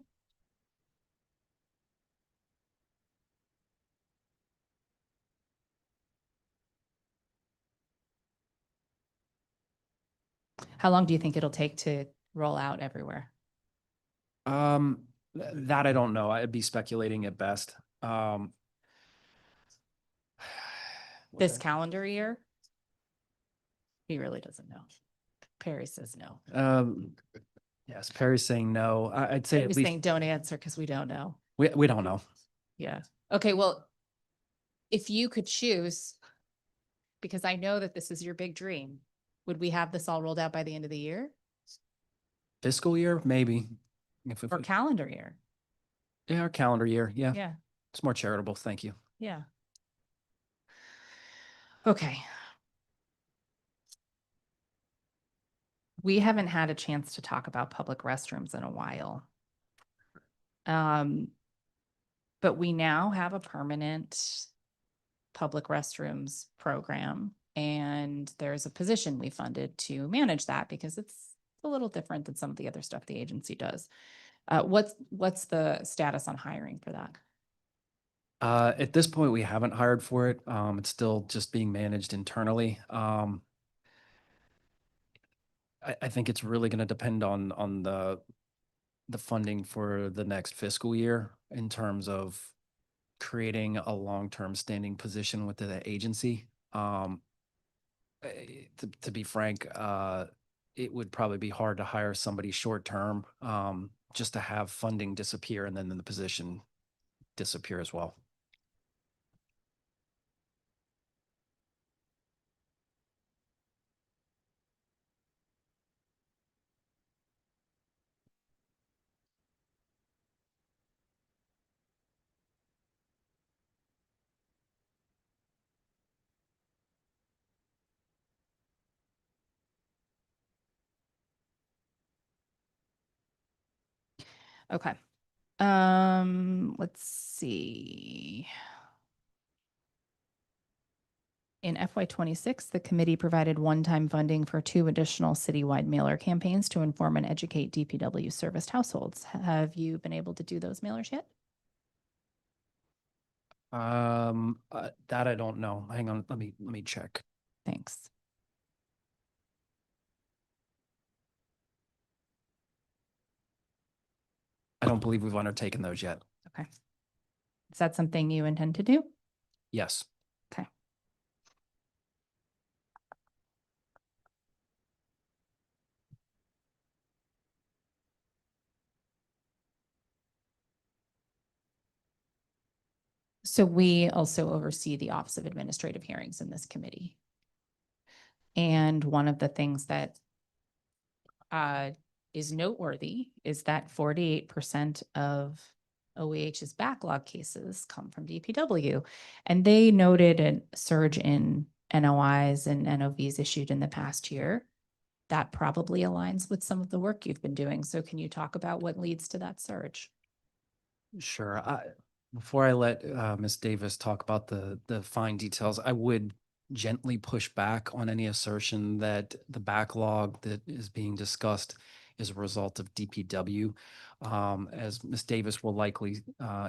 How long do you think it'll take to roll out everywhere? That I don't know. I'd be speculating at best. This calendar year? He really doesn't know. Perry says no. Yes, Perry's saying no. I'd say at He's least saying don't answer because we don't know. we don't know. Yeah. Okay. Well, if you could choose, because I know that this is your big dream, would we have this all rolled out by the end of the year Fiscal year, maybe. or calendar year? Yeah, our calendar year. Yeah. Yeah, It's more charitable. Thank you. yeah. Okay. We haven't had a chance to talk about public restrooms in a while. But we now have a permanent public restrooms program, and there's a position we funded to manage that because it's a little different than some of the other stuff the agency does. What's the status on hiring for that? At this point, we haven't hired for it. It's still just being managed internally. I think it's really going to depend on the funding for the next fiscal year in terms of creating a long-term standing position within the agency. To be frank, it would probably be hard to hire somebody short-term, just to have funding disappear and then the position disappear as well. Okay. Let's see. In FY '26, the committee provided one-time funding for 2 additional citywide mailer campaigns to inform and educate DPW serviced households. Have you been able to do those mailers yet? That I don't know. Hang on, let me check. Thanks. I don't believe we've undertaken those yet. Okay. Is that something you intend to do? Yes. Okay. So we also oversee the Office of Administrative Hearings in this committee. And one of the things that is noteworthy is that 48% of OEH's backlog cases come from DPW. And they noted a surge in NOIs and NOVs issued in the past year. That probably aligns with some of the work you've been doing. So can you talk about what leads to that surge? Sure. Before I let Ms. Davis talk about the fine details, I would gently push back on any assertion that the backlog that is being discussed is a result of DPW. As Ms. Davis will likely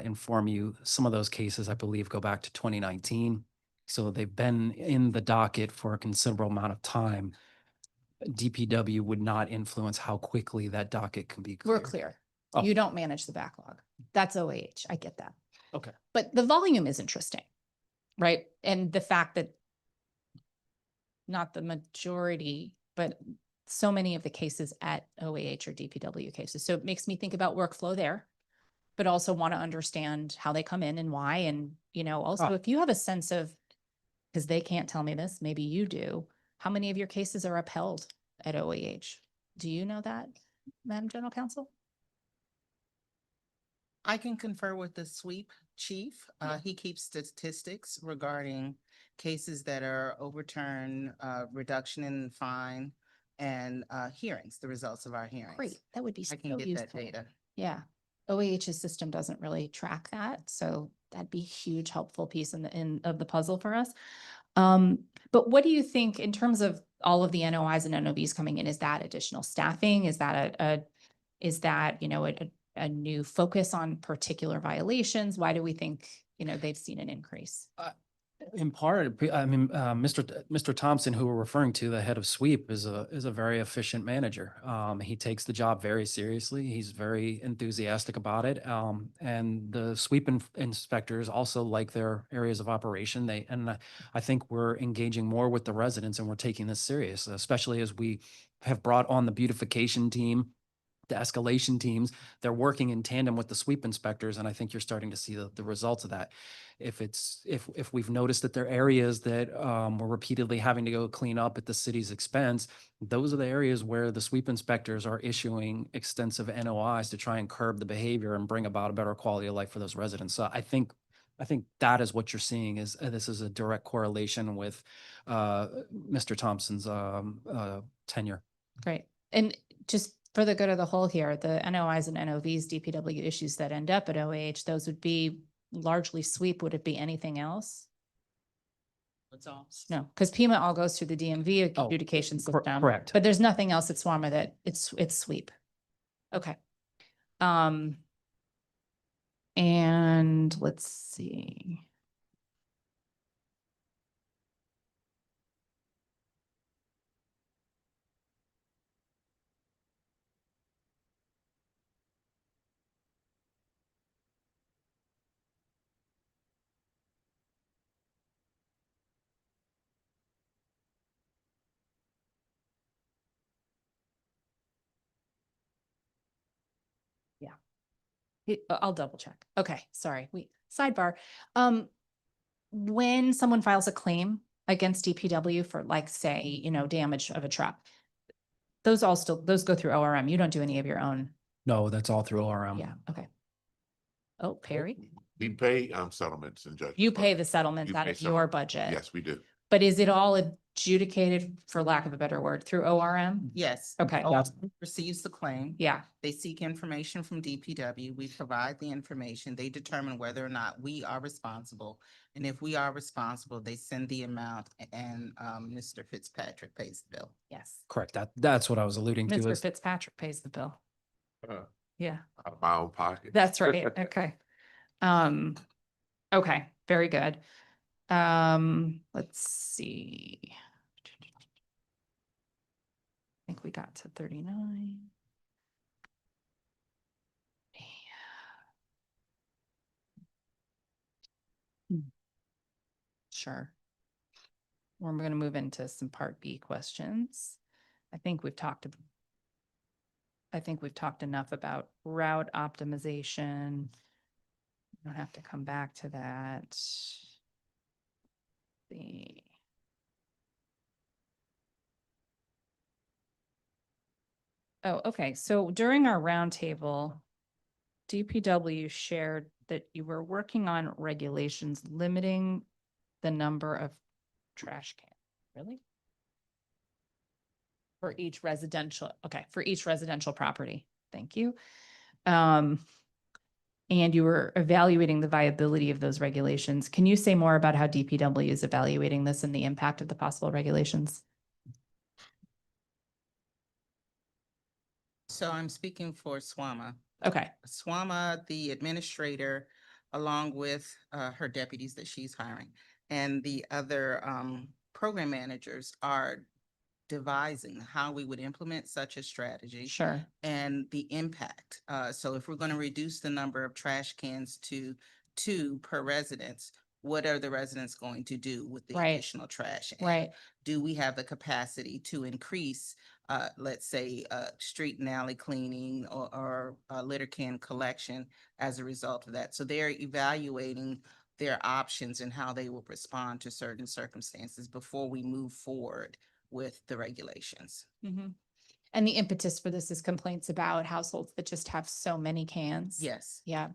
inform you, some of those cases, I believe, go back to 2019. So they've been in the docket for a considerable amount of time. DPW would not influence how quickly that docket can be We're cleared. clear. Oh. You don't manage the backlog. That's OAH. I get that. Okay. But the volume is interesting, right? And the fact that not the majority, but so many of the cases at OAH are DPW cases. So it makes me think about workflow there, but also want to understand how they come in and why. And, also if you have a sense of, because they can't tell me this, maybe you do, how many of your cases are upheld at OAH? Do you know that, Madam General Counsel? I can confer with the sweep chief. He keeps statistics regarding cases that are overturned, reduction in fine, and hearings, the results of our hearings. Great, that would be so I can get that useful. data. Yeah, OAH's system doesn't really track that, so that'd be a huge helpful piece of the puzzle for us. But what do you think in terms of all of the NOIs and NOVs coming in? Is that additional staffing? Is that a new focus on particular violations? Why do we think, they've seen an increase? In part, I mean, Mr. Thompson, who we're referring to, the head of sweep, is a very efficient manager. He takes the job very seriously. He's very enthusiastic about it. And the sweep inspectors also like their areas of operation. I think we're engaging more with the residents and we're taking this serious, especially as we have brought on the beautification team the escalation teams, they're working in tandem with the sweep inspectors, and I think you're starting to see the results of that. If we've noticed that there are areas that we're repeatedly having to go clean up at the city's expense, those are the areas where the sweep inspectors are issuing extensive NOIs to try and curb the behavior and bring about a better quality of life for those residents. So I think that is what you're seeing is this is a direct correlation with Mr. Thompson's tenure. Great. And just for the good of the whole here, the NOIs and NOVs, DPW issues that end up at OAH, those would be largely sweep. Would it be anything else? What's all? No, because PIMA all goes through the DMV Oh, adjudication system. correct. But there's nothing else at SWAMA that it's sweep. Okay. And let's see. I'll double check. Okay, sorry. Sidebar. When someone files a claim against DPW for like, say, damage of a truck, those go through ORM. You don't do any of your own. No, that's all through ORM. Yeah, okay. Oh, Perry, We pay settlements and judgments. you pay the settlements You out pay of your settlement. budget. Yes, we do. But is it all adjudicated, for lack of a better word, through ORM? Yes. Okay. ORM receives the claim. Yeah, They seek information from DPW. We provide the information. They determine whether or not we are responsible. And if we are responsible, they send the amount and Mr. Fitzpatrick pays the bill. yes. Correct. That's what I was alluding to. Mr. Is Fitzpatrick pays the bill. Uh, Yeah. Out of my own pocket. That's right. Okay. Okay, very good. Let's see. I think we got to 39. Sure. We're going to move into some Part B questions. I think we've talked enough about route optimization. Don't have to come back to that. Oh, okay. So during our roundtable, DPW shared that you were working on regulations limiting the number of trash cans. Really? For each residential, okay, for each residential property. Thank you. And you were evaluating the viability of those regulations. Can you say more about how DPW is evaluating this and the impact of the possible regulations? So I'm speaking for SWAMA. Okay, SWAMA, the administrator, along with her deputies that she's hiring, and the other program managers are devising how we would implement such a strategy sure. and the impact. So if we're going to reduce the number of trash cans to 2 per residence, what are the residents going to do with the Right. additional trash? And Right. do we have the capacity to increase, let's say, street and alley cleaning or litter can collection as a result of that? So they're evaluating their options and how they will respond to certain circumstances before we move forward with the regulations. Mhm. And the impetus for this is complaints about households that just have so many cans. Yes. Yeah.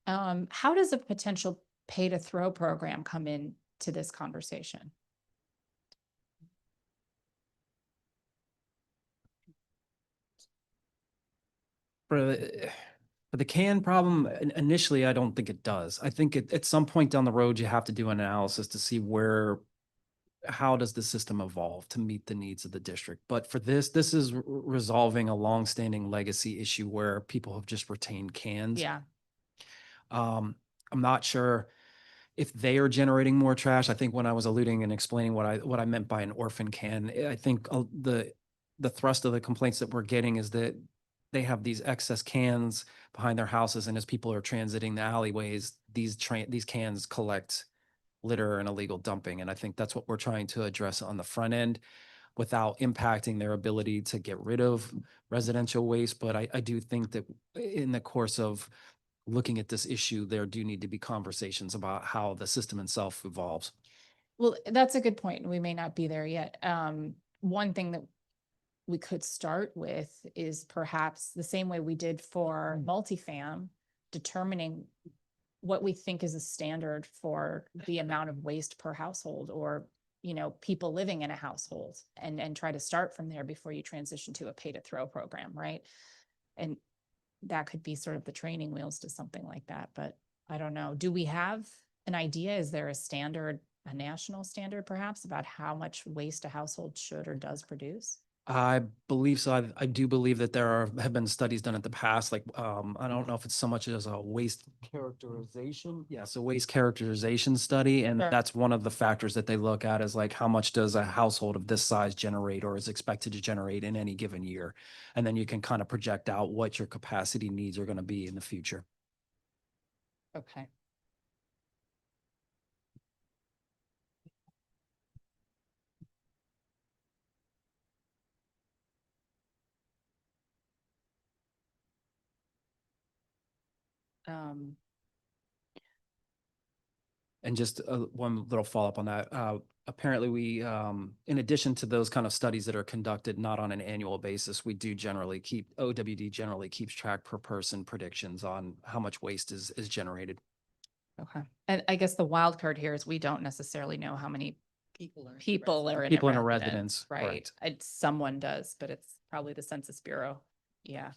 How does a potential pay to throw program come in to this conversation? For the can problem, initially, I don't think it does. I think at some point down the road, you have to do an analysis to see how does the system evolve to meet the needs of the district. But for this is resolving a longstanding legacy issue where people have just retained cans. Yeah. I'm not sure if they are generating more trash. I think when I was alluding and explaining what I meant by an orphan can, I think the thrust of the complaints that we're getting is that they have these excess cans behind their houses, and as people are transiting the alleyways, these cans collect litter and illegal dumping. And I think that's what we're trying to address on the front end. without impacting their ability to get rid of residential waste. But I do think that in the course of looking at this issue, there do need to be conversations about how the system itself evolves. Well, that's a good point. We may not be there yet. One thing that we could start with is perhaps the same way we did for multifam, determining what we think is a standard for the amount of waste per household, or, you know, people living in a household, and try to start from there before you transition to a pay to throw program, right? And that could be sort of the training wheels to something like that, but I don't know. Do we have an idea? Is there a standard, a national standard perhaps, about how much waste a household should or does produce? I believe so. I do believe that have been studies done in the past, like, I don't know if it's so much as a waste characterization. Yes, a waste characterization study. And Sure. that's one of the factors that they look at, is like, how much does a household of this size generate or is expected to generate in any given year? And then you can kind of project out what your capacity needs are going to be in the future. Okay. And just one little follow-up on that. Apparently we, in addition to those kind of studies that are conducted not on an annual basis, we do generally keep, OWD generally keeps track per person predictions on how much waste is generated. Okay. And I guess the wild card here is we don't necessarily know how many People are. people are in People in a residence, residence, right? correct. Someone does, but it's probably the Census Bureau. Yeah.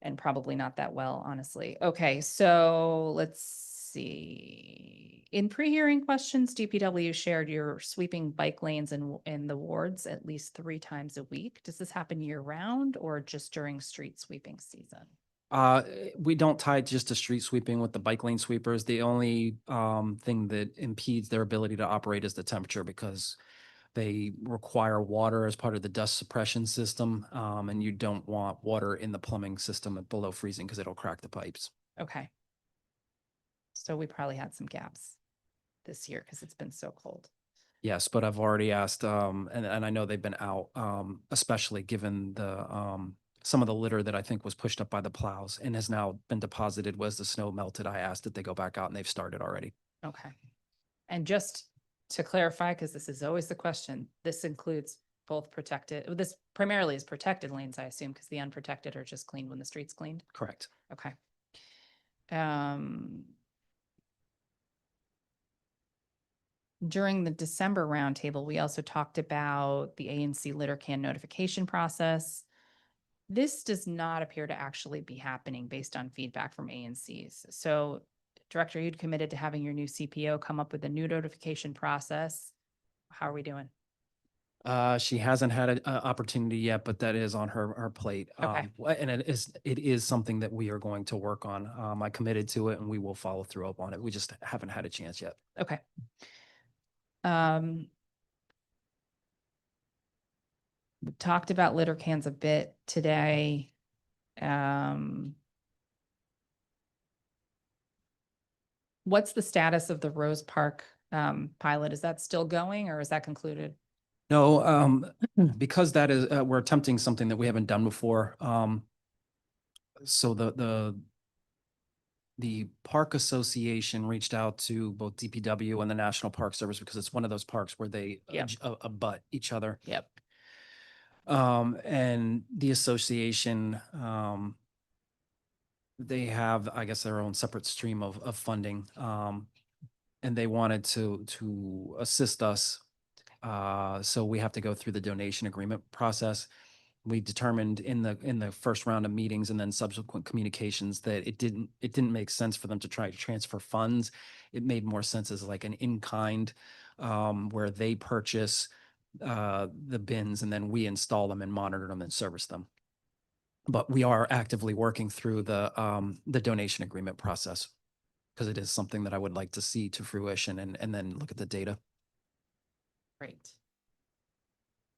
And probably not that well, honestly. Okay, so let's see. In pre-hearing questions, DPW shared your sweeping bike lanes in the wards at least 3 times a week. Does this happen year round or just during street sweeping season? We don't tie it just to street sweeping with the bike lane sweepers. The only thing that impedes their ability to operate is the temperature, because they require water as part of the dust suppression system. And you don't want water in the plumbing system at below freezing because it'll crack the pipes. Okay. So we probably had some gaps this year because it's been so cold. Yes, but I've already asked, and I know they've been out, especially given the some of the litter that I think was pushed up by the plows and has now been deposited as the snow melted. I asked that they go back out, and they've started already. Okay. And just to clarify, because this is always the question, this includes both protected, this primarily is protected lanes, I assume, because the unprotected are just cleaned when the street's cleaned. Correct. Okay. During the December roundtable, we also talked about the A&C litter can notification process. This does not appear to actually be happening based on feedback from A&Cs. So, Director, you'd committed to having your new CPO come up with a new notification process. How are we doing? She hasn't had an opportunity yet, but that is on her plate. Okay. And it is something that we are going to work on. I committed to it, and we will follow through up on it. We just haven't had a chance yet. Okay. We talked about litter cans a bit today. What's the status of the Rose Park pilot? Is that still going, or is that concluded? No, because that is, we're attempting something that we haven't done before. So the Park Association reached out to both DPW and the National Park Service, because it's one of those parks where they Yep. abut each other. Yep. And the association, they have, I guess, their own separate stream of funding. And they wanted to assist us. So we have to go through the donation agreement process. We determined in the first round of meetings and then subsequent communications that it didn't make sense for them to try to transfer funds. It made more sense as like an in-kind, where they purchase the bins and then we install them and monitor them and service them. But we are actively working through the donation agreement process, because it is something that I would like to see to fruition and then look at the data. Great.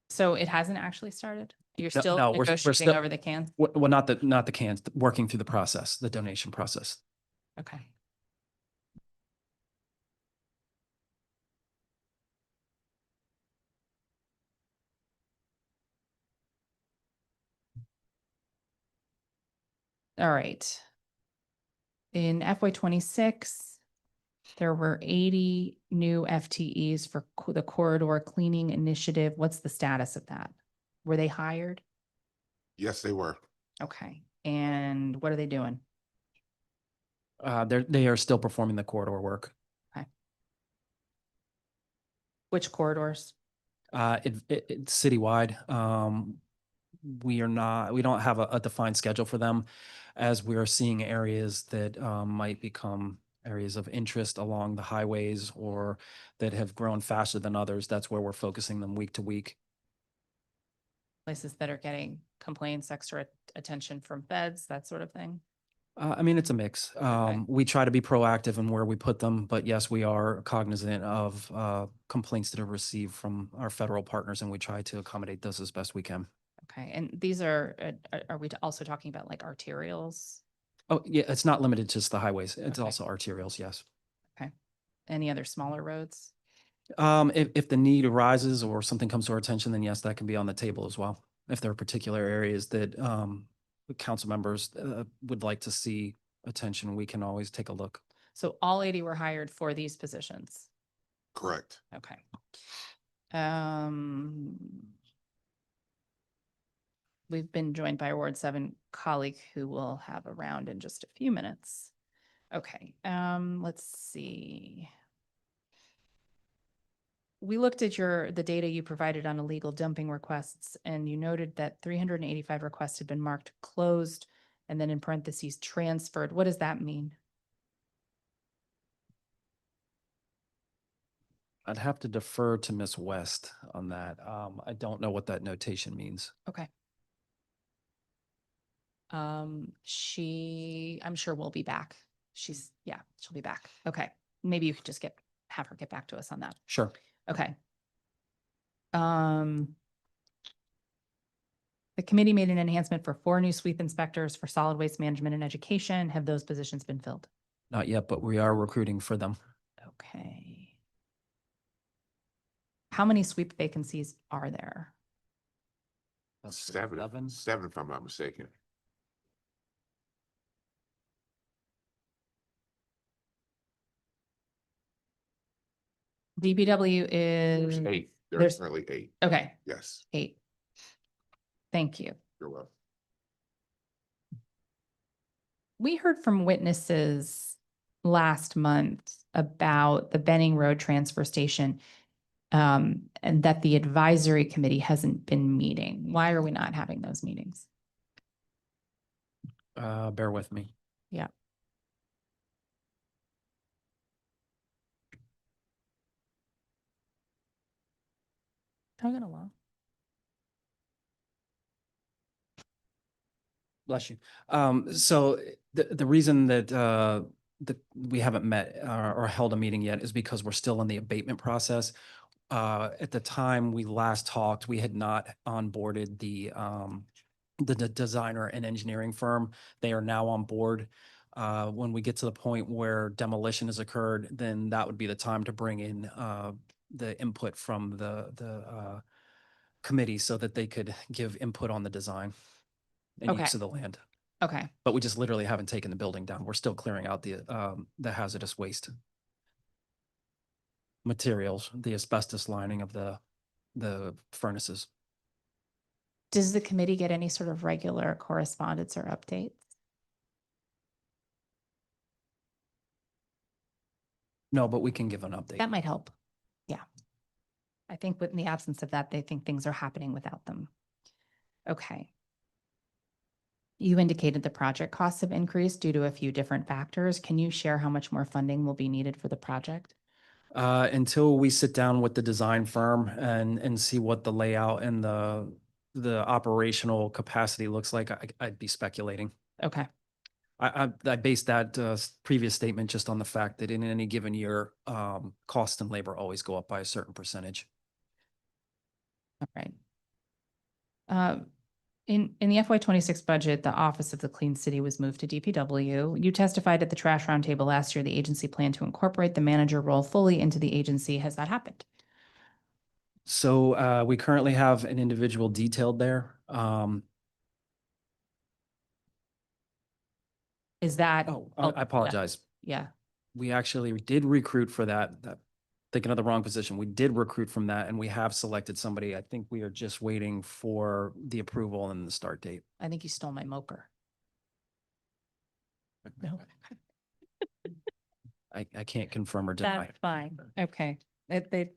So it hasn't actually started? You're No, still no, we're negotiating still- over the cans? Well, not the cans, working through the process, the donation process. Okay. All right. In FY 26, there were 80 new FTEs for the corridor cleaning initiative. What's the status of that? Were they hired? Yes, they were. Okay. And what are they doing? They are still performing the corridor work. Which corridors? It's citywide. We don't have a defined schedule for them, as we are seeing areas that might become areas of interest along the highways or that have grown faster than others. That's where we're focusing them week to week. Places that are getting complaints, extra attention from feds, that sort of thing? I mean, it's a mix. We try to be proactive in where we put them, but yes, we are cognizant of complaints that are received from our federal partners, and we try to accommodate those as best we can. Okay, and these are we also talking about like arterials? Oh, yeah, it's not limited to just the highways. It's Okay. also arterials, yes. Any other smaller roads? If the need arises or something comes to our attention, then yes, that can be on the table as well. If there are particular areas that the council members would like to see attention, we can always take a look. So all 80 were hired for these positions? Correct. Okay. We've been joined by a Ward 7 colleague who will have a round in just a few minutes. Okay, let's see. We looked at the data you provided on illegal dumping requests, and you noted that 385 requests had been marked closed and then in parentheses transferred. What does that mean? I'd have to defer to Ms. West on that. I don't know what that notation means. Okay. I'm sure will be back. She'll be back. Okay. Maybe you could just have her get back to us on that. Sure. Okay. The committee made an enhancement for 4 new sweep inspectors for solid waste management and education. Have those positions been filled? Not yet, but we are recruiting for them. Okay. How many sweep vacancies are there? Seven, if I'm not mistaken. DPW There's is, 8. there's- There's currently 8. okay, Yes, 8. Thank you. you're welcome. We heard from witnesses last month about the Benning Road Transfer Station, and that the advisory committee hasn't been meeting. Why are we not having those meetings? Bear with me. Yeah. Tugging along. Bless you. So the reason that we haven't met or held a meeting yet is because we're still in the abatement process. At the time we last talked, we had not onboarded the designer and engineering firm. They are now on board. When we get to the point where demolition has occurred, then that would be the time to bring in the input from the committee so that they could give input on the design and Okay. use of the land. Okay. But we just literally haven't taken the building down. We're still clearing out the hazardous waste materials, the asbestos lining of the furnaces. Does the committee get any sort of regular correspondence or updates? No, but we can give an update. That might help. Yeah. I think in the absence of that, they think things are happening without them. Okay. You indicated the project costs have increased due to a few different factors. Can you share how much more funding will be needed for the project? Until we sit down with the design firm and see what the layout and the operational capacity looks like, I'd be speculating. Okay. I based that previous statement just on the fact that in any given year, cost and labor always go up by a certain percentage. All right. In the FY 26 budget, the Office of the Clean City was moved to DPW. You testified at the Trash Roundtable last year, the agency planned to incorporate the manager role fully into the agency. Has that happened? So we currently have an individual detailed there. Is that? Oh, oh, I apologize. Yeah. We actually did recruit for that, thinking of the wrong position. We did recruit from that and we have selected somebody. I think we are just waiting for the approval and the start date. I think you stole my mocher. No. I can't confirm or deny. That's fine. Okay. They,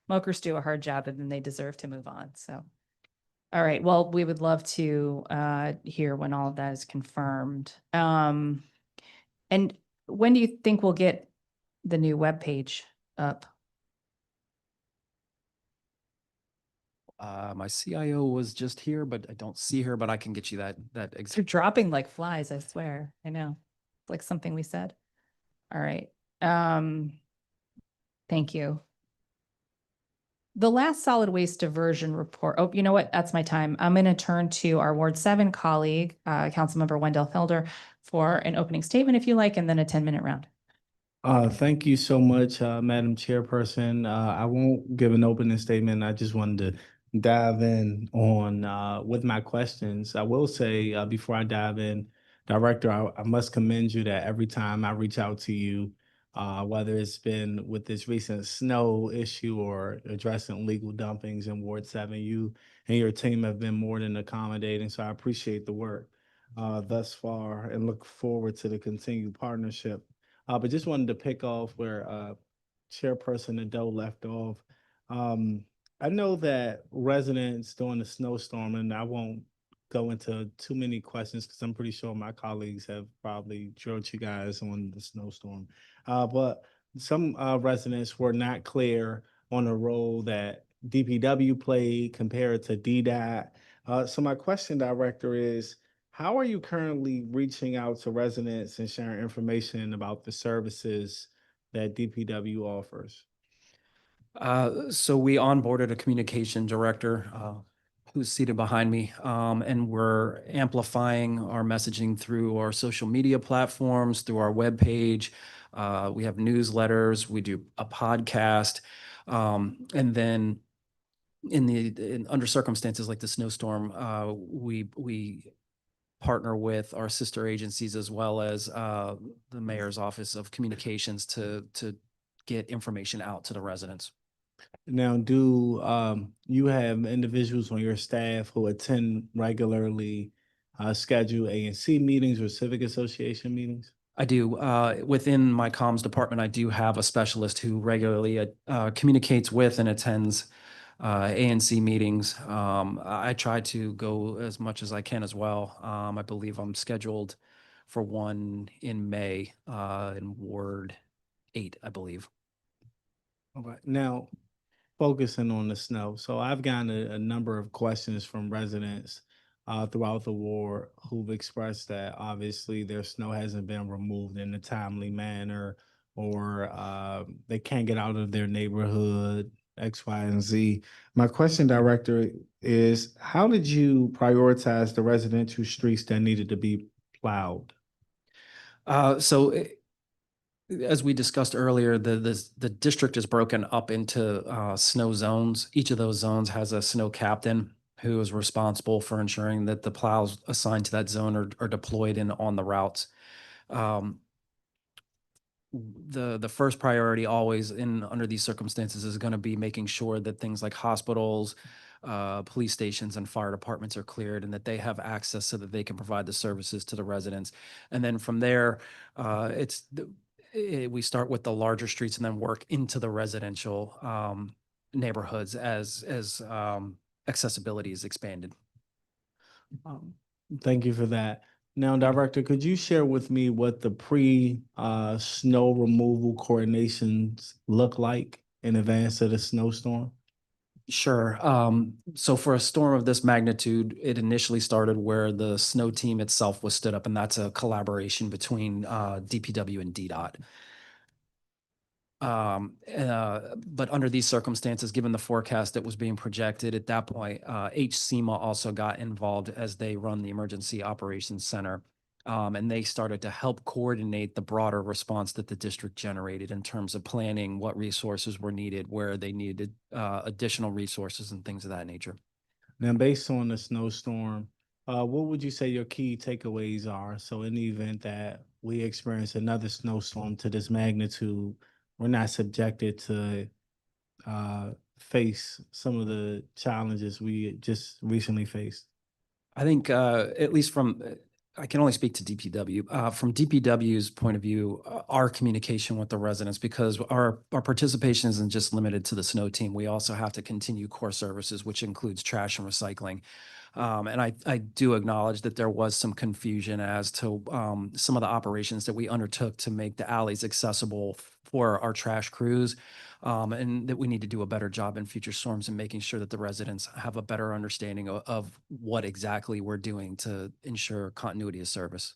mokers do a hard job and then they deserve to move on. So. All right. Well, we would love to hear when all of that is confirmed. And when do you think we'll get the new webpage up? My CIO was just here, but I don't see her, but I can get you that They're exact. dropping like flies, I swear. I know. It's like something we said. All right. Thank you. The last solid waste diversion report. Oh, you know what? That's my time. I'm going to turn to our Ward 7 colleague, Councilmember Wendell Felder, for an opening statement if you like, and then a 10-minute round. Thank you so much, Madam Chairperson. I won't give an opening statement. I just wanted to dive in on with my questions. I will say before I dive in, Director, I must commend you that every time I reach out to you, whether it's been with this recent snow issue or addressing legal dumpings in Ward 7, you and your team have been more than accommodating. So I appreciate the work thus far and look forward to the continued partnership. But just wanted to pick off where Chairperson Nadeau left off. I know that residents during the snowstorm, and I won't go into too many questions because I'm pretty sure my colleagues have probably drilled you guys on the snowstorm. But some residents were not clear on the role that DPW played compared to DDOT. So my question, Director, is how are you currently reaching out to residents and sharing information about the services that DPW offers? So we onboarded a communication director who's seated behind me, and we're amplifying our messaging through our social media platforms, through our webpage. We have newsletters, we do a podcast, and then under circumstances like the snowstorm, we partner with our sister agencies as well as the mayor's office of communications to get information out to the residents. Now, do you have individuals on your staff who attend regularly scheduled ANC meetings or civic association meetings? I do. Within my comms department, I do have a specialist who regularly communicates with and attends ANC meetings. I try to go as much as I can as well. I believe I'm scheduled for one in May in Ward 8, I believe. All right. Now, focusing on the snow. So I've gotten a number of questions from residents throughout the ward who've expressed that obviously their snow hasn't been removed in a timely manner, or they can't get out of their neighborhood, X, Y, and Z. My question, Director, is how did you prioritize the residential streets that needed to be plowed? As we discussed earlier, the district is broken up into snow zones. Each of those zones has a snow captain who is responsible for ensuring that the plows assigned to that zone are deployed and on the routes. The first priority always under these circumstances is going to be making sure that things like hospitals, police stations, and fire departments are cleared and that they have access so that they can provide the services to the residents. And then from there, we start with the larger streets and then work into the residential neighborhoods as accessibility is expanded. Thank you for that. Now, Director, could you share with me what the snow removal coordinations look like in advance of the snowstorm? Sure. So for a storm of this magnitude, it initially started where the snow team itself was stood up, and that's a collaboration between DPW and DDOT. But under these circumstances, given the forecast that was being projected at that point, HCEMA also got involved as they run the Emergency Operations Center. And they started to help coordinate the broader response that the district generated in terms of planning what resources were needed, where they needed additional resources and things of that nature. Now, based on the snowstorm, what would you say your key takeaways are? So in the event that we experience another snowstorm to this magnitude, we're not subjected to face some of the challenges we just recently faced. I think, at least from, I can only speak to DPW. From DPW's point of view, our communication with the residents, because our participation isn't just limited to the snow team. We also have to continue core services, which includes trash and recycling. And I do acknowledge that there was some confusion as to some of the operations that we undertook to make the alleys accessible for our trash crews. And that we need to do a better job in future storms and making sure that the residents have a better understanding of what exactly we're doing to ensure continuity of service.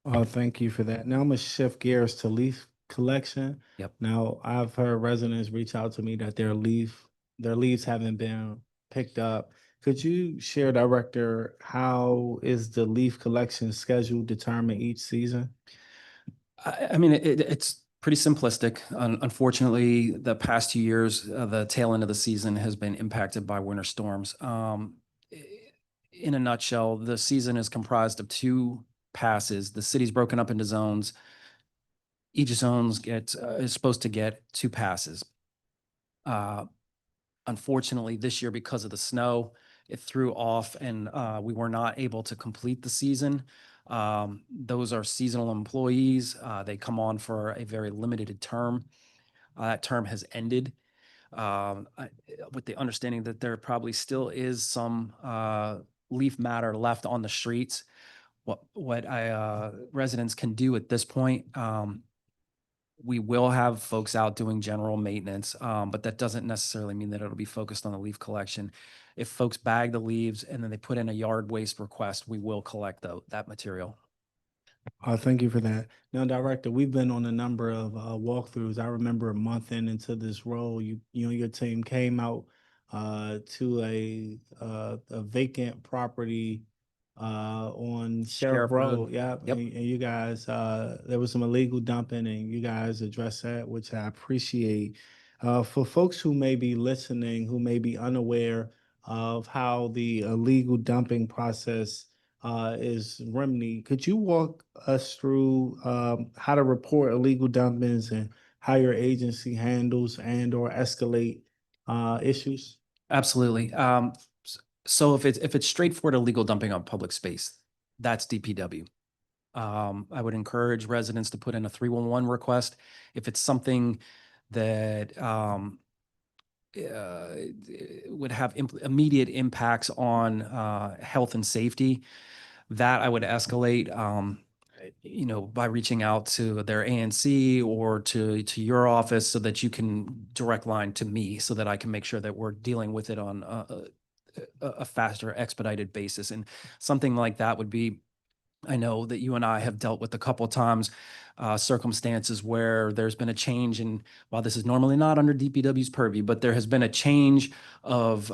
Thank you for that. Now I'm gonna shift gears to leaf collection. Yep. Now I've heard residents reach out to me that their leaves haven't been picked up. Could you share, Director, how is the leaf collection schedule determined each season? I mean, it's pretty simplistic. Unfortunately, the past 2 years, the tail end of the season has been impacted by winter storms. In a nutshell, the season is comprised of 2 passes. The city's broken up into zones. Each zone is supposed to get 2 passes. Unfortunately, this year, because of the snow, it threw off and we were not able to complete the season. Those are seasonal employees. They come on for a very limited term. That term has ended. With the understanding that there probably still is some leaf matter left on the streets. What residents can do at this point, we will have folks out doing general maintenance, but that doesn't necessarily mean that it'll be focused on the leaf collection. If folks bag the leaves and then they put in a yard waste request, we will collect that material. Thank you for that. Now, Director, we've been on a number of walkthroughs. I remember a month into this role, you and your team came out to a vacant property on Sheriff Sheriff Road. Road. Yeah, Yep. and you guys, there was some illegal dumping, and you guys addressed that, which I appreciate. For folks who may be listening, who may be unaware of how the illegal dumping process is remedy. Could you walk us through how to report illegal dumpings and how your agency handles and or escalate issues? Absolutely. So if it's straightforward illegal dumping on public space, that's DPW. I would encourage residents to put in a 311 request. If it's something that would have immediate impacts on health and safety, that I would escalate, by reaching out to their ANC or to your office so that you can direct line to me so that I can make sure that we're dealing with it on a faster, expedited basis. And something like that would be, I know that you and I have dealt with a couple of times, circumstances where there's been a change in, while this is normally not under DPW's purview, but there has been a change of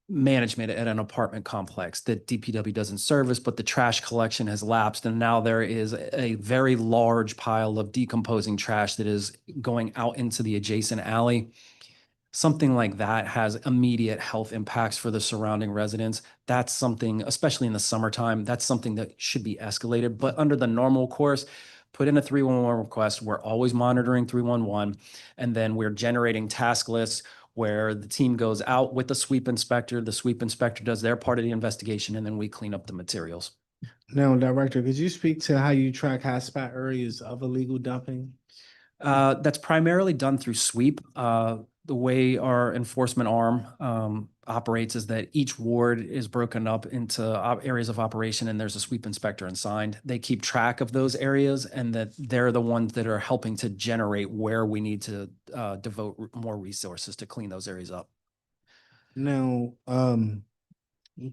management at an apartment complex that DPW doesn't service, but the trash collection has lapsed. And now there is a very large pile of decomposing trash that is going out into the adjacent alley. Something like that has immediate health impacts for the surrounding residents. That's something, especially in the summertime, that's something that should be escalated. But under the normal course, put in a 311 request. We're always monitoring 311. And then we're generating task lists where the team goes out with the sweep inspector. The sweep inspector does their part of the investigation, and then we clean up the materials. Now, Director, could you speak to how you track hotspot areas of illegal dumping? That's primarily done through sweep. The way our enforcement arm operates is that each ward is broken up into areas of operation, and there's a sweep inspector assigned. They keep track of those areas, and that they're the ones that are helping to generate where we need to devote more resources to clean those areas up. Now,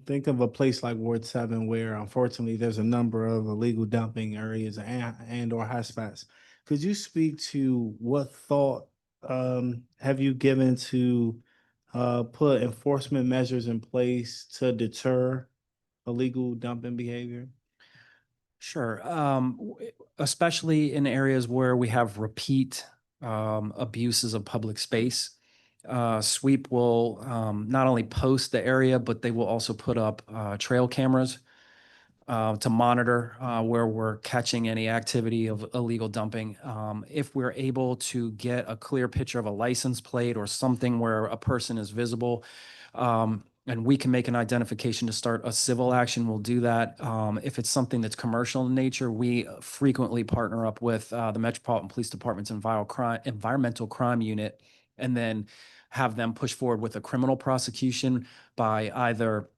think of a place like Ward 7 where unfortunately there's a number of illegal dumping areas and or hotspots. Could you speak to what thought have you given to put enforcement measures in place to deter illegal dumping behavior? Sure. Especially in areas where we have repeat abuses of public space. Sweep will not only post the area, but they will also put up trail cameras to monitor where we're catching any activity of illegal dumping. If we're able to get a clear picture of a license plate or something where a person is visible, and we can make an identification to start a civil action, we'll do that. If it's something that's commercial in nature, we frequently partner up with the Metropolitan Police Department's environmental crime unit, and then have them push forward with a criminal prosecution by either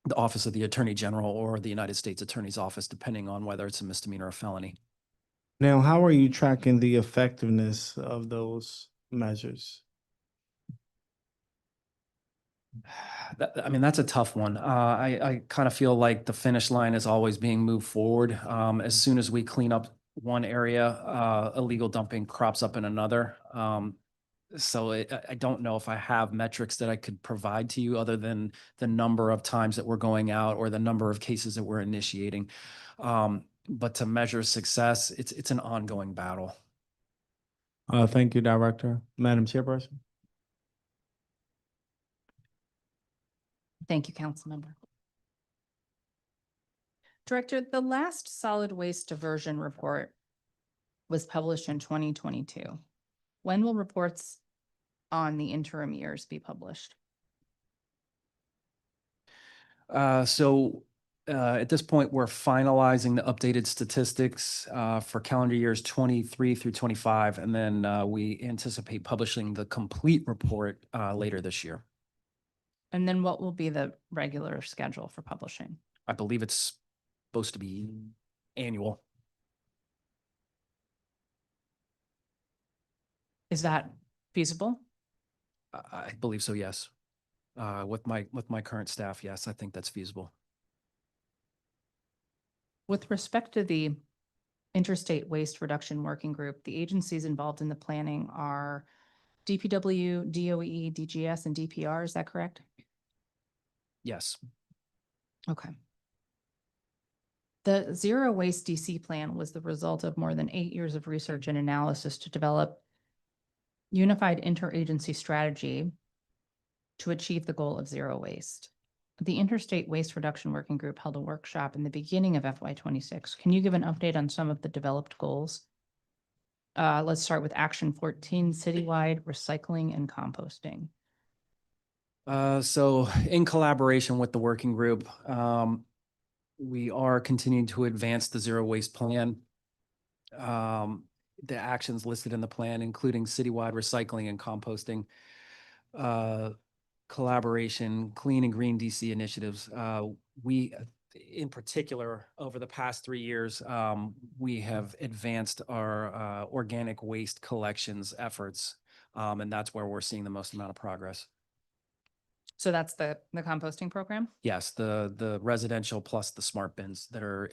the Office of the Attorney General or the United States Attorney's Office, depending on whether it's a misdemeanor or a felony. Now, how are you tracking the effectiveness of those measures? I mean, that's a tough one. I kind of feel like the finish line is always being moved forward. As soon as we clean up one area, illegal dumping crops up in another. I don't know if I have metrics that I could provide to you other than the number of times that we're going out or the number of cases that we're initiating. But to measure success, it's an ongoing battle. Thank you, Director. Madam Chairperson. Thank you, Councilmember. Director, the last solid waste diversion report was published in 2022. When will reports on the interim years be published? At this point, we're finalizing the updated statistics for calendar years 23 through 25, and then we anticipate publishing the complete report later this year. And then what will be the regular schedule for publishing? I believe it's supposed to be annual. Is that feasible? I believe so, yes. With my current staff, yes, I think that's feasible. With respect to the Interstate Waste Reduction Working Group, the agencies involved in the planning are DPW, DOE, DGS, and DPR. Is that correct? Yes. Okay. The Zero Waste DC plan was the result of more than 8 years of research and analysis to develop unified interagency strategy to achieve the goal of zero waste. The Interstate Waste Reduction Working Group held a workshop in the beginning of FY26. Can you give an update on some of the developed goals? Let's start with Action 14, citywide recycling and composting. So in collaboration with the working group, we are continuing to advance the zero waste plan. The actions listed in the plan, including citywide recycling and composting, collaboration, clean and green DC initiatives. We, in particular, over the past 3 years, we have advanced our organic waste collections efforts, and that's where we're seeing the most amount of progress. So that's the composting program? Yes, the residential plus the smart bins that are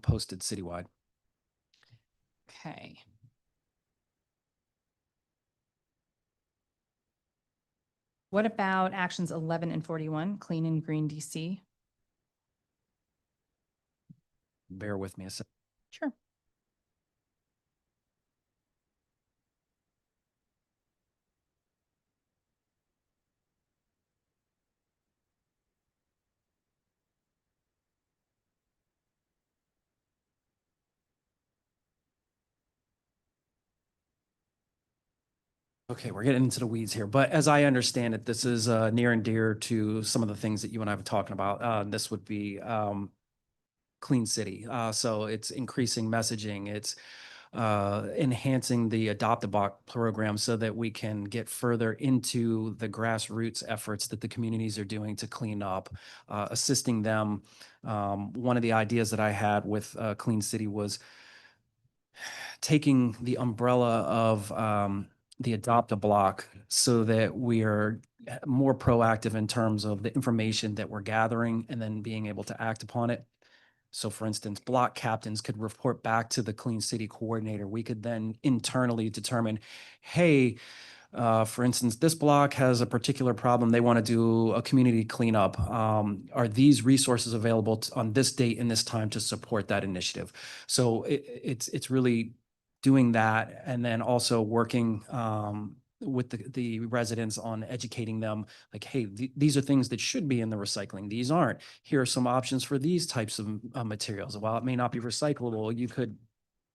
posted citywide. Okay. What about actions 11 and 41, clean and green DC? Bear with me a second. Sure. Okay, we're getting into the weeds here, but as I understand it, this is near and dear to some of the things that you and I were talking about. This would be Clean City. So it's increasing messaging. It's enhancing the Adopt a Block program so that we can get further into the grassroots efforts that the communities are doing to clean up, assisting them. One of the ideas that I had with Clean City was taking the umbrella of the Adopt a Block so that we are more proactive in terms of the information that we're gathering and then being able to act upon it. So for instance, block captains could report back to the Clean City coordinator. We could then internally determine, hey, for instance, this block has a particular problem. They want to do a community cleanup. Are these resources available on this date and this time to support that initiative? So it's really doing that, and then also working with the residents on educating them, like, hey, these are things that should be in the recycling. These aren't. Here are some options for these types of materials. While it may not be recyclable, you could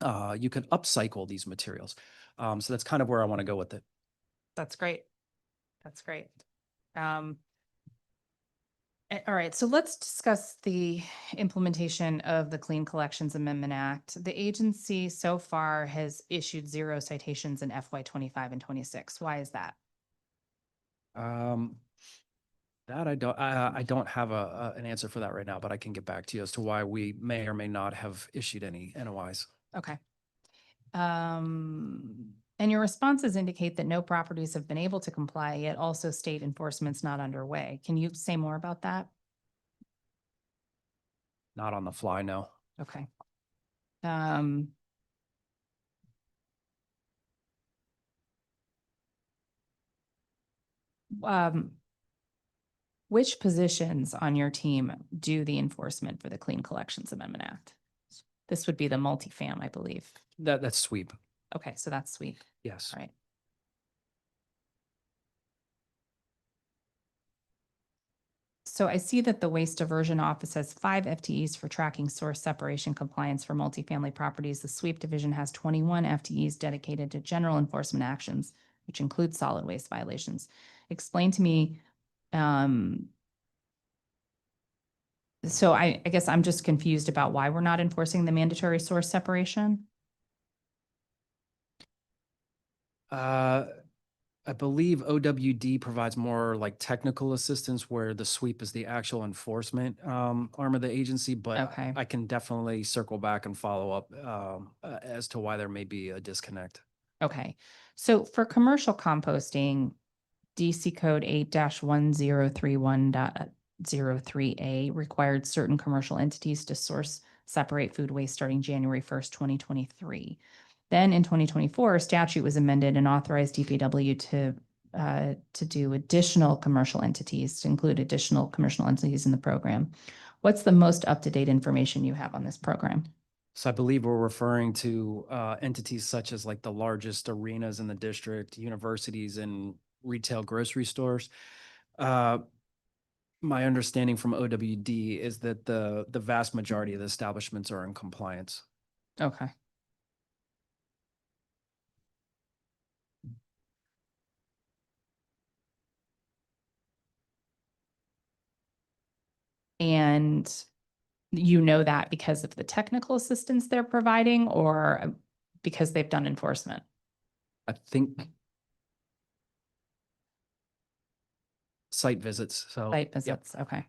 upcycle these materials. So that's kind of where I want to go with it. That's great. That's great. All right, so let's discuss the implementation of the Clean Collections Amendment Act. The agency so far has issued 0 citations in FY 25 and 26. Why is that? That I don't have an answer for that right now, but I can get back to you as to why we may or may not have issued any NOIs. Okay. And your responses indicate that no properties have been able to comply, yet also state enforcement's not underway. Can you say more about that? Not on the fly, no. Okay. Which positions on your team do the enforcement for the Clean Collections Amendment Act? This would be the multifam, I believe. That's sweep. Okay, so that's sweet. Yes. All right. So I see that the Waste Diversion Office has 5 FTEs for tracking source separation compliance for multifamily properties. The Sweep Division has 21 FTEs dedicated to general enforcement actions, which include solid waste violations. Explain to me, so I guess I'm just confused about why we're not enforcing the mandatory source separation. I believe OWD provides more like technical assistance where the sweep is the actual enforcement arm of the agency, but Okay. I can definitely circle back and follow up as to why there may be a disconnect. Okay, so for commercial composting, DC code 8-1031.03A required certain commercial entities to source separate food waste starting January 1st, 2023. Then in 2024, statute was amended and authorized DPW to do additional commercial entities, to include additional commercial entities in the program. What's the most up-to-date information you have on this program? So I believe we're referring to entities such as like the largest arenas in the district, universities, and retail grocery stores. My understanding from OWD is that the vast majority of the establishments are in compliance. Okay. And you know that because of the technical assistance they're providing, or because they've done enforcement? I think site visits. So Site yep. visits, okay.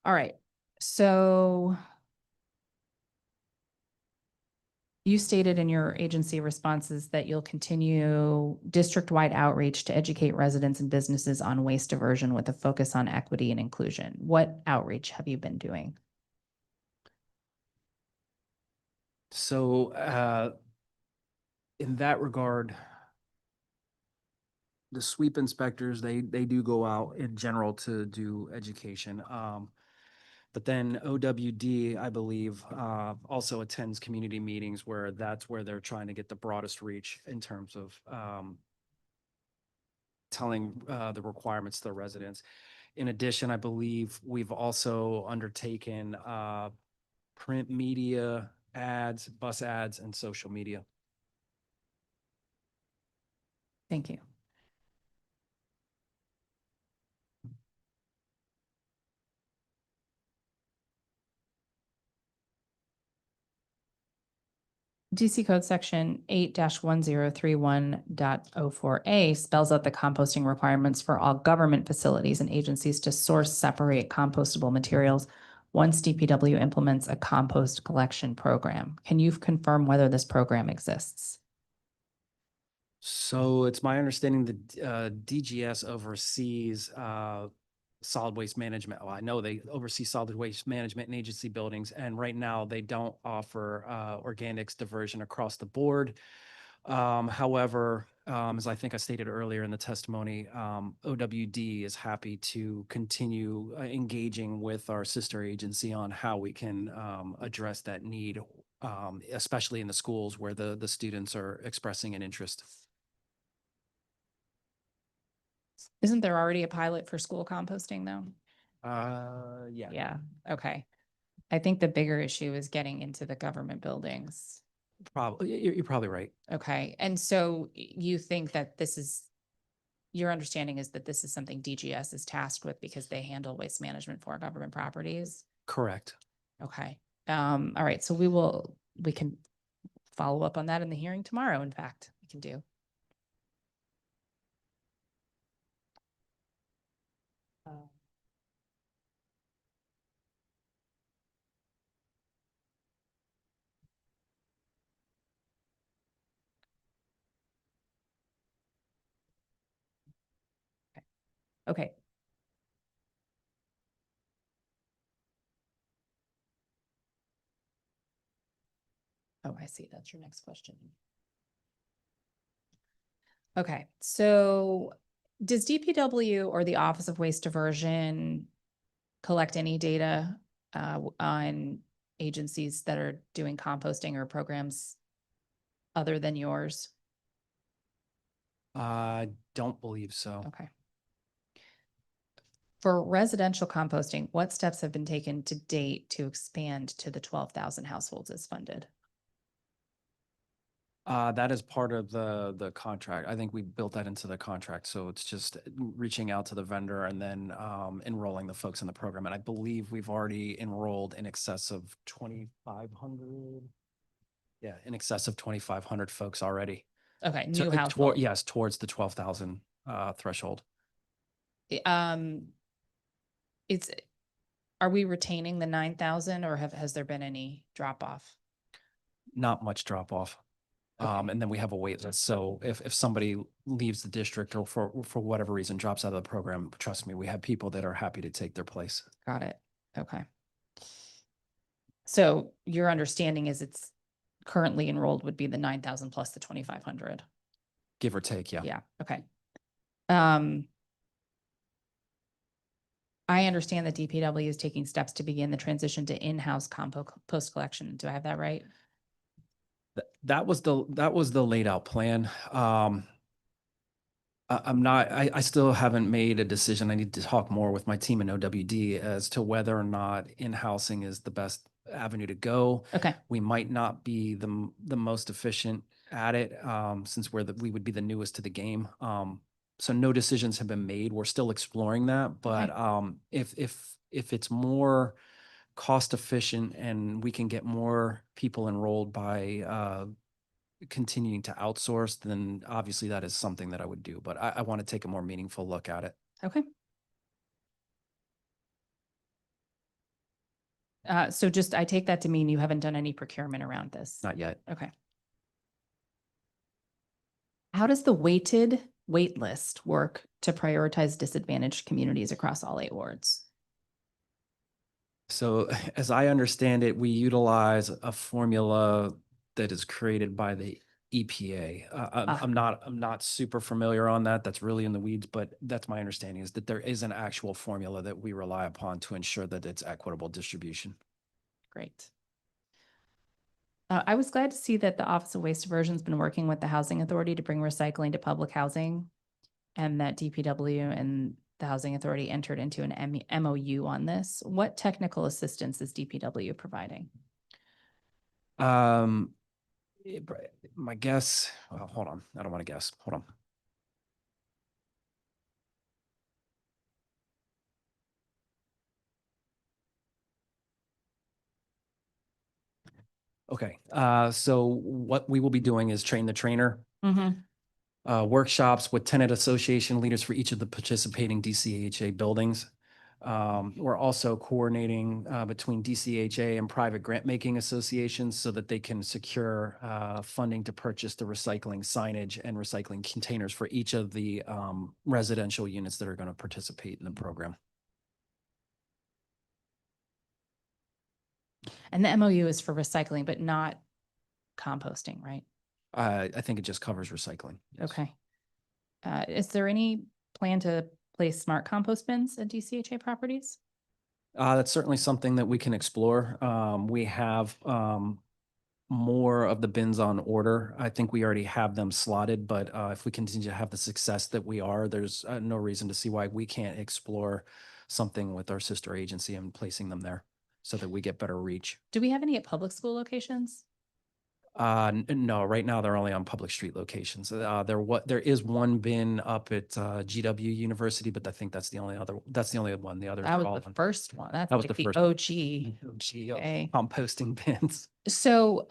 All right, so you stated in your agency responses that you'll continue district-wide outreach to educate residents and businesses on waste diversion with a focus on equity and inclusion. What outreach have you been doing? So in that regard, the sweep inspectors, they do go out in general to do education. But then OWD, I believe, also attends community meetings where that's where they're trying to get the broadest reach in terms of telling the requirements to the residents. In addition, I believe we've also undertaken print media, ads, bus ads, and social media. Thank you. DC code section 8-1031.04A spells out the composting requirements for all government facilities and agencies to source, separate compostable materials once DPW implements a compost collection program. Can you confirm whether this program exists? So it's my understanding that DGS oversees solid waste management. Well, I know they oversee solid waste management in agency buildings, and right now they don't offer organics diversion across the board. However, as I think I stated earlier in the testimony, OWD is happy to continue engaging with our sister agency on how we can address that need, especially in the schools where the students are expressing an interest. Isn't there already a pilot for school composting though? Yeah. Yeah, okay. I think the bigger issue is getting into the government buildings. Probably, you're probably right. Okay, and so you think that this is, your understanding is that this is something DGS is tasked with because they handle waste management for government properties? Correct. Okay, all right, so we can follow up on that in the hearing tomorrow, in fact, we can do. Okay. Oh, I see. That's your next question. Okay, so does DPW or the Office of Waste Diversion collect any data on agencies that are doing composting or programs other than yours? I don't believe so. Okay. For residential composting, what steps have been taken to date to expand to the 12,000 households as funded? That is part of the contract. I think we built that into the contract. So it's just reaching out to the vendor and then enrolling the folks in the program. And I believe we've already enrolled in excess of 2,500. Yeah, in excess of 2,500 folks already. Okay, new households. Yes, towards the 12,000 threshold. It's, are we retaining the 9,000 or has there been any drop off? Not much drop off. Okay. And then we have a wait list. So if somebody leaves the district or for whatever reason drops out of the program, trust me, we have people that are happy to take their place. Got it. Okay. So your understanding is it's currently enrolled would be the 9,000 plus the 2,500. Give or take, yeah. Yeah, okay. I understand that DPW is taking steps to begin the transition to in-house compost collection. Do I have that right? That was the laid out plan. I still haven't made a decision. I need to talk more with my team in OWD as to whether or not in-housing is the best avenue to go. Okay, We might not be the most efficient at it, since we would be the newest to the game. So no decisions have been made. We're still exploring that, but if it's more cost efficient and we can get more people enrolled by continuing to outsource, then obviously that is something that I would do, but I want to take a more meaningful look at it. okay. So just, I take that to mean you haven't done any procurement around this? Not yet. Okay. How does the weighted wait list work to prioritize disadvantaged communities across all 8 wards? So as I understand it, we utilize a formula that is created by the EPA. I'm not super familiar on that. That's really in the weeds, but that's my understanding, is that there is an actual formula that we rely upon to ensure that it's equitable distribution. Great. I was glad to see that the Office of Waste Diversion has been working with the Housing Authority to bring recycling to public housing, and that DPW and the Housing Authority entered into an MOU on this. What technical assistance is DPW providing? My guess, well, hold on. I don't want to guess. Hold on. Okay, so what we will be doing is train the trainer. Workshops with tenant association leaders for each of the participating DCHA buildings. We're also coordinating between DCHA and private grant-making associations so that they can secure funding to purchase the recycling signage and recycling containers for each of the residential units that are going to participate in the program. And the MOU is for recycling, but not composting, right? I think it just covers recycling. Yes. Okay. Is there any plan to place smart compost bins at DCHA properties? That's certainly something that we can explore. We have more of the bins on order. I think we already have them slotted, but if we continue to have the success that we are, there's no reason to see why we can't explore something with our sister agency and placing them there so that we get better reach. Do we have any at public school locations? No, right now they're only on public street locations. There is one bin up at GW University, but I think that's the only one. The others That are all was the on- first one. That's That was like the the first OG. OG of Okay. composting bins. So,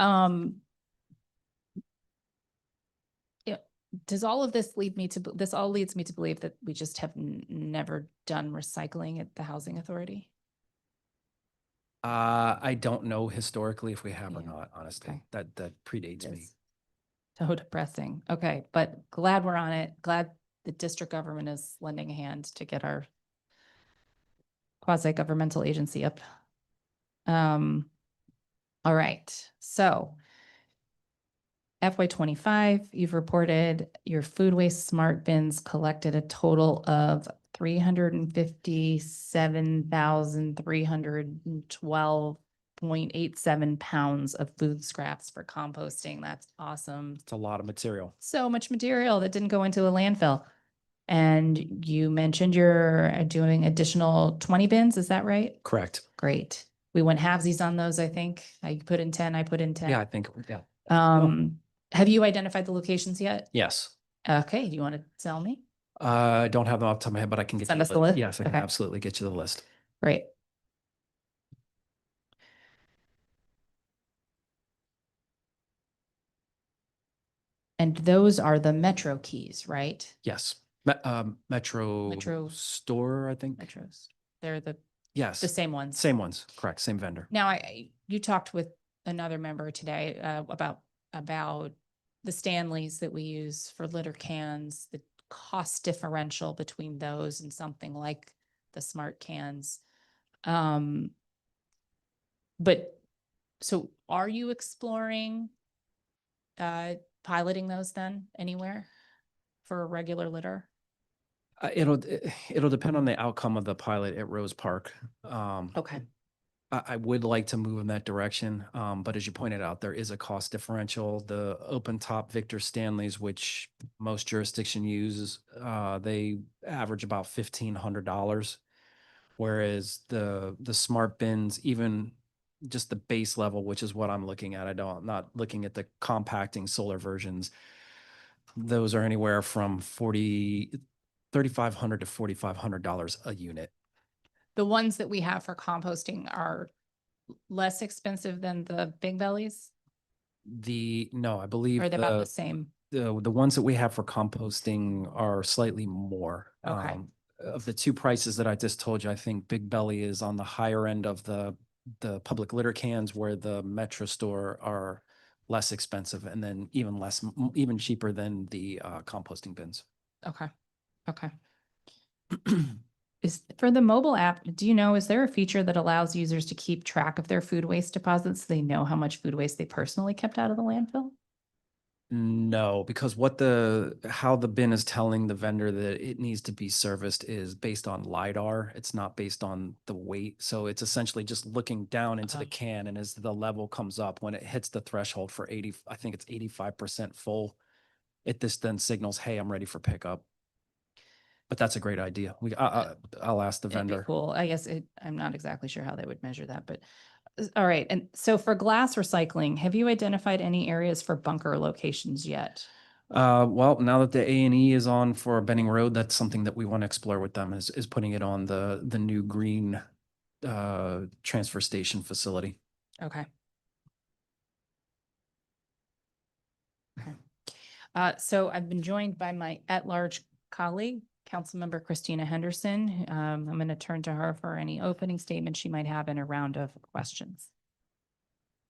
yeah, does all of this lead me to, this all leads me to believe that we just have never done recycling at the housing authority? I don't know historically if we have or Yeah. not, honestly. Okay. That predates me. It's so depressing. Okay, but glad we're on it. Glad the district government is lending a hand to get our quasi-governmental agency up. All right, so FY25, you've reported your food waste smart bins collected a total of 357,312.87 pounds of food scraps for composting. That's awesome. It's a lot of material. So much material that didn't go into a landfill. And you mentioned you're doing additional 20 bins, is that right? Correct. Great. We went halvesies on those, I think. I put in 10, I put in 10. Yeah, I think, yeah. Have you identified the locations yet? Yes. Okay, do you want to tell me? I don't have them off the top of my head, but I can get Send you us the list? Yes, I can Okay. absolutely get you the list. Great. And those are the Metro keys, right? Yes. Metro Store, I think. Metros. They're the Yes. same ones. Same ones. Correct. Same vendor. Now, you talked with another member today about the Stanleys that we use for litter cans, the cost differential between those and something like the smart cans. But so are you exploring piloting those then anywhere for a regular litter? It'll depend on the outcome of the pilot at Rose Park. Okay. I would like to move in that direction, but as you pointed out, there is a cost differential. The open top Victor Stanleys, which most jurisdiction uses, they average about $1,500, whereas the smart bins, even just the base level, which is what I'm looking at, I'm not looking at the compacting solar versions. Those are anywhere from $3,500 to $4,500 a unit. The ones that we have for composting are less expensive than the big bellies? No, I believe Or are they about the same? the ones that we have for composting are slightly more. Okay. Of the two prices that I just told you, I think Big Belly is on the higher end of the public litter cans, where the Metro Store are less expensive, and then even cheaper than the composting bins. Okay. Okay. Is for the mobile app, do you know, is there a feature that allows users to keep track of their food waste deposits so they know how much food waste they personally kept out of the landfill? No, because how the bin is telling the vendor that it needs to be serviced is based on LiDAR. It's not based on the weight. So it's essentially just looking down into the can, and as the level comes up, when it hits the threshold for 80, I think it's 85% full, this then signals, hey, I'm ready for pickup. But that's a great idea. I'll ask the It'd be vendor. cool. I guess I'm not exactly sure how they would measure that, but all right. And so for glass recycling, have you identified any areas for bunker locations yet? Well, now that the A&E is on for Benning Road, that's something that we want to explore with them, is putting it on the new green transfer station facility. Okay. Okay. So I've been joined by my at-large colleague, Councilmember Christina Henderson. I'm going to turn to her for any opening statements she might have in a round of questions.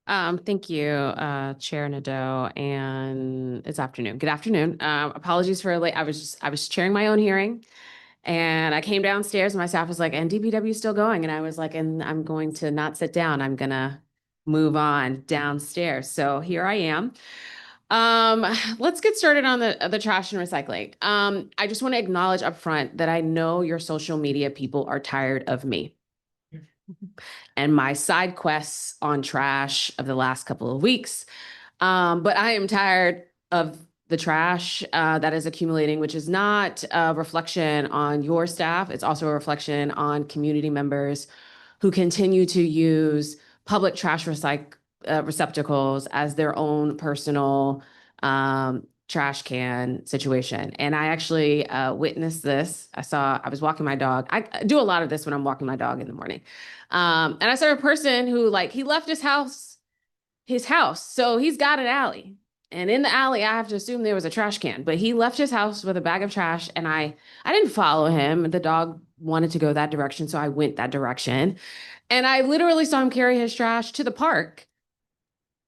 Thank you, Chair Nadeau, and it's afternoon. Good afternoon. Apologies for late. I was chairing my own hearing, and I came downstairs and my staff was like, and DPW is still going. And I was like, and I'm going to not sit down. I'm going to move on downstairs. So here I am. Let's get started on the trash and recycling. I just want to acknowledge upfront that I know your social media people are tired of me and my side quests on trash of the last couple of weeks. But I am tired of the trash that is accumulating, which is not a reflection on your staff. It's also a reflection on community members who continue to use public trash receptacles as their own personal trash can situation. And I actually witnessed this. I was walking my dog. I do a lot of this when I'm walking my dog in the morning. And I saw a person who he left his house. So he's got an alley. And in the alley, I have to assume there was a trash can, but he left his house with a bag of trash and I didn't follow him. The dog wanted to go that direction. So I went that direction and I literally saw him carry his trash to the park.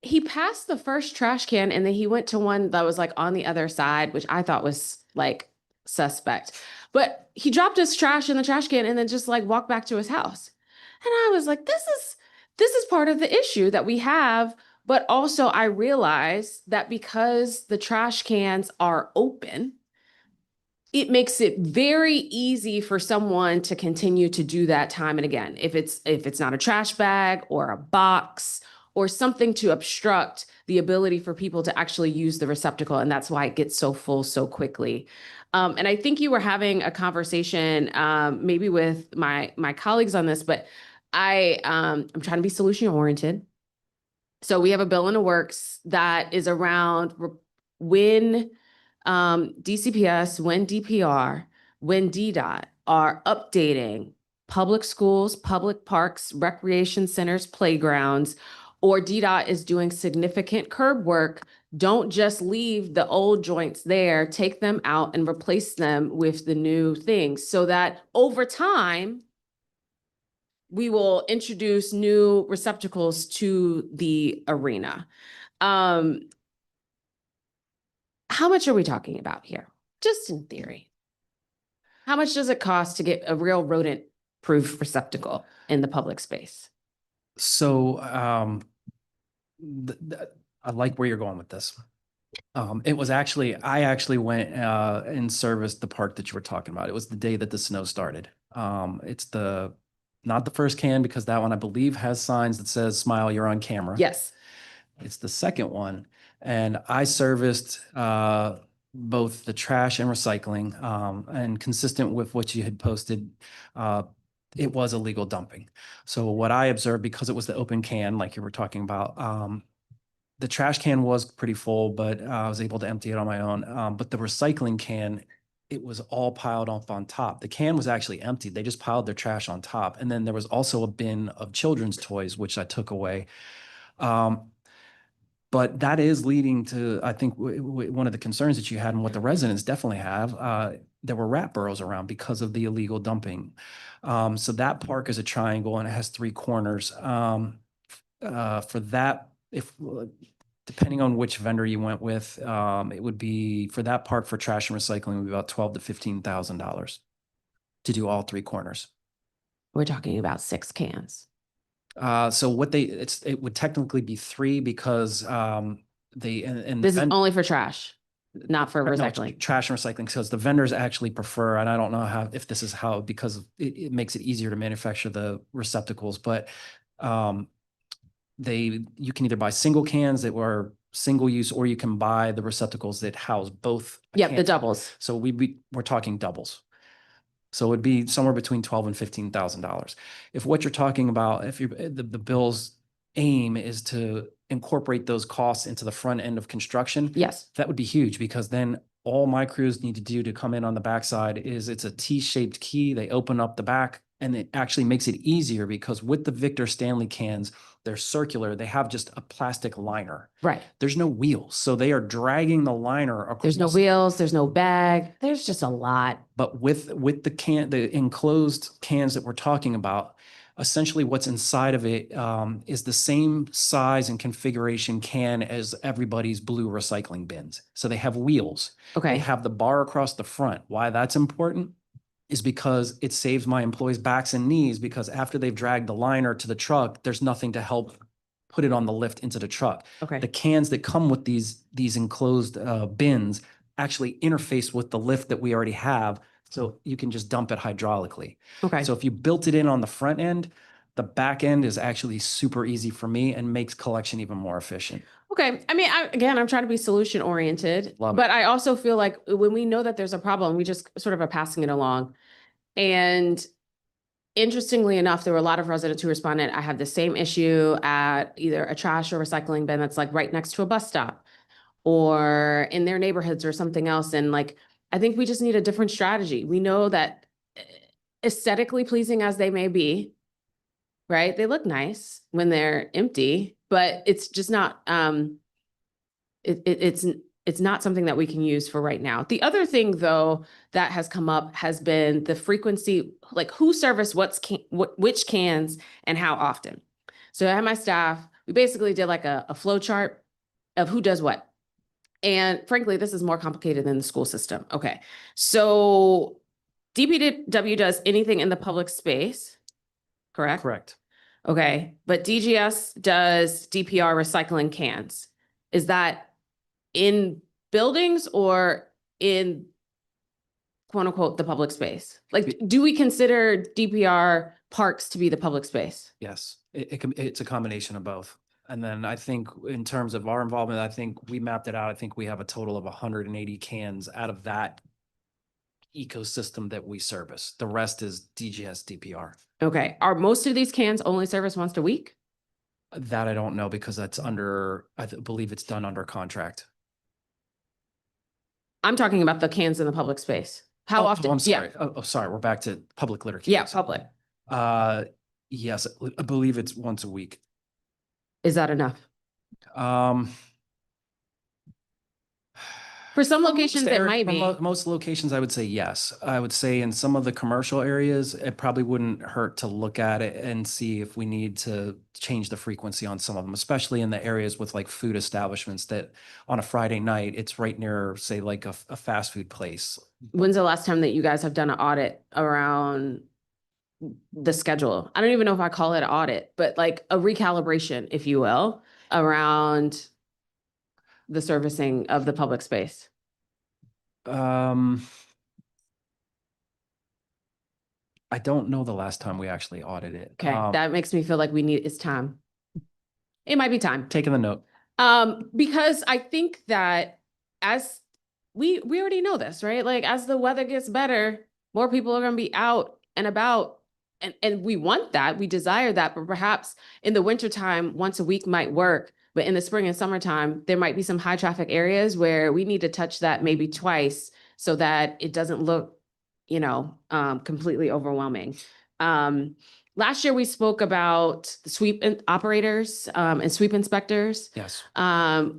He passed the first trash can and then he went to one that was on the other side, which I thought was suspect, but he dropped his trash in the trash can and then just walked back to his house. And I was like, this is part of the issue that we have. But also I realized that because the trash cans are open, it makes it very easy for someone to continue to do that time and again. If it's not a trash bag or a box or something to obstruct the ability for people to actually use the receptacle. And that's why it gets so full so quickly. And I think you were having a conversation maybe with my colleagues on this, but I'm trying to be solution oriented. So we have a bill in the works that is around when DCPS, when DPR, when DDOT are updating public schools, public parks, recreation centers, playgrounds, or DDOT is doing significant curb work. Don't just leave the old joints there, take them out and replace them with the new things so that over time, we will introduce new receptacles to the arena. How much are we talking about here? Just in theory. How much does it cost to get a real rodent-proof receptacle in the public space? So I like where you're going with this. I actually went and serviced the park that you were talking about. It was the day that the snow started. It's not the first can because that one I believe has signs that says "Smile, you're on camera." Yes. It's the second one, and I serviced both the trash and recycling, and consistent with what you had posted. It was illegal dumping. So what I observed, because it was the open can, like you were talking about, the trash can was pretty full, but I was able to empty it on my own. But the recycling can, it was all piled up on top. The can was actually empty. They just piled their trash on top. And then there was also a bin of children's toys, which I took away. But that is leading to, I think, one of the concerns that you had and what the residents definitely have. There were rat burrows around because of the illegal dumping. So that park is a triangle and it has 3 corners. For that, depending on which vendor you went with, it would be for that park for trash and recycling would be about $12,000 to $15,000 to do all 3 corners. We're talking about 6 cans. So it would technically be 3 because This is only for trash, not for recycling. Trash and recycling, because the vendors actually prefer, and I don't know if this is how, because it makes it easier to manufacture the receptacles, but you can either buy single cans that were single use, or you can buy the receptacles that house both. Yep, the doubles. So we're talking doubles. So it'd be somewhere between $12,000 and $15,000. If what you're talking about, if the bill's aim is to incorporate those costs into the front end of construction, yes, that would be huge, because then all my crews need to do to come in on the backside is it's a T-shaped key. They open up the back, and it actually makes it easier because with the Victor Stanley cans, they're circular. They have just a plastic liner. Right. There's no wheels. So they are dragging the liner across. There's no wheels. There's no bag. There's just a lot. But with the enclosed cans that we're talking about, essentially what's inside of it is the same size and configuration can as everybody's blue recycling bins. So they have wheels. Okay. They have the bar across the front. Why that's important is because it saves my employees' backs and knees, because after they've dragged the liner to the truck, there's nothing to help put it on the lift into the truck. Okay. The cans that come with these enclosed bins actually interface with the lift that we already have. So you can just dump it hydraulically. Okay. So if you built it in on the front end, the back end is actually super easy for me and makes collection even more efficient. Okay. I mean, I'm trying to be solution oriented, Love it. but I also feel like when we know that there's a problem, we just sort of are passing it along. And interestingly enough, there were a lot of residents who responded, I have the same issue at either a trash or recycling bin that's like right next to a bus stop or in their neighborhoods or something else. And like, I think we just need a different strategy. We know that aesthetically pleasing as they may be, right? They look nice when they're empty, but it's just not, it's not something that we can use for right now. The other thing though, that has come up has been the frequency, like who service which cans and how often. So I had my staff, we basically did like a flow chart of who does what. And frankly, this is more complicated than the school system. Okay. So DPW does anything in the public space, correct? Correct. Okay, but DGS does DPR recycling cans. Is that in buildings or in quote unquote the public space? Like, do we consider DPR parks to be the public space? Yes, it's a combination of both. And then I think in terms of our involvement, I think we mapped it out. I think we have a total of 180 cans out of that ecosystem that we service. The rest is DGS DPR. Okay, are most of these cans only serviced once a week? That I don't know because that's under, believe it's done under contract. I'm talking about the cans in the public space. How often? I'm Yeah. sorry. Oh, sorry. We're back to public litter cans. Yeah, public. Yes, I believe it's once a week. Is that enough? For some locations, it might be. Most locations, I would say yes. I would say in some of the commercial areas, it probably wouldn't hurt to look at it and see if we need to change the frequency on some of them, especially in the areas with like food establishments that on a Friday night, it's right near, say, like a fast food place. When's the last time that you guys have done an audit around the schedule? I don't even know if I call it an audit, but like a recalibration, if you will, around the servicing of the public space. I don't know the last time we actually audited it. Okay, that makes me feel like it's time. It might be time. Taking the note. Because I think that as we already know this, right? Like as the weather gets better, more people are going to be out and about. And we want that, we desire that, but perhaps in the wintertime, once a week might work. But in the spring and summertime, there might be some high traffic areas where we need to touch that maybe twice so that it doesn't look, completely overwhelming. Last year, we spoke about the sweep operators and sweep inspectors. Yes.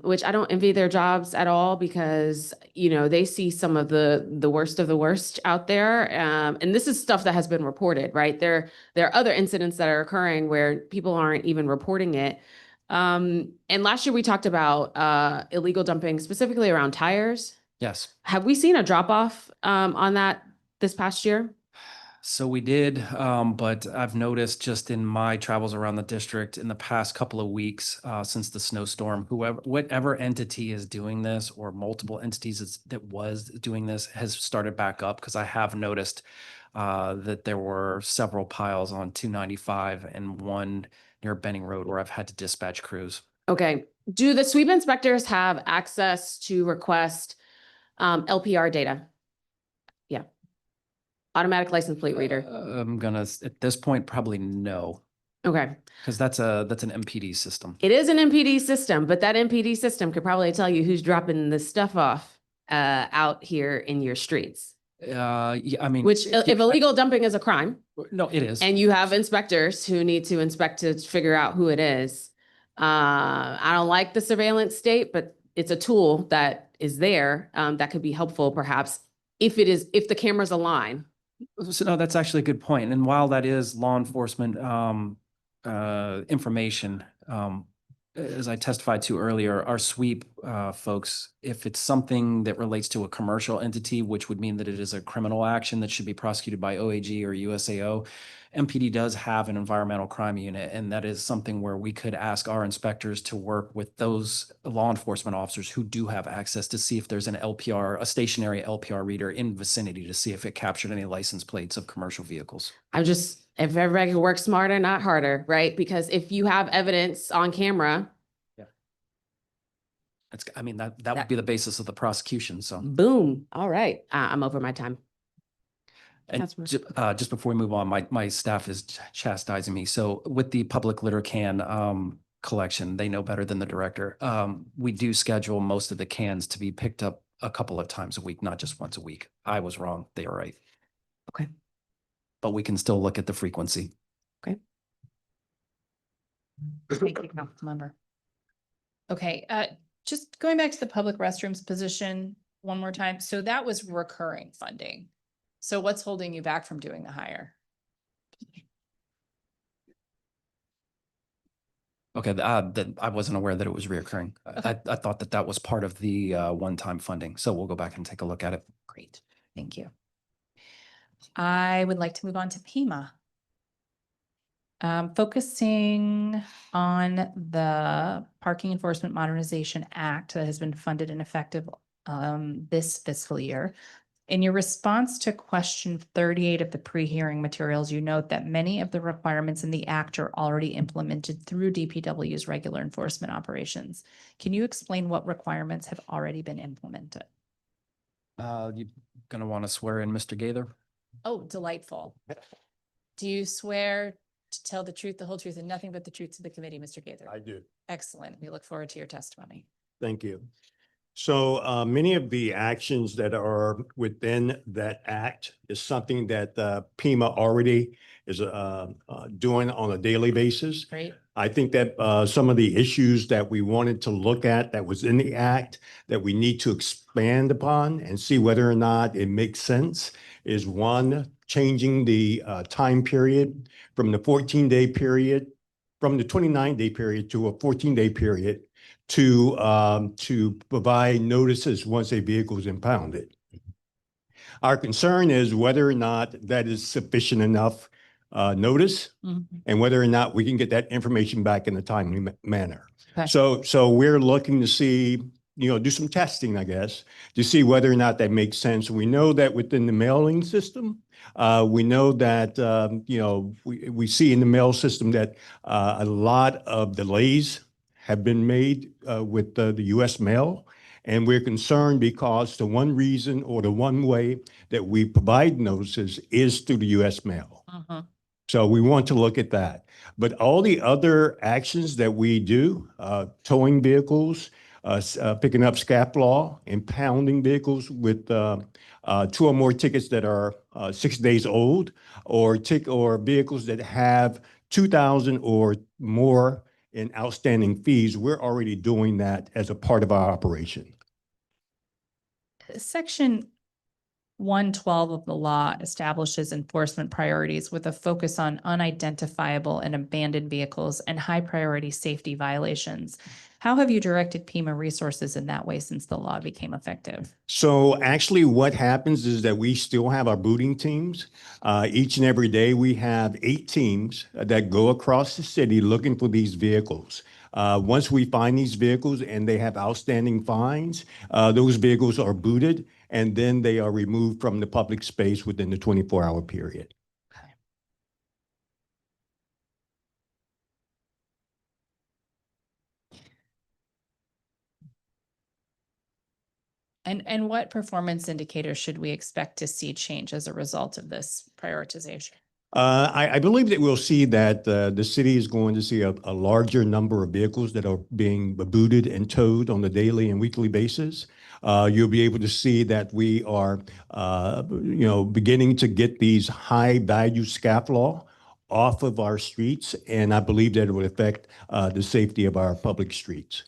Which I don't envy their jobs at all because, they see some of the worst of the worst out there. And this is stuff that has been reported, right? There are other incidents that are occurring where people aren't even reporting it. And last year we talked about illegal dumping, specifically around tires. Yes. Have we seen a drop off on that this past year? So we did, but I've noticed just in my travels around the district in the past couple of weeks, since the snowstorm, whatever entity is doing this or multiple entities that was doing this has started back up because I have noticed that there were several piles on 295 and one near Benning Road where I've had to dispatch crews. Okay. Do the sweep inspectors have access to request LPR data? Yeah. Automatic license plate reader. I'm gonna, at this point, probably no. Okay. Because that's an MPD system. It is an MPD system, but that MPD system could probably tell you who's dropping this stuff off out here in your streets. Yeah, I mean. Which, if illegal dumping is a crime. No, it is. And you have inspectors who need to inspect to figure out who it is. I don't like the surveillance state, but it's a tool that is there that could be helpful perhaps if the cameras align. So no, that's actually a good point. And while that is law enforcement information, as I testified to earlier, our sweep folks, if it's something that relates to a commercial entity, which would mean that it is a criminal action that should be prosecuted by OAG or USAO, MPD does have an environmental crime unit, and that is something where we could ask our inspectors to work with those law enforcement officers who do have access to see if there's an LPR, a stationary LPR reader in vicinity to see if it captured any license plates of commercial vehicles. If everybody could work smarter, not harder, right? Because if you have evidence on camera, That's, I mean, that would be the basis of the prosecution, so. boom, all right, I'm over my time. And Councilmember. just before we move on, my staff is chastising me. So with the public litter can collection, they know better than the director. We do schedule most of the cans to be picked up a couple of times a week, not just once a week. I was wrong. They are right. Okay. But we can still look at the frequency. Okay. Thank you, Councilmember. Okay, just going back to the public restrooms position one more time. So that was recurring funding. So what's holding you back from doing the hire? Okay, that I wasn't aware that it was reoccurring. Okay. I thought that that was part of the one-time funding. So we'll go back and take a look at it. Great, thank you. I would like to move on to PEMA. Focusing on the Parking Enforcement Modernization Act that has been funded and effective this fiscal year. In your response to question 38 of the pre-hearing materials, you note that many of the requirements in the act are already implemented through DPW's regular enforcement operations. Can you explain what requirements have already been implemented? You gonna want to swear in Mr. Gaither? Oh, delightful. Do you swear to tell the truth, the whole truth, and nothing but the truth to the committee, Mr. Gaither? I do. Excellent. We look forward to your testimony. Thank you. So many of the actions that are within that act is something that PEMA already is doing on a daily basis. Great. I think that some of the issues that we wanted to look at that was in the act that we need to expand upon and see whether or not it makes sense is one, changing the time period from the 14-day period, from the 29-day period to a 14-day period to provide notices once a vehicle is impounded. Our concern is whether or not that is sufficient enough notice and whether or not we can get that information back in a timely manner. Okay. So we're looking to see, do some testing, I guess, to see whether or not that makes sense. We know that within the mailing system, we know that, we see in the mail system that a lot of delays have been made with the U.S. mail. And we're concerned because the one reason or the one way that we provide notices is through the U.S. mail. So we want to look at that. But all the other actions that we do, towing vehicles, picking up scafflaw, impounding vehicles with 2 or more tickets that are 6 days old, or vehicles that have 2,000 or more in outstanding fees, we're already doing that as a part of our operation. Section 112 of the law establishes enforcement priorities with a focus on unidentifiable and abandoned vehicles and high priority safety violations. How have you directed PEMA resources in that way since the law became effective? So actually what happens is that we still have our booting teams. Each and every day we have 8 teams that go across the city looking for these vehicles. Once we find these vehicles and they have outstanding fines, those vehicles are booted and then they are removed from the public space within the 24-hour period. And what performance indicators should we expect to see change as a result of this prioritization? I believe that we'll see that the city is going to see a larger number of vehicles that are being booted and towed on a daily and weekly basis. You'll be able to see that we are, beginning to get these high value scafflaw off of our streets. And I believe that it will affect the safety of our public streets.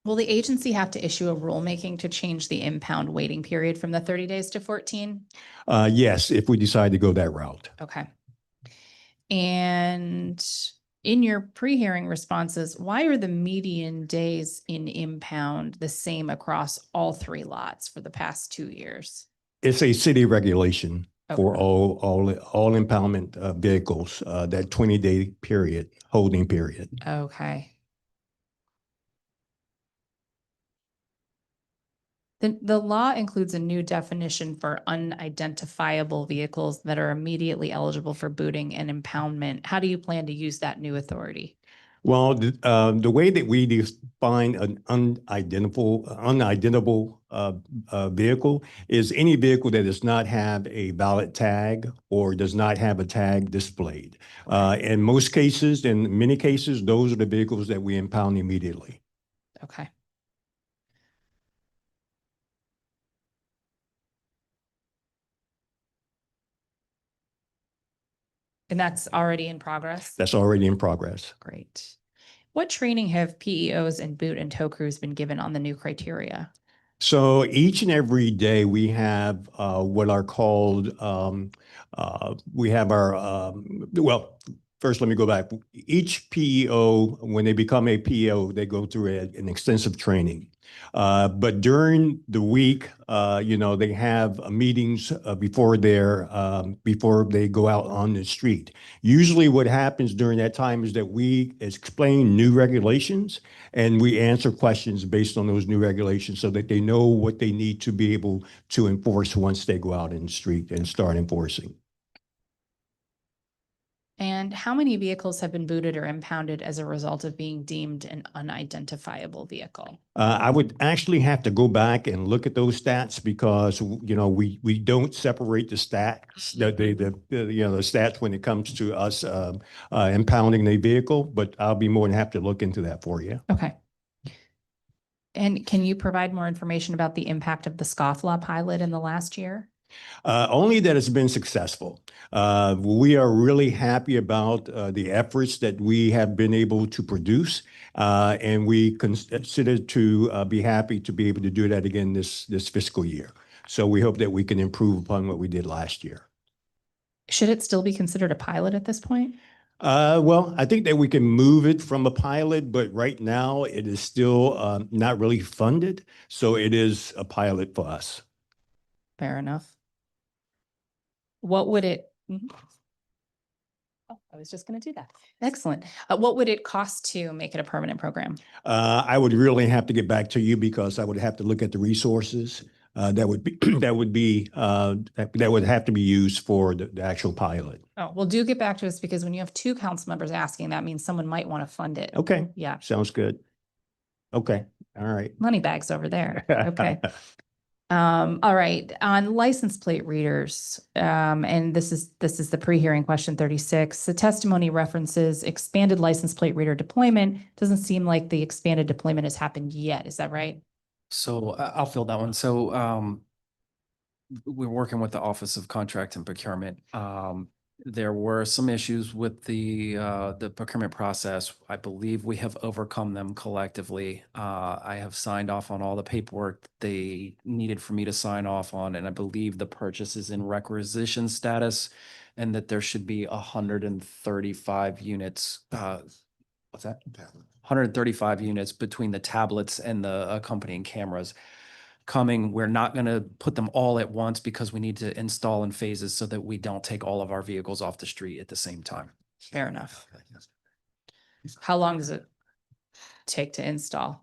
Will the agency have to issue a rulemaking to change the impound waiting period from the 30 days to 14? Yes, if we decide to go that route. Okay. And in your pre-hearing responses, why are the median days in impound the same across all 3 lots for the past 2 years? It's a city regulation for Okay. all impoundment vehicles, that 20-day period, holding period. Okay. The law includes a new definition for unidentifiable vehicles that are immediately eligible for booting and impoundment. How do you plan to use that new authority? Well, the way that we define an unidentifiable vehicle is any vehicle that does not have a valid tag or does not have a tag displayed. In most cases, in many cases, those are the vehicles that we impound immediately. Okay. And that's already in progress? That's already in progress. Great. What training have PEOs and boot and tow crews been given on the new criteria? So each and every day we have what are called, we have our, well, first let me go back. Each PEO, when they become a PEO, they go through an extensive training. But during the week, they have meetings before they go out on the street. Usually what happens during that time is that we explain new regulations and we answer questions based on those new regulations so that they know what they need to be able to enforce once they go out in the street and start enforcing. And how many vehicles have been booted or impounded as a result of being deemed an unidentifiable vehicle? I would actually have to go back and look at those stats because, we don't separate the stats, the stats when it comes to us impounding a vehicle, but I'll be more than happy to look into that for you. Okay. And can you provide more information about the impact of the scofflaw pilot in the last year? Only that it's been successful. We are really happy about the efforts that we have been able to produce, and we consider to be happy to be able to do that again this fiscal year. So we hope that we can improve upon what we did last year. Should it still be considered a pilot at this point? Well, I think that we can move it from a pilot, but right now it is still not really funded. So it is a pilot for us. Fair enough. What would it? Oh, I was just going to do that. Excellent. What would it cost to make it a permanent program? I would really have to get back to you because I would have to look at the resources that would have to be used for the actual pilot. Oh, well, do get back to us because when you have 2 council members asking, that means someone might want to fund it. Okay. Yeah. Sounds good. Okay. All right. Money bags over there. Okay. All right, on license plate readers, and this is the pre-hearing question 36. The testimony references expanded license plate reader deployment. Doesn't seem like the expanded deployment has happened yet. Is that right? So I'll fill that one. So we're working with the Office of Contract and Procurement. There were some issues with the procurement process. I believe we have overcome them collectively. I have signed off on all the paperwork they needed for me to sign off on, and I believe the purchase is in requisition status, and that there should be 135 units. What's that? 135 units between the tablets and the accompanying cameras coming. We're not going to put them all at once because we need to install in phases so that we don't take all of our vehicles off the street at the same time. Fair enough. How long does it take to install?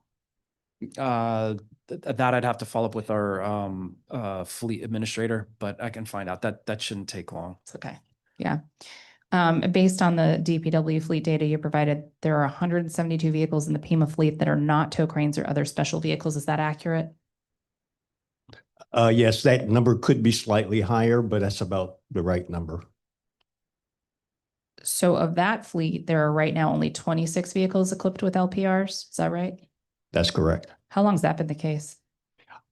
That I'd have to follow up with our fleet administrator, but I can find out. That shouldn't take long. It's okay. Yeah. Based on the DPW fleet data you provided, there are 172 vehicles in the Pima fleet that are not tow cranes or other special vehicles. Is that accurate? Yes, that number could be slightly higher, but that's about the right number. So of that fleet, there are right now only 26 vehicles equipped with LPRs. Is that right? That's correct. How long has that been the case?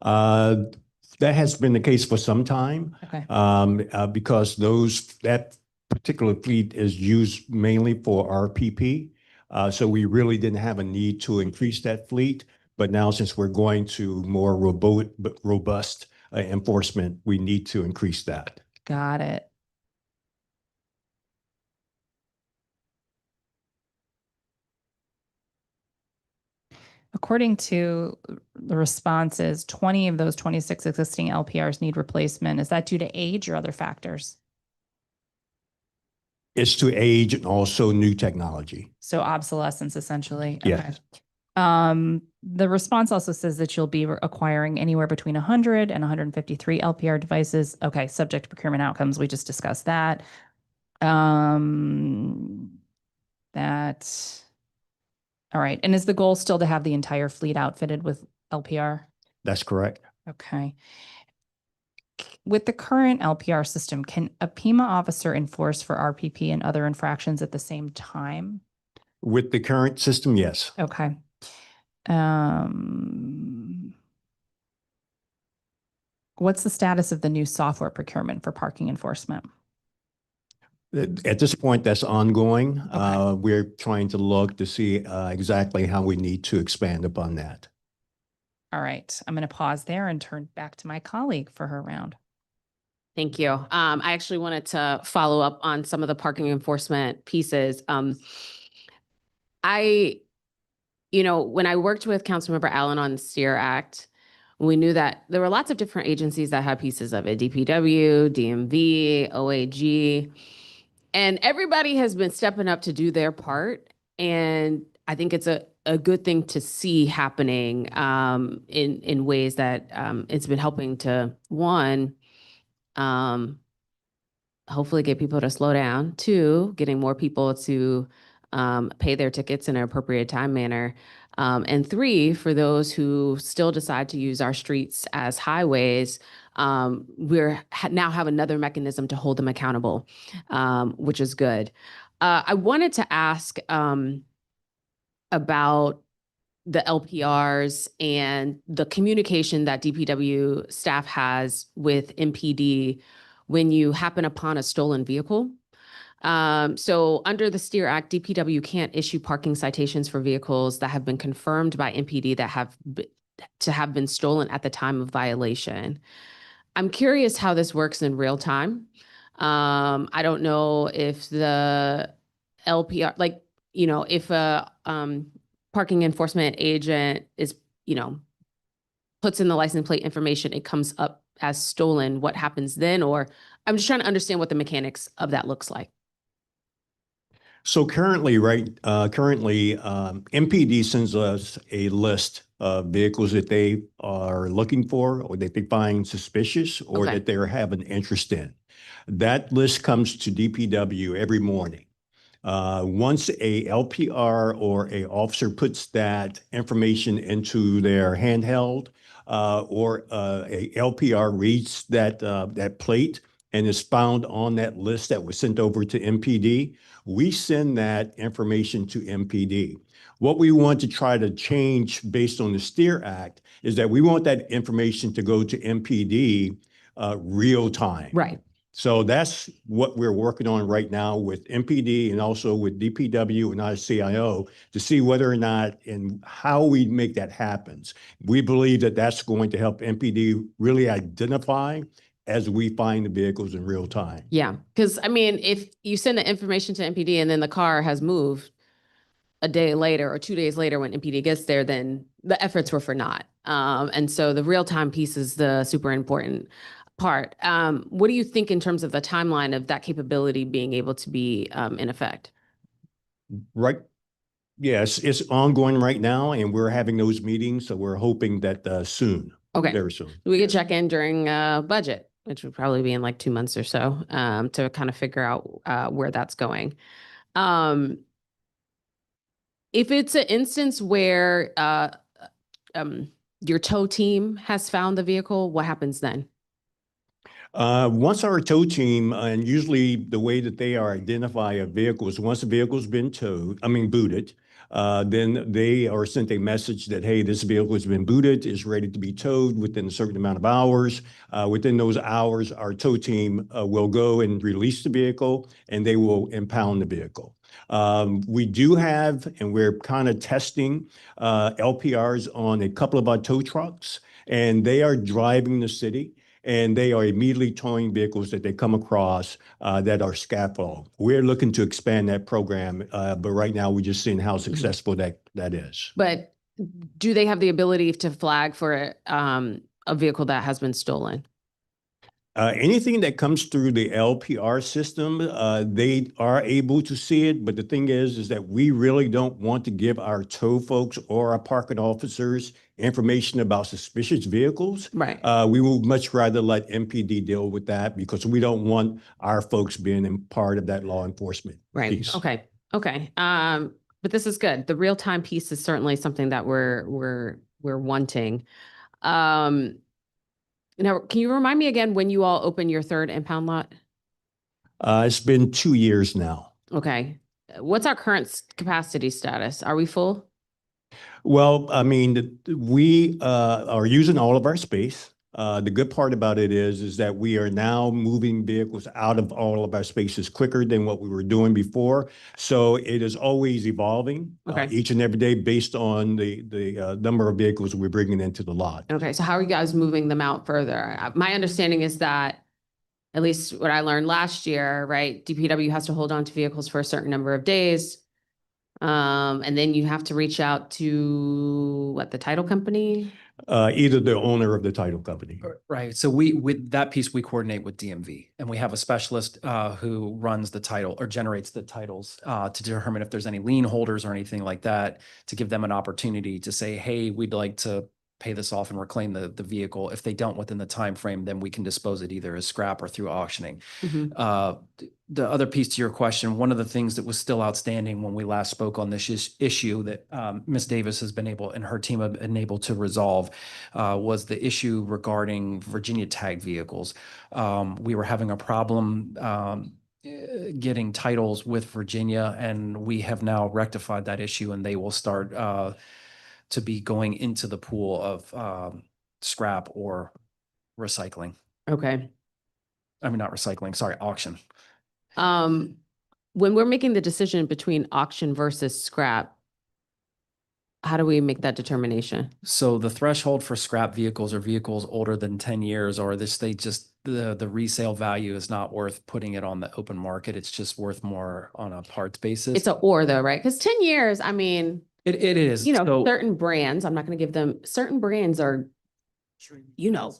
That has been the case for some time. Okay. Because that particular fleet is used mainly for RPP. So we really didn't have a need to increase that fleet. But now since we're going to more robust enforcement, we need to increase that. Got it. According to the responses, 20 of those 26 existing LPRs need replacement. Is that due to age or other factors? It's to age and also new technology. So obsolescence, essentially. Yes. Okay. The response also says that you'll be acquiring anywhere between 100 and 153 LPR devices. Okay, subject to procurement outcomes. We just discussed that. All right. And is the goal still to have the entire fleet outfitted with LPR? That's correct. Okay. With the current LPR system, can a PEMA officer enforce for RPP and other infractions at the same time? With the current system, yes. Okay. What's the status of the new software procurement for parking enforcement? At this point, that's ongoing. Okay. We're trying to look to see exactly how we need to expand upon that. All right. I'm going to pause there and turn back to my colleague for her round. Thank you. I actually wanted to follow up on some of the parking enforcement pieces. When I worked with Councilmember Allen on the STEER Act, we knew that there were lots of different agencies that had pieces of it, DPW, DMV, OAG, and everybody has been stepping up to do their part. And I think it's a good thing to see happening in ways that it's been helping to, one, hopefully get people to slow down, two, getting more people to pay their tickets in an appropriate time manner, and three, for those who still decide to use our streets as highways, now have another mechanism to hold them accountable, which is good. I wanted to ask about the LPRs and the communication that DPW staff has with MPD when you happen upon a stolen vehicle. So under the STEER Act, DPW can't issue parking citations for vehicles that have been confirmed by MPD that have been stolen at the time of violation. I'm curious how this works in real time. I don't know if the LPR, if a parking enforcement agent puts in the license plate information, it comes up as stolen, what happens then? Or I'm just trying to understand what the mechanics of that looks like. So currently, MPD sends us a list of vehicles that they are looking for or that they find suspicious or Okay. that they have an interest in. That list comes to DPW every morning. Once a LPR or a officer puts that information into their handheld or a LPR reads that plate and is found on that list that was sent over to MPD, we send that information to MPD. What we want to try to change based on the STEER Act is that we want that information to go to MPD real time. Right. So that's what we're working on right now with MPD and also with DPW and ICIO to see whether or not and how we make that happen. We believe that that's going to help MPD really identify as we find the vehicles in real time. Yeah, because if you send the information to MPD and then the car has moved a day later or 2 days later when MPD gets there, then the efforts were for naught. And so the real-time piece is the super important part. What do you think in terms of the timeline of that capability being able to be in effect? Right. Yes, it's ongoing right now and we're having those meetings. So we're hoping that soon. Okay. Very soon. We could check in during budget, which would probably be in like 2 months or so, to kind of figure out where that's going. If it's an instance where your tow team has found the vehicle, what happens then? Once our tow team, and usually the way that they identify a vehicle is once the vehicle's been booted, then they are sent a message that, hey, this vehicle has been booted, is ready to be towed within a certain amount of hours. Within those hours, our tow team will go and release the vehicle and they will impound the vehicle. We do have, and we're kind of testing LPRs on a couple of our tow trucks, and they are driving the city, and they are immediately towing vehicles that they come across that are scaffold. We're looking to expand that program, but right now we're just seeing how successful that is. But do they have the ability to flag for a vehicle that has been stolen? Anything that comes through the LPR system, they are able to see it. But the thing is that we really don't want to give our tow folks or our parking officers information about suspicious vehicles. Right. We would much rather let MPD deal with that because we don't want our folks being in part of that law enforcement Right. piece. Okay. Okay. But this is good. The real-time piece is certainly something that we're wanting. Now, can you remind me again when you all open your third impound lot? It's been 2 years now. Okay. What's our current capacity status? Are we full? Well, I mean, we are using all of our space. The good part about it is that we are now moving vehicles out of all of our spaces quicker than what we were doing before. So it is always evolving each and every day based on the number of vehicles we're bringing into the lot. Okay. So how are you guys moving them out further? My understanding is that, at least what I learned last year, right? DPW has to hold on to vehicles for a certain number of days. And then you have to reach out to what, the title company? Either the owner of the title company. Right. So with that piece, we coordinate with DMV, and we have a specialist who runs the title or generates the titles to determine if there's any lien holders or anything like that, to give them an opportunity to say, hey, we'd like to pay this off and reclaim the vehicle. If they don't within the time frame, then we can dispose it either as scrap or through auctioning. The other piece to your question, one of the things that was still outstanding when we last spoke on this issue that Ms. Davis has been able and her team have been able to resolve was the issue regarding Virginia tagged vehicles. We were having a problem getting titles with Virginia, and we have now rectified that issue, and they will start to be going into the pool of scrap or recycling. Okay. I mean, not recycling, sorry, auction. When we're making the decision between auction versus scrap, how do we make that determination? So the threshold for scrap vehicles are vehicles older than 10 years, or the resale value is not worth putting it on the open market. It's just worth more on a parts basis. It's or though, right? Because 10 years, I mean, it is. Certain brands, I'm not going to give them, certain brands are,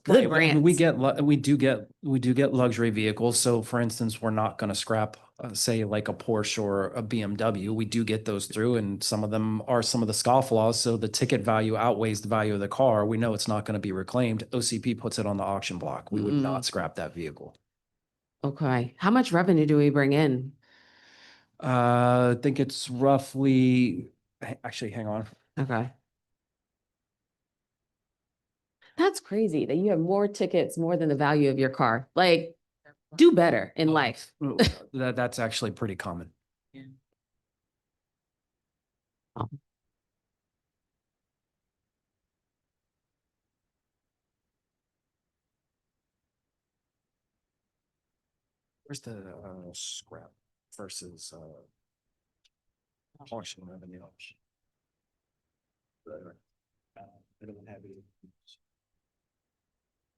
good brands. We do get luxury vehicles. So for instance, we're not going to scrap, say like a Porsche or a BMW. We do get those through, and some of them are some of the scofflaws. So the ticket value outweighs the value of the car. We know it's not going to be reclaimed. OCP puts it on the auction block. We would not scrap that vehicle. Okay. How much revenue do we bring in? I think it's roughly, actually, hang on. Okay. That's crazy that you have more tickets more than the value of your car. Like, do better in life. That's actually pretty common. Yeah. Where's the scrap versus auction revenue? I don't have it.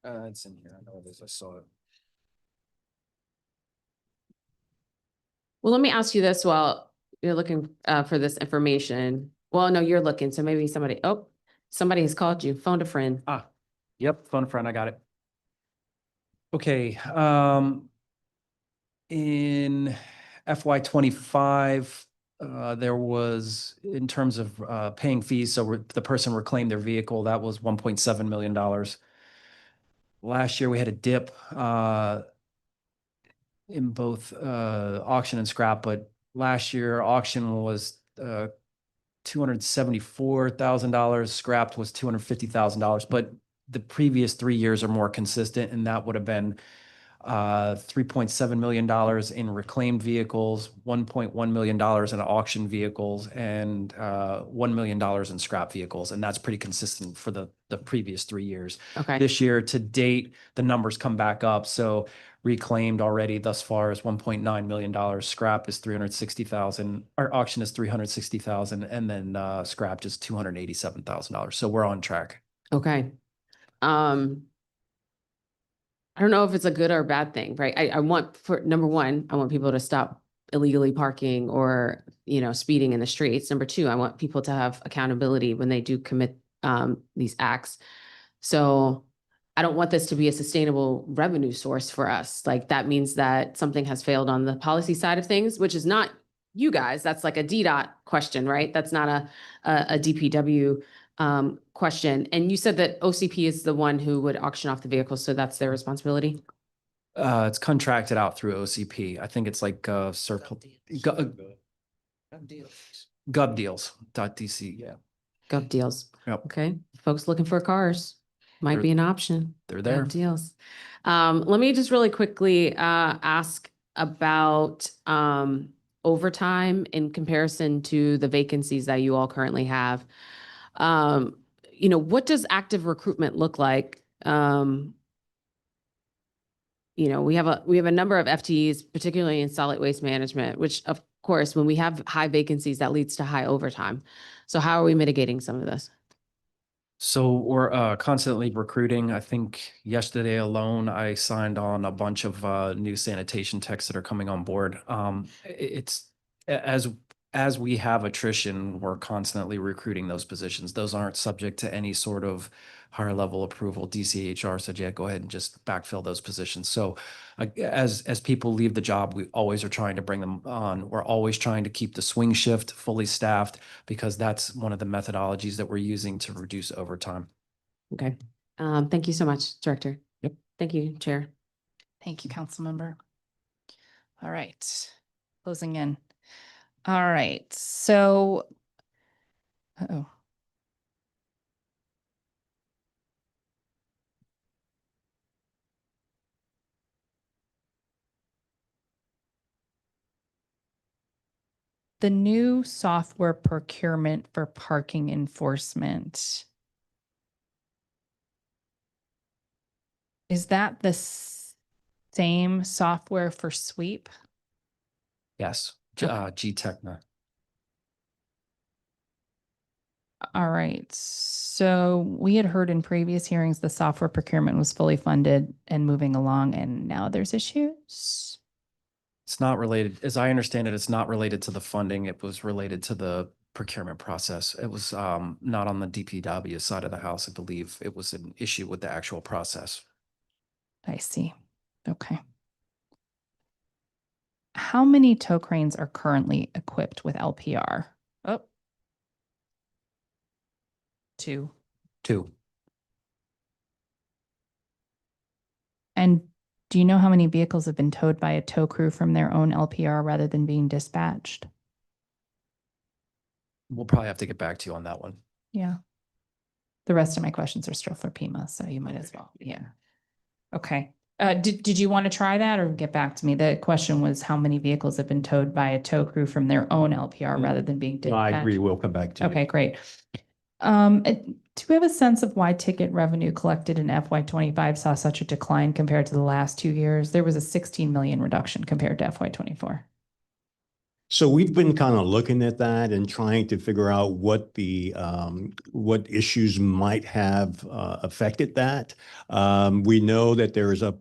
It's in here. I know it is. I saw it. Well, let me ask you this while you're looking for this information. Well, no, you're looking. So maybe somebody has called you. Phoned a friend. Yep. Phone a friend. I got it. Okay. In FY25, there was, in terms of paying fees, so the person reclaimed their vehicle, that was $1.7 million. Last year, we had a dip in both auction and scrap, but last year auction was $274,000, scrapped was $250,000, but the previous 3 years are more consistent, and that would have been $3.7 million in reclaimed vehicles, $1.1 million in auction vehicles, and $1 million in scrap vehicles. And that's pretty consistent for the previous 3 years. Okay. This year to date, the numbers come back up. So reclaimed already thus far is $1.9 million. Scrap is $360,000. Our auction is $360,000, and then scrapped is $287,000. So we're on track. Okay. I don't know if it's a good or a bad thing, right? I want, for number one, I want people to stop illegally parking or, speeding in the streets. Number two, I want people to have accountability when they do commit these acts. So I don't want this to be a sustainable revenue source for us. Like, that means that something has failed on the policy side of things, which is not you guys. That's like a DDOT question, right? That's not a DPW question. And you said that OCP is the one who would auction off the vehicles, so that's their responsibility? It's contracted out through OCP. I think it's like surplus GovDeals.dc. Yeah. GovDeals. Yep. Okay. Folks looking for cars might They're- be an option. They're there. Deals. Let me just really quickly ask about overtime in comparison to the vacancies that you all currently have. What does active recruitment look like? We have a number of FTEs, particularly in solid waste management, which of course, when we have high vacancies, that leads to high overtime. So how are we mitigating some of this? So we're constantly recruiting. I think yesterday alone, I signed on a bunch of new sanitation techs that are coming on board. It's as we have attrition, we're constantly recruiting those positions. Those aren't subject to any sort of higher level approval. DCHR said, yeah, go ahead and just backfill those positions. So as people leave the job, we always are trying to bring them on. We're always trying to keep the swing shift fully staffed, because that's one of the methodologies that we're using to reduce overtime. Okay. Thank you so much, Director. Yep. Thank you, Chair. Thank you, council member. All right, closing in. All right, so, uh-oh. The new software procurement for parking enforcement. Is that the same software for sweep? Yes, G-Techna. All right, so we had heard in previous hearings, the software procurement was fully funded and moving along, and now there's issues? It's not related, as I understand it, it's not related to the funding. It was related to the procurement process. It was not on the DPW side of the house, I believe. It was an issue with the actual process. I see. Okay. How many tow cranes are currently equipped with LPR? Oh. 2. 2. And do you know how many vehicles have been towed by a tow crew from their own LPR rather than being dispatched? We'll probably have to get back to you on that one. Yeah. The rest of my questions are still for Pima, so you might as well. Yeah. Okay. Did you want to try that or get back to me? The question was how many vehicles have been towed by a tow crew from their own LPR rather than being No, I dispatched? agree. We'll come back to you. Okay, great. Do we have a sense of why ticket revenue collected in FY25 saw such a decline compared to the last 2 years? There was a 16 million reduction compared to FY24. So we've been kind of looking at that and trying to figure out what what issues might have affected that. We know that there is a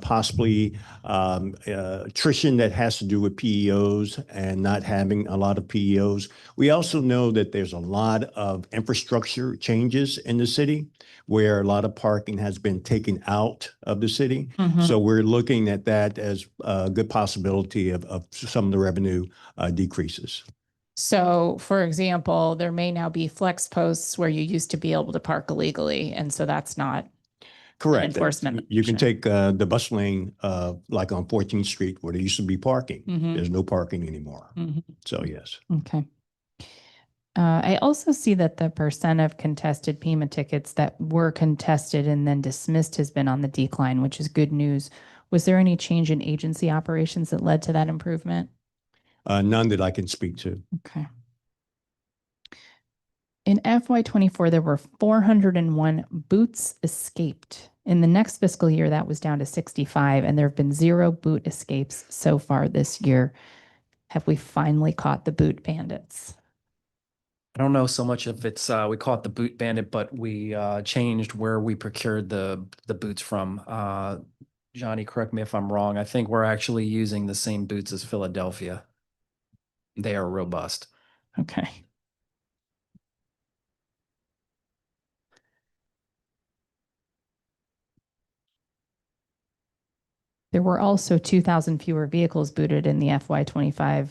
possibly attrition that has to do with PEOs and not having a lot of PEOs. We also know that there's a lot of infrastructure changes in the city where a lot of parking has been taken out of the city. So we're looking at that as a good possibility of some of the revenue decreases. So, for example, there may now be flex posts where you used to be able to park illegally, and so that's not Correct. enforcement You can option. take the bus lane like on 14th Street where there used to be parking. There's no parking anymore. So yes. Okay. I also see that the percent of contested Pima tickets that were contested and then dismissed has been on the decline, which is good news. Was there any change in agency operations that led to that improvement? None that I can speak to. Okay. In FY24, there were 401 boots escaped. In the next fiscal year, that was down to 65, and there have been 0 boot escapes so far this year. Have we finally caught the boot bandits? I don't know so much if it's, we call it the boot bandit, but we changed where we procured the boots from. Johnny, correct me if I'm wrong. I think we're actually using the same boots as Philadelphia. They are robust. Okay. There were also 2,000 fewer vehicles booted in the FY25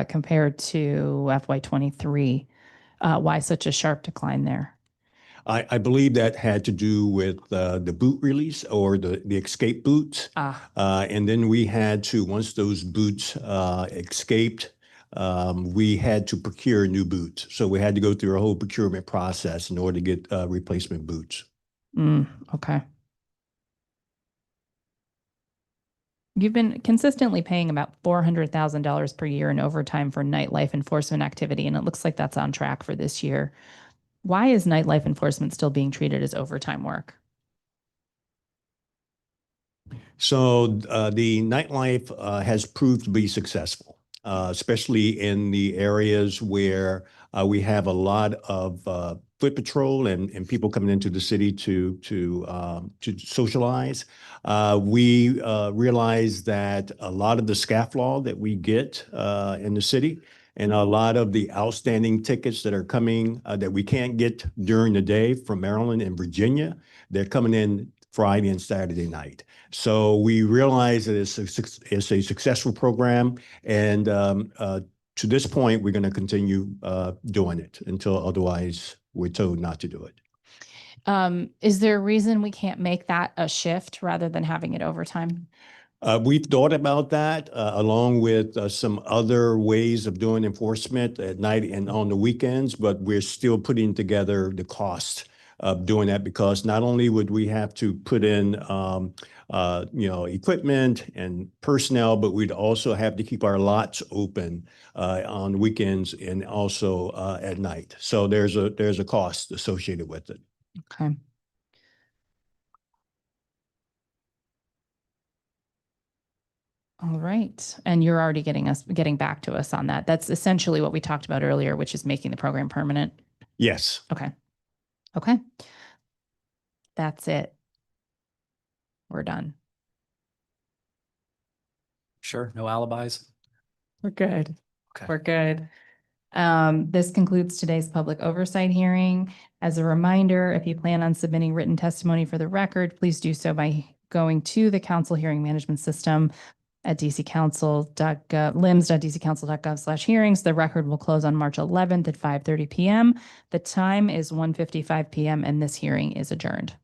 compared to FY23. Why such a sharp decline there? I believe that had to do with the boot release or the escape boots. And then we had to, once those boots escaped, we had to procure new boots. So we had to go through a whole procurement process in order to get replacement boots. Okay. You've been consistently paying about $400,000 per year in overtime for nightlife enforcement activity, and it looks like that's on track for this year. Why is nightlife enforcement still being treated as overtime work? So the nightlife has proved to be successful, especially in the areas where we have a lot of foot patrol and people coming into the city to socialize. We realize that a lot of the scofflaw that we get in the city and a lot of the outstanding tickets that are coming that we can't get during the day from Maryland and Virginia, they're coming in Friday and Saturday night. So we realize that it's a successful program, and to this point, we're going to continue doing it until otherwise we're told not to do it. Is there a reason we can't make that a shift rather than having it overtime? We've thought about that along with some other ways of doing enforcement at night and on the weekends, but we're still putting together the cost of doing that, because not only would we have to put in equipment and personnel, but we'd also have to keep our lots open on weekends and also at night. So there's a cost associated with it. Okay. All right. And you're already getting back to us on that. That's essentially what we talked about earlier, which is making the program permanent. Yes. Okay. Okay. That's it. We're done. Sure. No alibis. We're good. Okay. We're good. This concludes today's public oversight hearing. As a reminder, if you plan on submitting written testimony for the record, please do so by going to the council hearing management system at lims.dccouncil.gov/hearings. The record will close on March 11th at 5:30 p.m. The time is 1:55 p.m. and this hearing is adjourned.